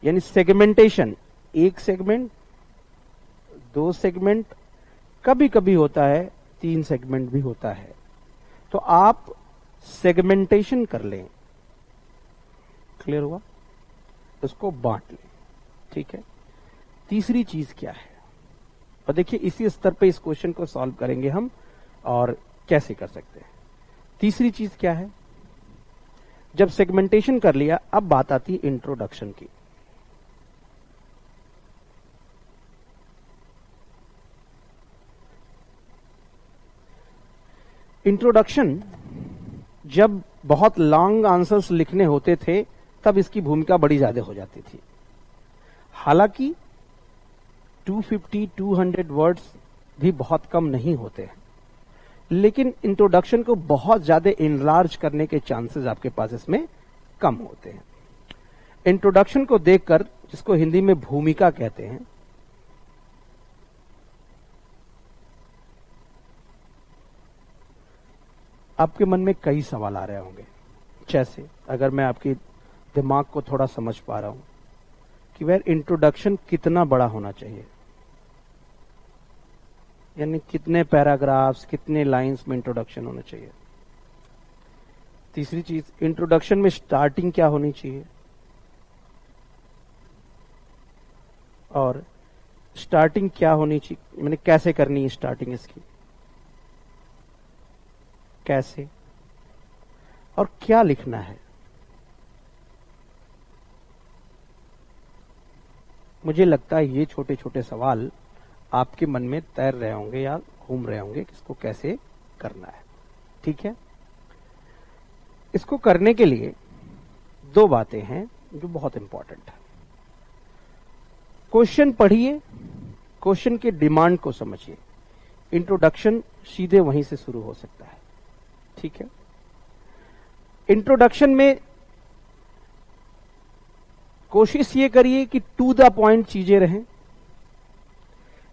यानी सेगमेंटेशन, 1 सेगमेंट, 2 सेगमेंट, कभी कभी होता है 3 सेगमेंट भी होता है। तो आप सेगमेंटेशन कर लें। क्लियर हुआ? इसको बांट लें। ठीक है, तीसरी चीज क्या है, और देखिए इसी स्तर पे इस क्वेश्चन को सॉल्व करेंगे हम, और कैसे कर सकते हैं। तीसरी चीज क्या है, जब सेगमेंटेशन कर लिया, अब बात आती है इंट्रोडक्शन की। इंट्रोडक्शन जब बहुत लॉन्ग आंसर्स लिखने होते थे, तब इसकी भूमिका बड़ी ज्यादा हो जाती थी। हालांकि 250-200 वर्ड्स भी बहुत कम नहीं होते हैं, लेकिन इंट्रोडक्शन को बहुत ज्यादा इनलार्ज करने के चांसेस आपके पास इसमें कम होते हैं। इंट्रोडक्शन को देखकर, जिसको हिंदी में भूमिका कहते हैं, आपके मन में कई सवाल आ रहे होंगे। जैसे अगर मैं आपके दिमाग को थोड़ा समझ पा रहा हूं कि वह इंट्रोडक्शन कितना बड़ा होना चाहिए, यानी कितने पैराग्राफ्स, कितने लाइंस में इंट्रोडक्शन होना चाहिए। तीसरी चीज, इंट्रोडक्शन में स्टार्टिंग क्या होनी चाहिए, और स्टार्टिंग क्या होनी चाहिए, मैंने कैसे करनी है स्टार्टिंग इसकी, कैसे, और क्या लिखना है। मुझे लगता है ये छोटे छोटे सवाल आपके मन में तैर रहे होंगे या घूम रहे होंगे कि इसको कैसे करना है। ठीक है, इसको करने के लिए 2 बातें हैं जो बहुत इंपॉर्टेंट है। क्वेश्चन पढ़िए, क्वेश्चन के डिमांड को समझिए। इंट्रोडक्शन सीधे वहीं से शुरू हो सकता है। ठीक है, इंट्रोडक्शन में कोशिश ये करिए कि टू द पॉइंट चीजें रहें,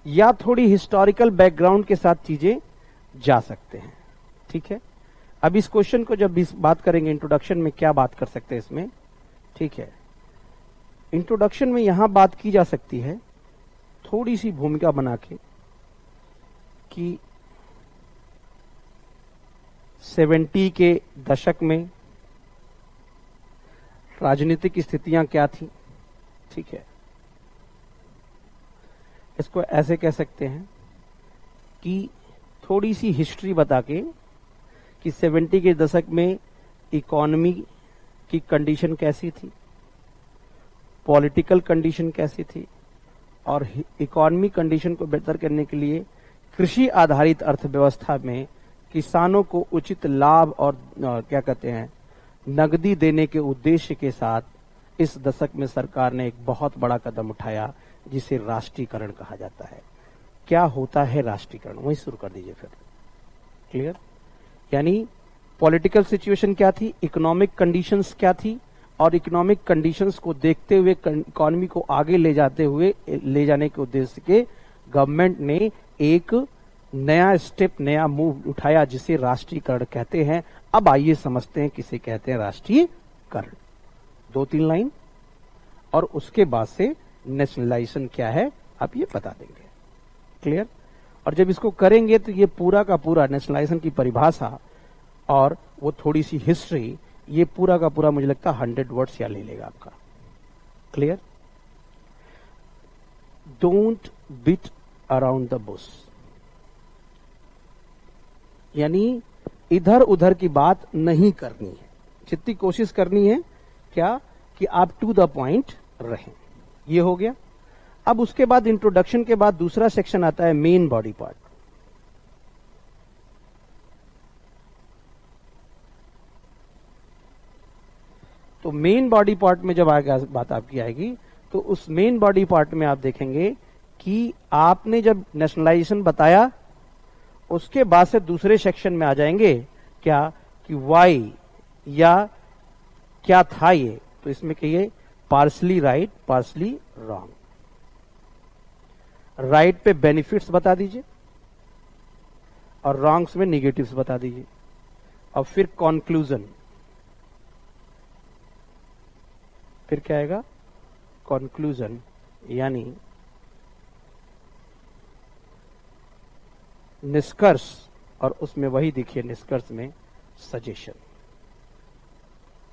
या थोड़ी हिस्टोरिकल बैकग्राउंड के साथ चीजें जा सकते हैं। ठीक है, अब इस क्वेश्चन को जब बात करेंगे इंट्रोडक्शन में, क्या बात कर सकते हैं इसमें, ठीक है, इंट्रोडक्शन में यहां बात की जा सकती है थोड़ी सी भूमिका बना के कि 70 के दशक में राजनीतिक स्थितियां क्या थी। ठीक है, इसको ऐसे कह सकते हैं कि थोड़ी सी हिस्ट्री बता के कि 70 के दशक में इकोनॉमी की कंडीशन कैसी थी, पॉलिटिकल कंडीशन कैसी थी, और इकोनॉमी कंडीशन को बेहतर करने के लिए कृषि आधारित अर्थव्यवस्था में किसानों को उचित लाभ और क्या कहते हैं नकदी देने के उद्देश्य के साथ इस दशक में सरकार ने एक बहुत बड़ा कदम उठाया जिसे राष्ट्रीयकरण कहा जाता है। क्या होता है राष्ट्रीयकरण, वहीं शुरू कर दीजिए फिर। क्लियर, यानी पॉलिटिकल सिचुएशन क्या थी, इकोनॉमिक कंडीशंस क्या थी, और इकोनॉमिक कंडीशंस को देखते हुए इकोनॉमी को आगे ले जाने के उद्देश्य के गवर्नमेंट ने एक नया स्टेप, नया मूव उठाया जिसे राष्ट्रीयकरण कहते हैं। अब आइए समझते हैं किसे कहते हैं राष्ट्रीयकरण। 2-3 लाइन और उसके बाद से नेशनलाइजेशन क्या है आप ये बता देंगे। क्लियर, और जब इसको करेंगे तो ये पूरा का पूरा नेशनलाइजेशन की परिभाषा और वो थोड़ी सी हिस्ट्री, ये पूरा का पूरा मुझे लगता है 100 वर्ड्स या ले लेगा आपका। Clear, don't beat around the bush, यानी इधर उधर की बात नहीं करनी है, जितनी कोशिश करनी है क्या कि आप टू द पॉइंट रहें। ये हो गया। अब उसके बाद इंट्रोडक्शन के बाद दूसरा सेक्शन आता है मेन बॉडी पार्ट। तो मेन बॉडी पार्ट में जब आगे बात आपकी आएगी तो उस मेन बॉडी पार्ट में आप देखेंगे कि आपने जब नेशनलाइजेशन बताया उसके बाद से दूसरे सेक्शन में आ जाएंगे क्या कि वाई या क्या था ये, तो इसमें कहिए partially right partially wrong. Right पे बेनिफिट्स बता दीजिए और रॉन्ग्स में निगेटिव्स बता दीजिए, और फिर कॉन्क्लूजन, फिर क्या आएगा कॉन्क्लूजन, यानी निष्कर्ष, और उसमें वही देखिए निष्कर्ष में सजेशन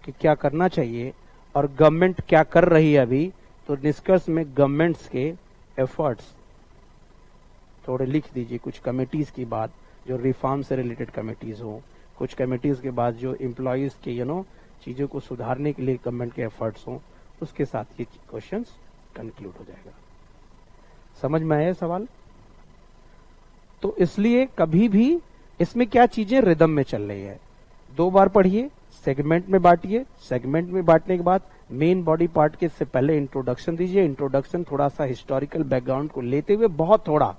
कि क्या करना चाहिए और गवर्नमेंट क्या कर रही है अभी। तो निष्कर्ष में गवर्नमेंट्स के एफर्ट्स थोड़े लिख दीजिए, कुछ कमेटीज की बात जो रिफॉर्म से रिलेटेड कमेटीज हो, कुछ कमेटीज के बाद जो एम्प्लॉयज के चीजों को सुधारने के लिए गवर्नमेंट के एफर्ट्स हो, उसके साथ ये क्वेश्चंस कंक्लूड हो जाएगा। समझ में आया सवाल? तो इसलिए कभी भी इसमें क्या चीजें रिदम में चल रही है, 2 बार पढ़िए, सेगमेंट में बांटिए, सेगमेंट में बांटने के बाद मेन बॉडी पार्ट के से पहले इंट्रोडक्शन दीजिए। इंट्रोडक्शन थोड़ा सा हिस्टोरिकल बैकग्राउंड को लेते हुए बहुत थोड़ा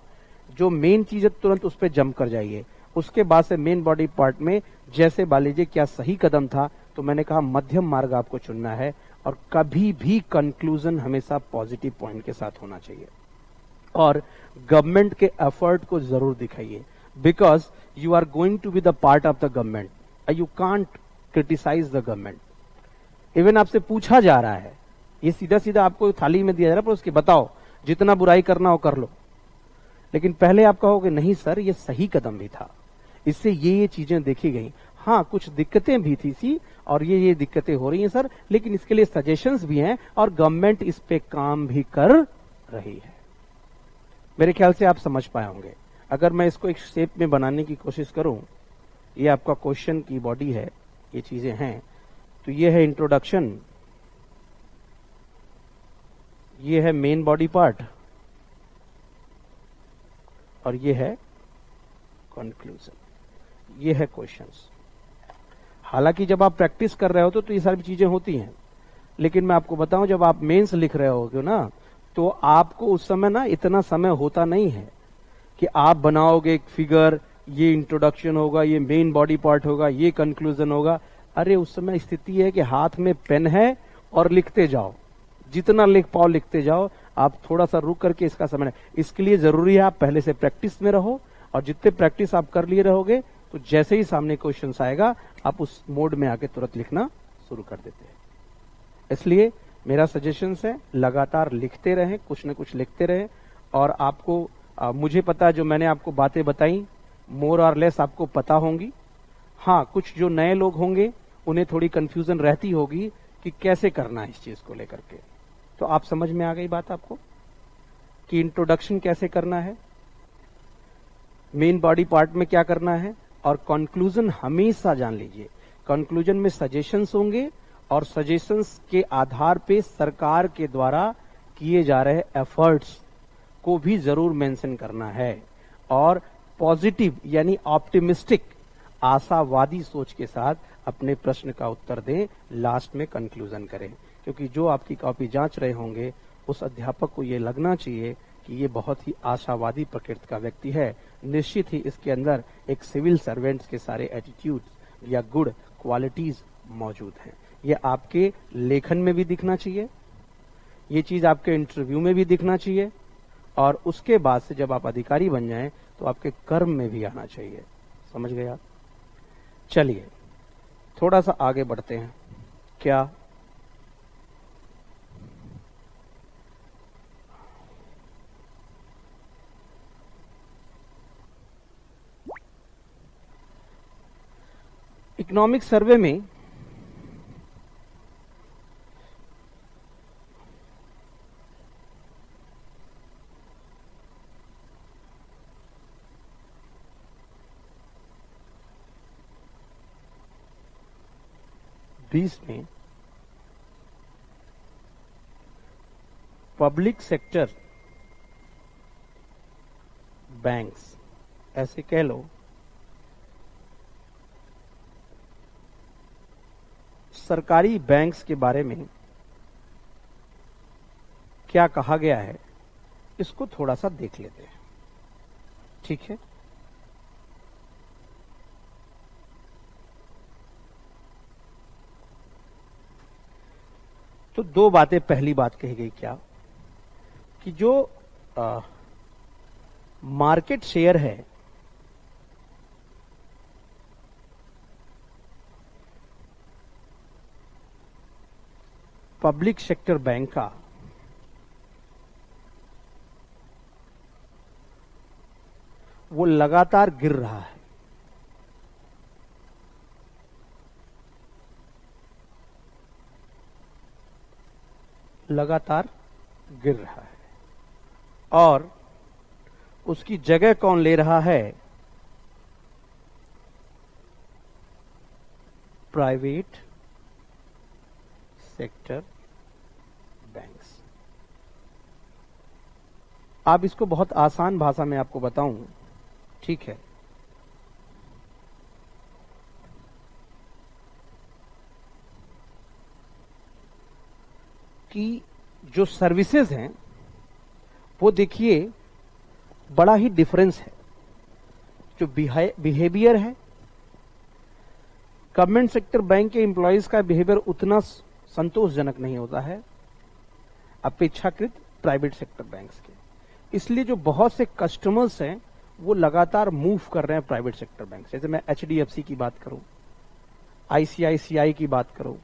जो मेन चीज है तुरंत उस पर जंप कर जाइए। उसके बाद से मेन बॉडी पार्ट में जैसे मान लीजिए क्या सही कदम था, तो मैंने कहा मध्यम मार्ग आपको चुनना है, और कभी भी कंक्लूजन हमेशा पॉजिटिव पॉइंट के साथ होना चाहिए, और गवर्नमेंट के एफर्ट को जरूर दिखाइए, because you are going to be the part of the government, you can't criticise the government. Even आपसे पूछा जा रहा है, ये सीधा सीधा आपको थाली में दिया जा रहा है, पर उसके बताओ जितना बुराई करना हो कर लो, लेकिन पहले आप कहोगे नहीं सर ये सही कदम भी था, इससे ये चीजें देखी गई, हाँ कुछ दिक्कतें भी थी और ये दिक्कतें हो रही हैं सर, लेकिन इसके लिए सजेशंस भी हैं और गवर्नमेंट इस पे काम भी कर रही है। मेरे ख्याल से आप समझ पाए होंगे। अगर मैं इसको एक शेप में बनाने की कोशिश करूं, ये आपका क्वेश्चन की बॉडी है, ये चीजें हैं, तो ये है इंट्रोडक्शन, ये है मेन बॉडी पार्ट, और ये है कंक्लूजन, ये है क्वेश्चंस। हालांकि जब आप प्रैक्टिस कर रहे हो तो ये सारी चीजें होती हैं, लेकिन मैं आपको बताऊं जब आप मेंस लिख रहे होगे ना, तो आपको उस समय ना इतना समय होता नहीं है कि आप बनाओगे एक फिगर, ये इंट्रोडक्शन होगा, ये मेन बॉडी पार्ट होगा, ये कंक्लूजन होगा। अरे उस समय स्थिति है कि हाथ में पेन है और लिखते जाओ, जितना लिख पाओ लिखते जाओ। आप थोड़ा सा रुक करके इसका समय, इसके लिए जरूरी है आप पहले से प्रैक्टिस में रहो और जितने प्रैक्टिस आप कर लिए रहोगे तो जैसे ही सामने क्वेश्चन आएगा आप उस मोड में आके तुरंत लिखना शुरू कर देते हैं। इसलिए मेरा सजेशन है लगातार लिखते रहें, कुछ न कुछ लिखते रहें। और आपको मुझे पता जो मैंने आपको बातें बताई मोर और लेस आपको पता होंगी। हाँ, कुछ जो नए लोग होंगे उन्हें थोड़ी कंफ्यूजन रहती होगी कि कैसे करना है इस चीज को लेकर के। तो आप समझ में आ गई बात आपको कि इंट्रोडक्शन कैसे करना है, मेन बॉडी पार्ट में क्या करना है, और कंक्लूजन हमेशा जान लीजिए कंक्लूजन में सजेशंस होंगे और सजेशंस के आधार पे सरकार के द्वारा किए जा रहे एफर्ट्स को भी जरूर मेंशन करना है। और पॉजिटिव यानी ऑप्टिमिस्टिक आशावादी सोच के साथ अपने प्रश्न का उत्तर दें, लास्ट में कंक्लूजन करें। क्योंकि जो आपकी कॉपी जांच रहे होंगे उस अध्यापक को ये लगना चाहिए कि ये बहुत ही आशावादी प्रकृति का व्यक्ति है। निश्चित ही इसके अंदर एक सिविल सर्वेंट्स के सारे एटीट्यूड या गुड क्वालिटीज मौजूद हैं। ये आपके लेखन में भी दिखना चाहिए, ये चीज आपके इंटरव्यू में भी दिखना चाहिए, और उसके बाद से जब आप अधिकारी बन जाएं तो आपके कर्म में भी आना चाहिए। समझ गए आप? चलिए थोड़ा सा आगे बढ़ते हैं। क्या इकोनॉमिक सर्वे में में पब्लिक सेक्टर बैंक्स, ऐसे कह लो, सरकारी बैंक्स के बारे में क्या कहा गया है इसको थोड़ा सा देख लेते हैं। ठीक है, तो दो बातें। पहली बात कही गई क्या कि जो मार्केट शेयर है पब्लिक सेक्टर बैंक का, वो लगातार गिर रहा है। लगातार गिर रहा है और उसकी जगह कौन ले रहा है? Private sector banks. आप इसको बहुत आसान भाषा में आपको बताऊं, ठीक है? कि जो सर्विसेज हैं वो देखिए बड़ा ही डिफरेंस है। जो बिहेवियर है, गवर्नमेंट सेक्टर बैंक के एम्प्लॉयज का बिहेवियर उतना संतोषजनक नहीं होता है अपेक्षाकृत प्राइवेट सेक्टर बैंक्स के। इसलिए जो बहुत से कस्टमर्स हैं वो लगातार मूव कर रहे हैं प्राइवेट सेक्टर बैंक। जैसे मैं एचडीएफसी की बात करूं, आईसीआईसीआई की बात करूं,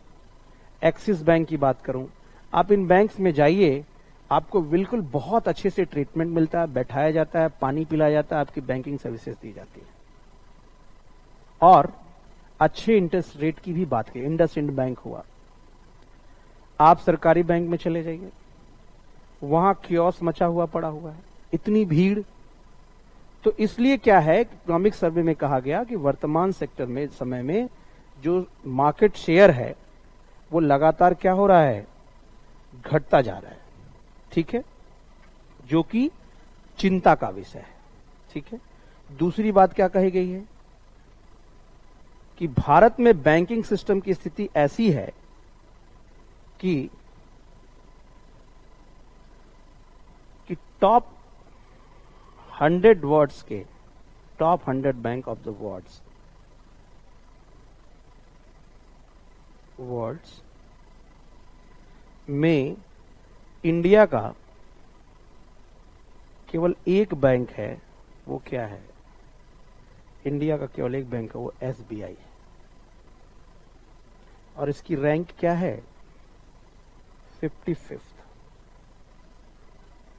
एक्सिस बैंक की बात करूं, आप इन बैंक्स में जाइए, आपको बिल्कुल बहुत अच्छे से ट्रीटमेंट मिलता है, बैठाया जाता है, पानी पिलाया जाता है, आपकी बैंकिंग सर्विसेज दी जाती है। और अच्छे इंटरेस्ट रेट की भी बात करें, इंडसइंड बैंक हुआ, आप सरकारी बैंक में चले जाइए, वहां कियोस्क मचा हुआ पड़ा हुआ है, इतनी भीड़। तो इसलिए क्या है, इकोनॉमिक सर्वे में कहा गया कि वर्तमान सेक्टर में समय में जो मार्केट शेयर है वो लगातार क्या हो रहा है? घटता जा रहा है। ठीक है, जो कि चिंता का विषय है। ठीक है, दूसरी बात क्या कही गई है कि भारत में बैंकिंग सिस्टम की स्थिति ऐसी है कि टॉप 100 वर्ड्स के, top 100 bank of the words में इंडिया का केवल एक बैंक है। वो क्या है? इंडिया का केवल एक बैंक है, वो SBI है। और इसकी रैंक क्या है? 55th,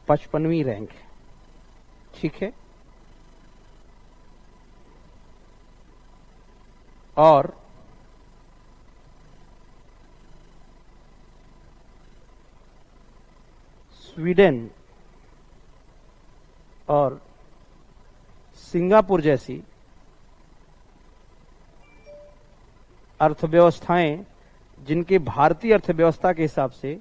55वीं रैंक है। ठीक है। और स्वीडन और सिंगापुर जैसी अर्थव्यवस्थाएं, जिनके भारतीय अर्थव्यवस्था के हिसाब से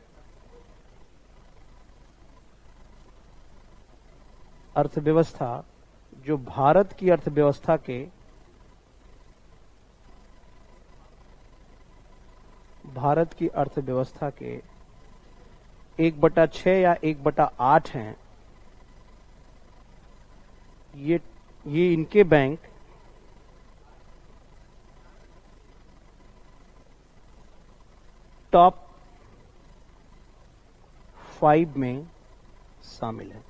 अर्थव्यवस्था जो भारत की अर्थव्यवस्था के 1/6 या 1/8 हैं, ये इनके बैंक टॉप 5 में शामिल है।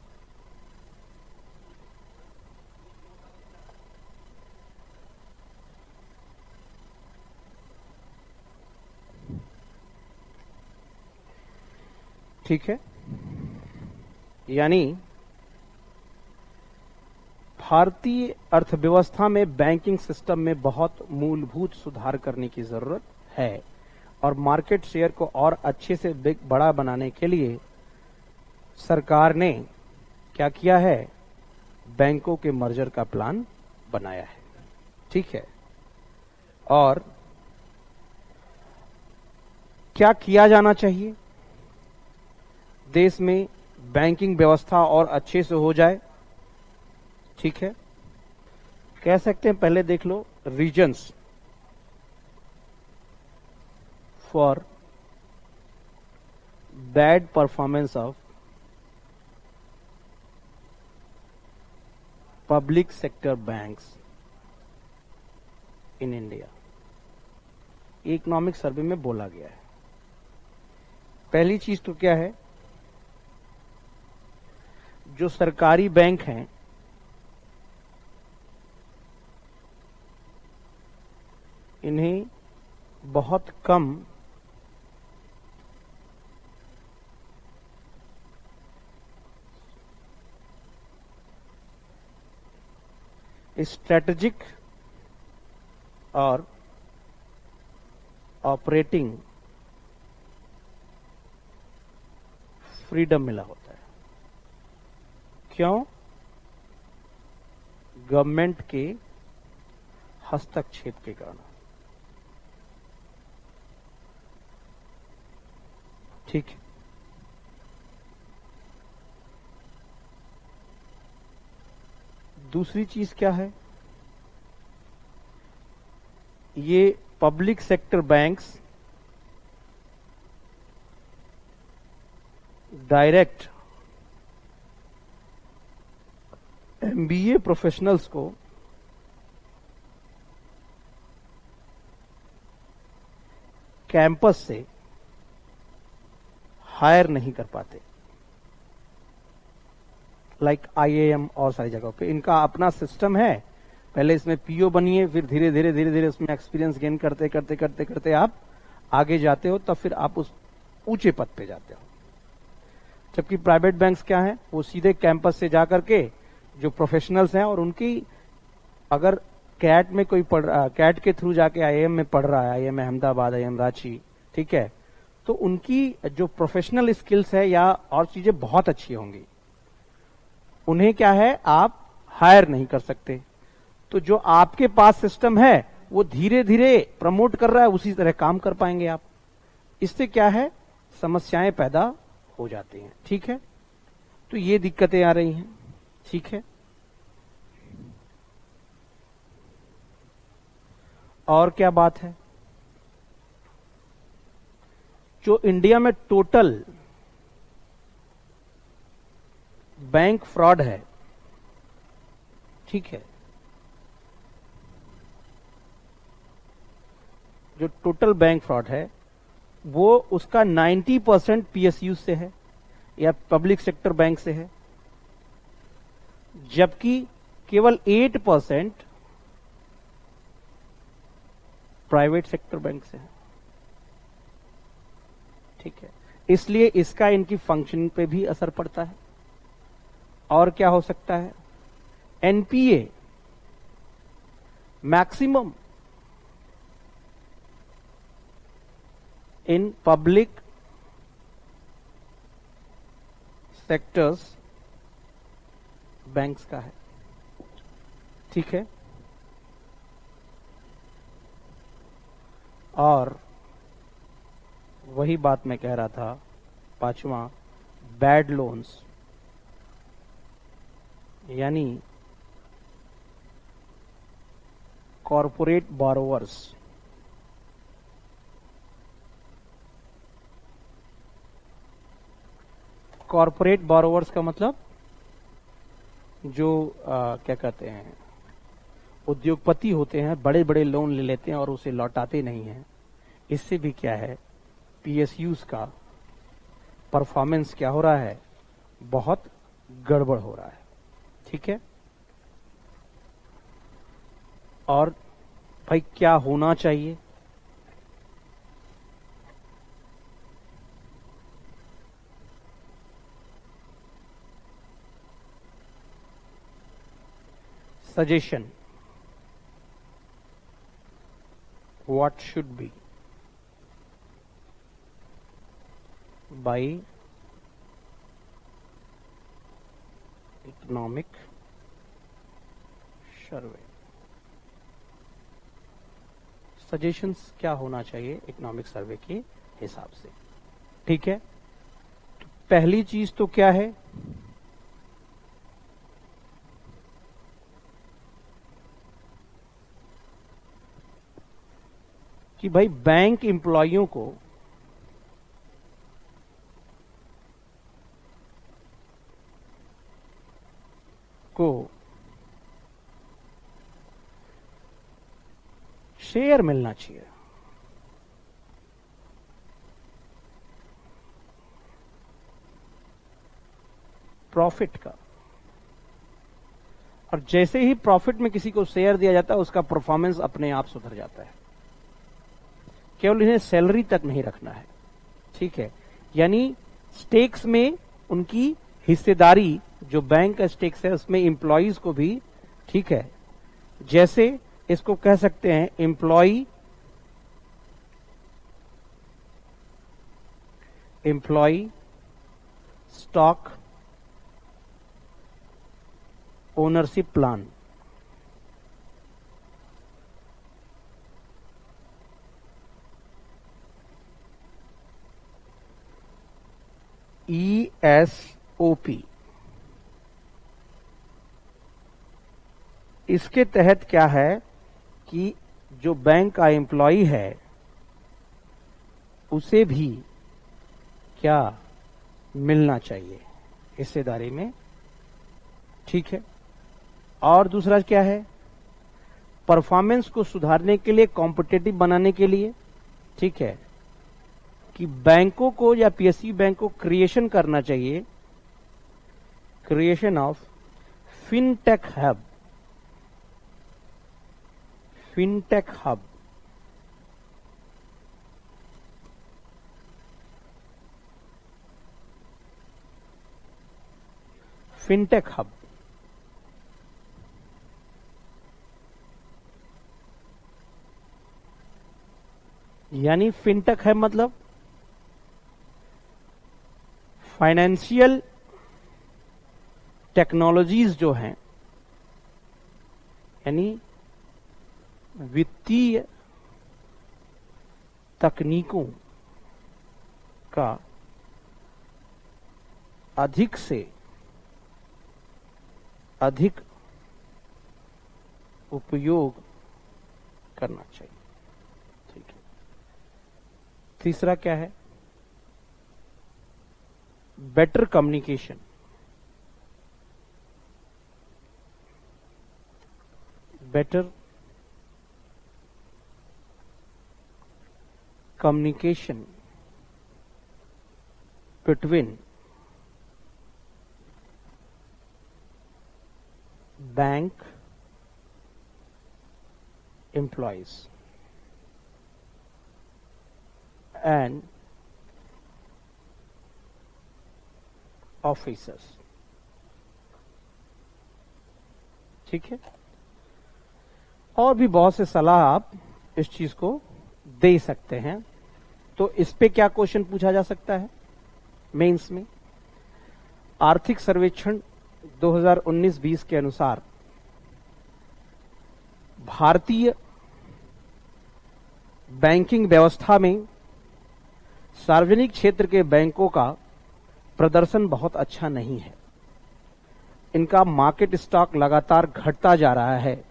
ठीक है। यानी भारतीय अर्थव्यवस्था में बैंकिंग सिस्टम में बहुत मूलभूत सुधार करने की जरूरत है और मार्केट शेयर को और अच्छे से बड़ा बनाने के लिए सरकार ने क्या किया है? बैंकों के मर्जर का प्लान बनाया है। ठीक है। और क्या किया जाना चाहिए? देश में बैंकिंग व्यवस्था और अच्छे से हो जाए। ठीक है। कह सकते हैं, पहले देख लो reasons for bad performance of public sector banks in India, economic survey में बोला गया है। पहली चीज तो क्या है? जो सरकारी बैंक हैं, इन्हें बहुत कम स्ट्रेटेजिक और ऑपरेटिंग फ्रीडम मिला होता है। क्यों? गवर्नमेंट के हस्तक्षेप के कारण। ठीक है। दूसरी चीज क्या है? ये public sector banks direct MBA professionals को कैंपस से हायर नहीं कर पाते, लाइक IIM और सारी जगहों पे। इनका अपना सिस्टम है। पहले इसमें PO बनिए, फिर धीरे धीरे उसमें एक्सपीरियंस गेन करते करते करते करते आप आगे जाते हो, तब फिर आप उस ऊंचे पद पे जाते हो। जबकि प्राइवेट बैंक्स क्या हैं? वो सीधे कैंपस से जाकर के जो प्रोफेशनल्स हैं, और उनकी अगर कैट में कोई पढ़ रहा, कैट के थ्रू जाके IIM में पढ़ रहा है, IIM अहमदाबाद, IIM रांची, ठीक है, तो उनकी जो प्रोफेशनल स्किल्स है या और चीजें बहुत अच्छी होंगी। उन्हें क्या है, आप हायर नहीं कर सकते। तो जो आपके पास सिस्टम है वो धीरे धीरे प्रमोट कर रहा है, उसी तरह काम कर पाएंगे आप। इससे क्या है, समस्याएं पैदा हो जाती हैं। ठीक है। तो ये दिक्कतें आ रही हैं। ठीक है। और क्या बात है? जो इंडिया में टोटल बैंक फ्रॉड है, ठीक है, जो टोटल बैंक फ्रॉड है वो उसका 90% PSU से है या पब्लिक सेक्टर बैंक से है, जबकि केवल 8% प्राइवेट सेक्टर बैंक से है। ठीक है, इसलिए इसका इनकी फंक्शनिंग पे भी असर पड़ता है। और क्या हो सकता है, NPA maximum in public sectors banks का है। ठीक है, और वही बात मैं कह रहा था, पांचवा, बैड लोन्स, यानी कॉरपोरेट बोरोवर्स, कॉरपोरेट बोरोवर्स का मतलब जो क्या कहते हैं, उद्योगपति होते हैं, बड़े बड़े लोन ले लेते हैं और उसे लौटाते नहीं हैं। इससे भी क्या है, पीएसयूज का परफॉर्मेंस क्या हो रहा है, बहुत गड़बड़ हो रहा है। ठीक है, और भाई क्या होना चाहिए, suggestion, what should be by economic survey. Suggestions क्या होना चाहिए इकोनॉमिक सर्वे के हिसाब से। ठीक है, तो पहली चीज तो क्या है, कि भाई बैंक एम्प्लॉइयों को शेयर मिलना चाहिए। प्रॉफिट का, और जैसे ही प्रॉफिट में किसी को शेयर दिया जाता है उसका परफॉर्मेंस अपने आप सुधर जाता है। केवल इन्हें सैलरी तक नहीं रखना है। ठीक है, यानी स्टेक्स में उनकी हिस्सेदारी, जो बैंक का स्टेक्स है उसमें एम्प्लॉइज को भी, ठीक है, जैसे इसको कह सकते हैं employ stock ownership plan. ESOP, इसके तहत क्या है कि जो बैंक का एम्प्लॉय है उसे भी क्या मिलना चाहिए हिस्सेदारी में। ठीक है, और दूसरा क्या है, परफॉर्मेंस को सुधारने के लिए, कॉम्पिटिटिव बनाने के लिए, ठीक है, कि बैंकों को या पीएसयू बैंक को क्रिएशन करना चाहिए, creation of fintech hub. Fintech hub, fintech hub यानी फिनटेक है मतलब फाइनेंशियल टेक्नोलॉजीज जो हैं, यानी वित्तीय तकनीकों का अधिक से अधिक उपयोग करना चाहिए। ठीक है, तीसरा क्या है, better communication. Better communication between bank employees. And officers. ठीक है, और भी बहुत से सलाह आप इस चीज को दे सकते हैं। तो इस पे क्या क्वेश्चन पूछा जा सकता है मेंस में? आर्थिक सर्वेक्षण 2019-20 के अनुसार भारतीय बैंकिंग व्यवस्था में सार्वजनिक क्षेत्र के बैंकों का प्रदर्शन बहुत अच्छा नहीं है। इनका मार्केट स्टॉक लगातार घटता जा रहा है।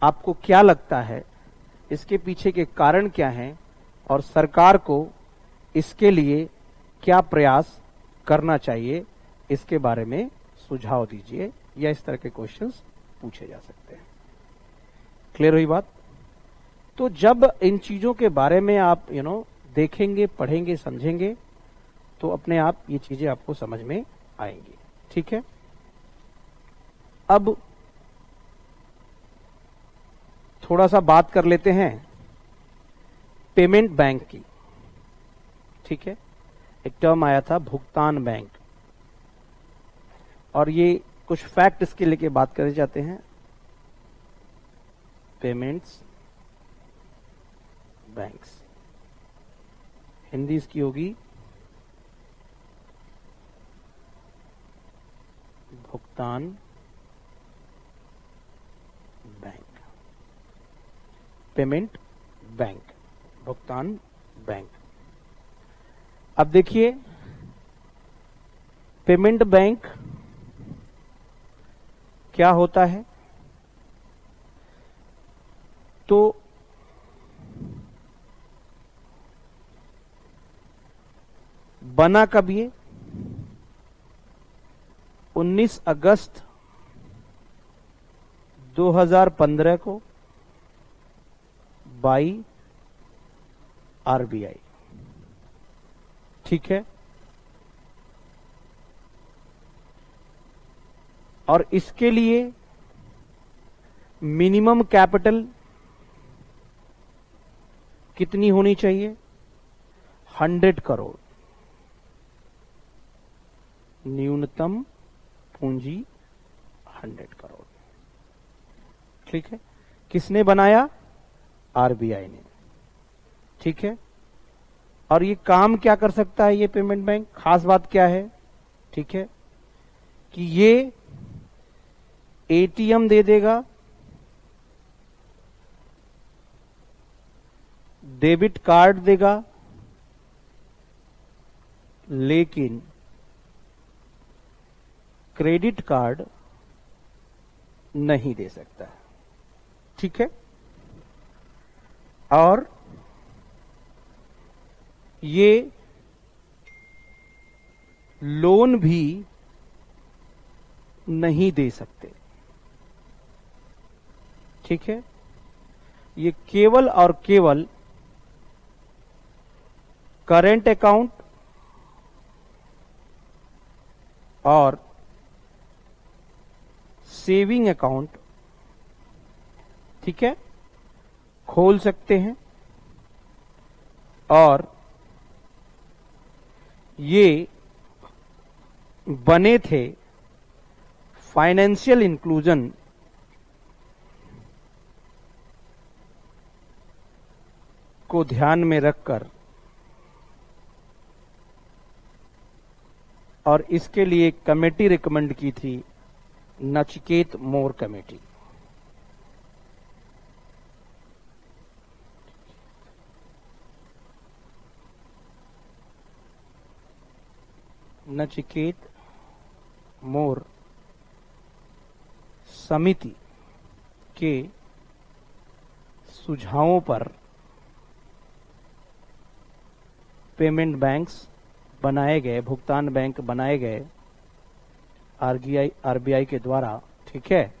आपको क्या लगता है इसके पीछे के कारण क्या हैं और सरकार को इसके लिए क्या प्रयास करना चाहिए? इसके बारे में सुझाव दीजिए, या इस तरह के क्वेश्चंस पूछे जा सकते हैं। क्लियर हुई बात? तो जब इन चीजों के बारे में आप देखेंगे, पढ़ेंगे, समझेंगे, तो अपने आप ये चीजें आपको समझ में आएंगी। ठीक है, अब थोड़ा सा बात कर लेते हैं पेमेंट बैंक की। ठीक है, एक टर्म आया था भुगतान बैंक, और ये कुछ फैक्ट इसके लेके बात करे जाते हैं। पेमेंट्स बैंक्स, हिंदी इसकी होगी भुगतान बैंक। पेमेंट बैंक, भुगतान बैंक। अब देखिए, पेमेंट बैंक क्या होता है? तो बना कब ये? 19 अगस्त 2015 को बाई आरबीआई। ठीक है, और इसके लिए मिनिमम कैपिटल कितनी होनी चाहिए? 100 करोड़। न्यूनतम पूंजी 100 करोड़। ठीक है, किसने बनाया? आरबीआई ने। ठीक है, और ये काम क्या कर सकता है ये पेमेंट बैंक? खास बात क्या है? ठीक है, कि ये एटीएम दे देगा, डेबिट कार्ड देगा, लेकिन क्रेडिट कार्ड नहीं दे सकता है। ठीक है, और ये लोन भी नहीं दे सकते। ठीक है, ये केवल और केवल करेंट अकाउंट और सेविंग अकाउंट, ठीक है, खोल सकते हैं। और ये बने थे फाइनेंशियल इंक्लूजन को ध्यान में रखकर, और इसके लिए एक कमेटी रिकमेंड की थी, नचिकेत मोर कमेटी। नचिकेत मोर समिति के सुझावों पर पेमेंट बैंक्स बनाए गए, भुगतान बैंक बनाए गए आरबीआई के द्वारा। ठीक है,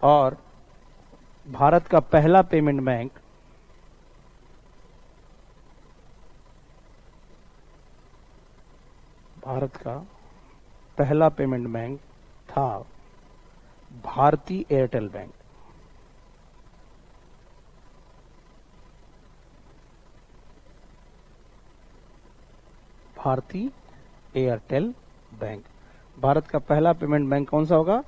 और भारत का पहला पेमेंट बैंक था भारतीय Airtel bank. Bharti Airtel bank. Bharat का पहला पेमेंट बैंक कौन सा होगा?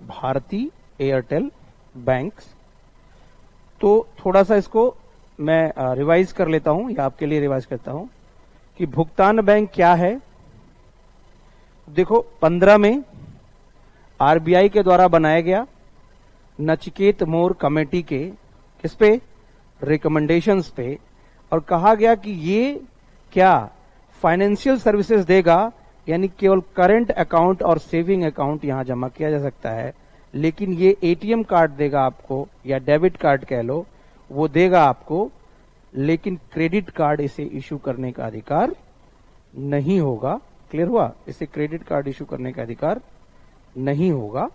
Bharti Airtel bank. तो थोड़ा सा इसको मैं रिवाइज कर लेता हूं, या आपके लिए रिवाइज करता हूं कि भुगतान बैंक क्या है। देखो 15 में आरबीआई के द्वारा बनाया गया, नचिकेत मोर कमेटी के किस पे? रिकमेंडेशंस पे, और कहा गया कि ये क्या फाइनेंशियल सर्विसेज देगा, यानी केवल करंट अकाउंट और सेविंग अकाउंट यहां जमा किया जा सकता है, लेकिन ये एटीएम कार्ड देगा आपको, या डेबिट कार्ड कह लो, वो देगा आपको, लेकिन क्रेडिट कार्ड इसे इशू करने का अधिकार नहीं होगा। क्लियर हुआ? इसे क्रेडिट कार्ड इशू करने का अधिकार नहीं होगा।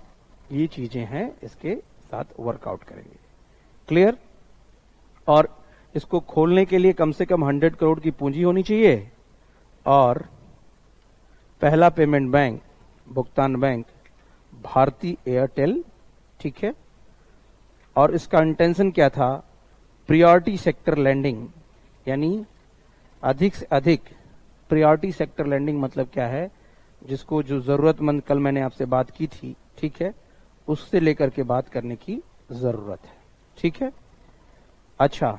ये चीजें हैं, इसके साथ वर्कआउट करेंगे। क्लियर? और इसको खोलने के लिए कम से कम 100 करोड़ की पूंजी होनी चाहिए, और पहला पेमेंट बैंक, भुगतान बैंक भारती एयरटेल, ठीक है। और इसका इंटेंशन क्या था? प्रायोरिटी सेक्टर लैंडिंग, यानी अधिक से अधिक प्रायोरिटी सेक्टर लैंडिंग मतलब क्या है? जिसको जो जरूरतमंद, कल मैंने आपसे बात की थी, ठीक है, उससे लेकर के बात करने की जरूरत है, ठीक है। अच्छा,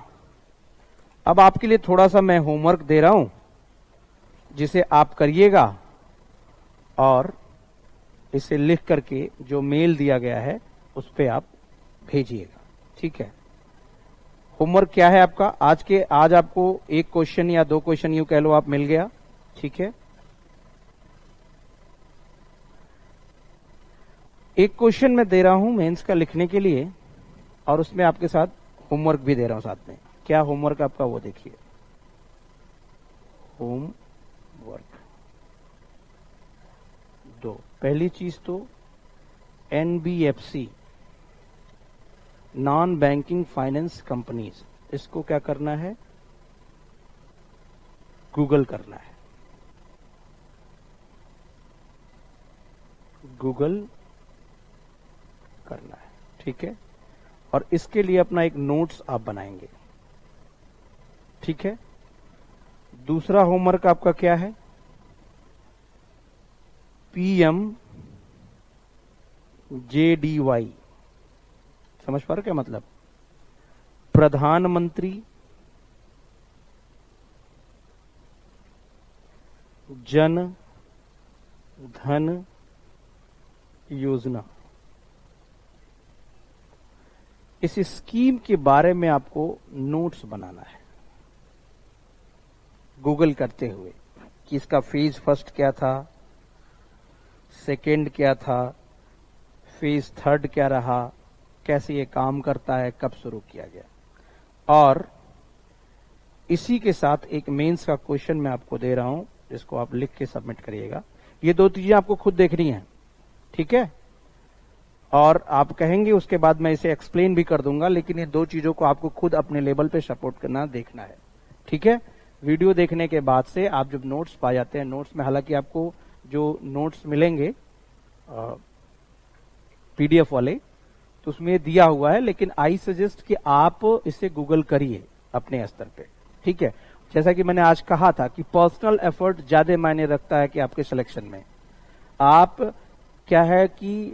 अब आपके लिए थोड़ा सा मैं होमवर्क दे रहा हूं, जिसे आप करिएगा, और इसे लिख करके जो मेल दिया गया है उस पे आप भेजिएगा, ठीक है। होमवर्क क्या है आपका? आज आपको एक क्वेश्चन या 2 क्वेश्चन यूं कह लो आप मिल गया, ठीक है। एक क्वेश्चन मैं दे रहा हूं मेंस का लिखने के लिए, और उसमें आपके साथ होमवर्क भी दे रहा हूं साथ में। क्या होमवर्क आपका, वो देखिए। होमवर्क 2, पहली चीज तो NBFC, non banking finance companies, इसको क्या करना है? गूगल करना है। गूगल करना है, ठीक है। और इसके लिए अपना एक नोट्स आप बनाएंगे, ठीक है। दूसरा होमवर्क आपका क्या है? PMJDY, समझ पा रहे क्या मतलब? प्रधानमंत्री जन धन योजना। इस स्कीम के बारे में आपको नोट्स बनाना है गूगल करते हुए, कि इसका फेज फर्स्ट क्या था, सेकेंड क्या था, फेज थर्ड क्या रहा, कैसे ये काम करता है, कब शुरू किया गया। और इसी के साथ एक मेंस का क्वेश्चन मैं आपको दे रहा हूं, जिसको आप लिख के सबमिट करिएगा। ये 2 चीजें आपको खुद देखनी है, ठीक है। और आप कहेंगे उसके बाद मैं इसे एक्सप्लेन भी कर दूंगा, लेकिन ये 2 चीजों को आपको खुद अपने लेवल पे सपोर्ट करना, देखना है, ठीक है। वीडियो देखने के बाद से आप जब नोट्स पा जाते हैं, नोट्स में हालांकि आपको जो नोट्स मिलेंगे पीडीएफ वाले, तो उसमें दिया हुआ है, लेकिन आई सजेस्ट कि आप इसे गूगल करिए अपने स्तर पे, ठीक है। जैसा कि मैंने आज कहा था कि पर्सनल एफर्ट ज्यादा मायने रखता है कि आपके सिलेक्शन में। आप क्या है कि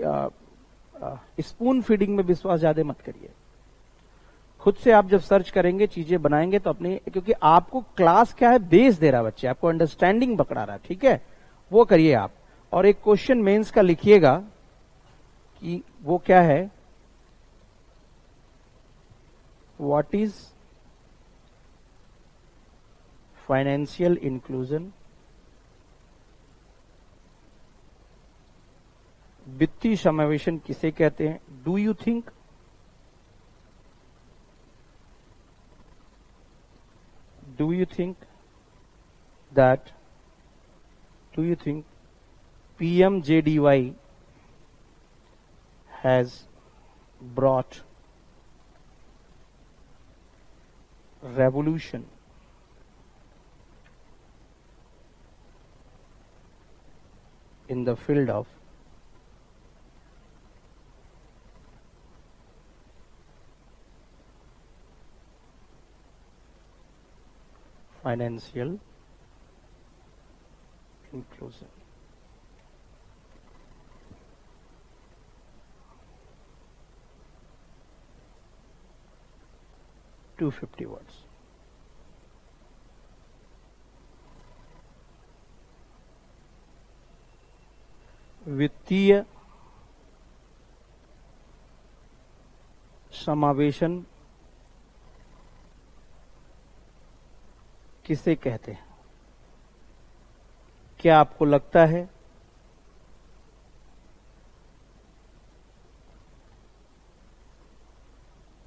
स्पून फीडिंग में विश्वास ज्यादा मत करिए। खुद से आप जब सर्च करेंगे, चीजें बनाएंगे, तो अपने, क्योंकि आपको क्लास क्या है, बेस दे रहा बच्चे, आपको अंडरस्टैंडिंग पकड़ा रहा है, ठीक है, वो करिए आप। और एक क्वेश्चन मेंस का लिखिएगा कि वो क्या है, व्हाट इज फाइनेंशियल इंक्लूजन, वित्तीय समावेशन किसे कहते हैं, do you think that PMJDY has brought revolution in the field of financial inclusion. 250 words. वित्तीय समावेशन किसे कहते हैं? क्या आपको लगता है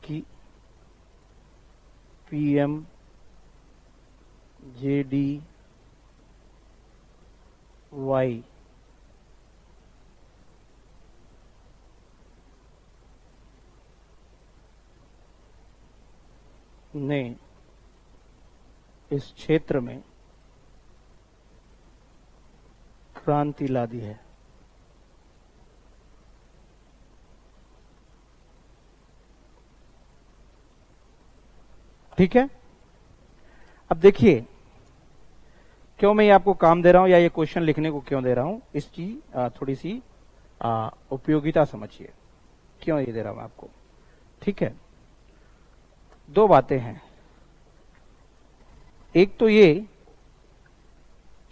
कि पीएम जेडी वाई ने इस क्षेत्र में क्रांति ला दी है? ठीक है, अब देखिए क्यों मैं ये आपको काम दे रहा हूं या ये क्वेश्चन लिखने को क्यों दे रहा हूं, इसकी थोड़ी सी उपयोगिता समझिए क्यों ये दे रहा हूं आपको। ठीक है, दो बातें हैं। एक तो ये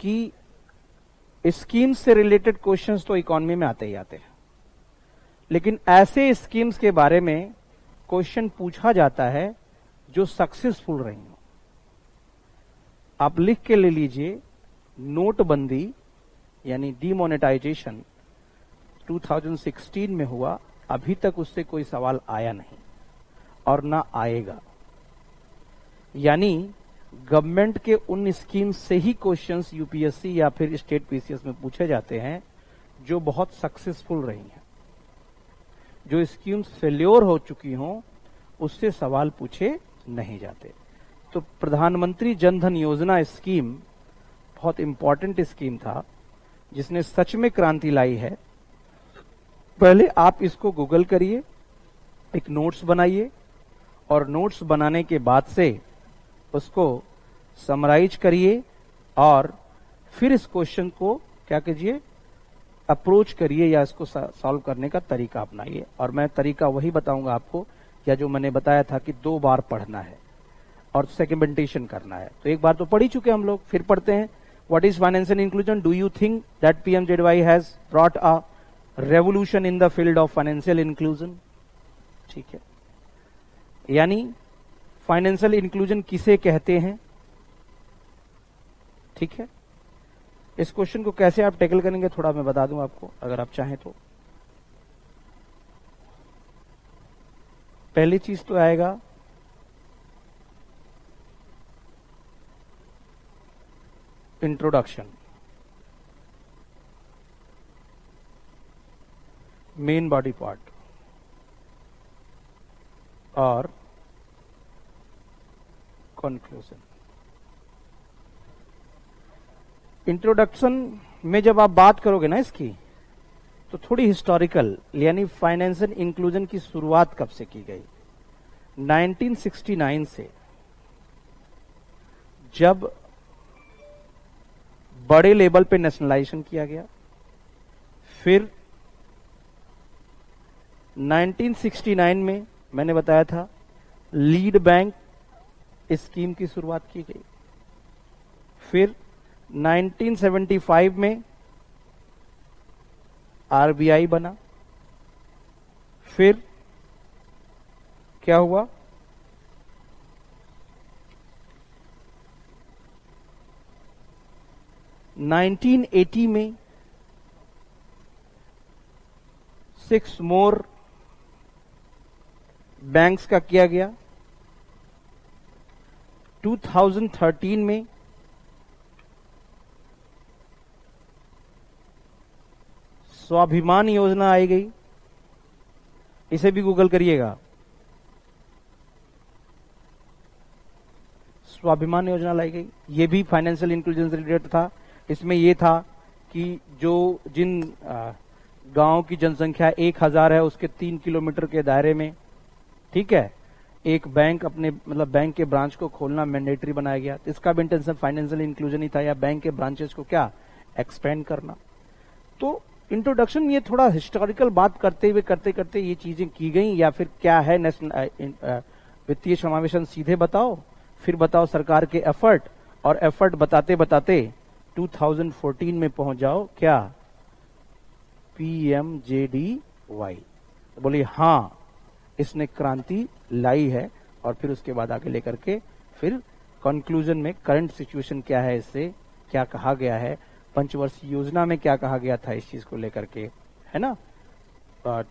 कि स्कीम्स से रिलेटेड क्वेश्चंस तो इकोनॉमी में आते ही आते हैं, लेकिन ऐसे स्कीम्स के बारे में क्वेश्चन पूछा जाता है जो सक्सेसफुल रही हो। आप लिख के ले लीजिए, नोटबंदी यानी डीमोनेटाइजेशन 2016 में हुआ, अभी तक उससे कोई सवाल आया नहीं और ना आएगा। यानी गवर्नमेंट के उन स्कीम से ही क्वेश्चंस यूपीएससी या फिर स्टेट पीसीएस में पूछे जाते हैं जो बहुत सक्सेसफुल रही हैं। जो स्कीम्स फेल्योर हो चुकी हों उससे सवाल पूछे नहीं जाते। तो प्रधानमंत्री जनधन योजना स्कीम बहुत इंपॉर्टेंट स्कीम था जिसने सच में क्रांति लाई है। पहले आप इसको गूगल करिए, एक नोट्स बनाइए और नोट्स बनाने के बाद से उसको समराइज करिए और फिर इस क्वेश्चन को क्या कीजिए, अप्रोच करिए या इसको सॉल्व करने का तरीका अपनाइए। और मैं तरीका वही बताऊंगा आपको या जो मैंने बताया था कि 2 बार पढ़ना है और सेगमेंटेशन करना है। तो एक बार तो पढ़ ही चुके हम लोग, फिर पढ़ते हैं। What is financial inclusion? Do you think that PMJDY has brought a revolution in the field of financial inclusion? ठीक है, यानी फाइनेंशियल इंक्लूजन किसे कहते हैं? ठीक है, इस क्वेश्चन को कैसे आप टैकल करेंगे थोड़ा मैं बता दूं आपको, अगर आप चाहें तो। पहली चीज तो आएगा इंट्रोडक्शन, मेन बॉडी पार्ट, और कंक्लूजन। इंट्रोडक्शन में जब आप बात करोगे ना इसकी, तो थोड़ी हिस्टोरिकल, यानी फाइनेंशियल इंक्लूजन की शुरुआत कब से की गई? 1969 से, जब बड़े लेवल पे नेशनलाइजेशन किया गया। फिर 1969 में मैंने बताया था लीड बैंक स्कीम की शुरुआत की गई। फिर 1975 में आरबीआई बना। फिर क्या हुआ? नाइनटीन 1980 में 6 मोर बैंक्स का किया गया। 2013 में स्वाभिमान योजना आई गई, इसे भी गूगल करिएगा। स्वाभिमान योजना लाई गई, ये भी फाइनेंशियल इंक्लूजन से रिलेटेड था। इसमें यह था कि जो जिन गांव की जनसंख्या 1000 है उसके 3 किलोमीटर के दायरे में, ठीक है, एक बैंक अपने मतलब बैंक के ब्रांच को खोलना मैंडेटरी बनाया गया। इसका भी इंटेंशन फाइनेंशियल इंक्लूजन ही था, या बैंक के ब्रांचेस को क्या एक्सपेंड करना। तो इंट्रोडक्शन ये थोड़ा हिस्टोरिकल बात करते हुए करते करते ये चीजें की गई, या फिर क्या है नेशनल वित्तीय समावेशन सीधे बताओ, फिर बताओ सरकार के एफर्ट, और एफर्ट बताते बताते 2014 में पहुंच जाओ क्या, PMJDY। बोलिए हाँ, इसने क्रांति लाई है, और फिर उसके बाद आगे लेकर के फिर कंक्लूजन में करंट सिचुएशन क्या है, इससे क्या कहा गया है, पंचवर्षीय योजना में क्या कहा गया था इस चीज को लेकर के, है ना।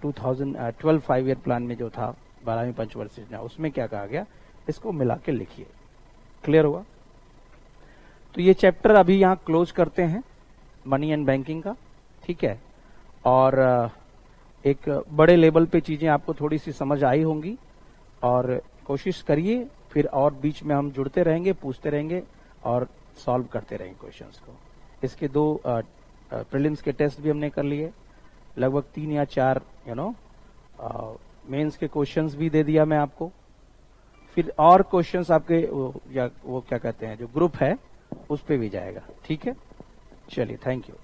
2012 5 ईयर प्लान में जो था 12वीं पंचवर्षीय योजना, उसमें क्या कहा गया, इसको मिला के लिखिए। क्लियर हुआ? तो ये चैप्टर अभी यहाँ क्लोज करते हैं, मनी एंड बैंकिंग का, ठीक है। और एक बड़े लेवल पे चीजें आपको थोड़ी सी समझ आई होंगी, और कोशिश करिए, फिर और बीच में हम जुड़ते रहेंगे, पूछते रहेंगे और सॉल्व करते रहेंगे क्वेश्चंस को। इसके 2 प्रीलिम्स के टेस्ट भी हमने कर लिए, लगभग 3 या 4 मेंस के क्वेश्चंस भी दे दिया मैं आपको। फिर और क्वेश्चंस आपके वो क्या कहते हैं, जो ग्रुप है उस पे भी जाएगा, ठीक है। चलिए, थैंक यू।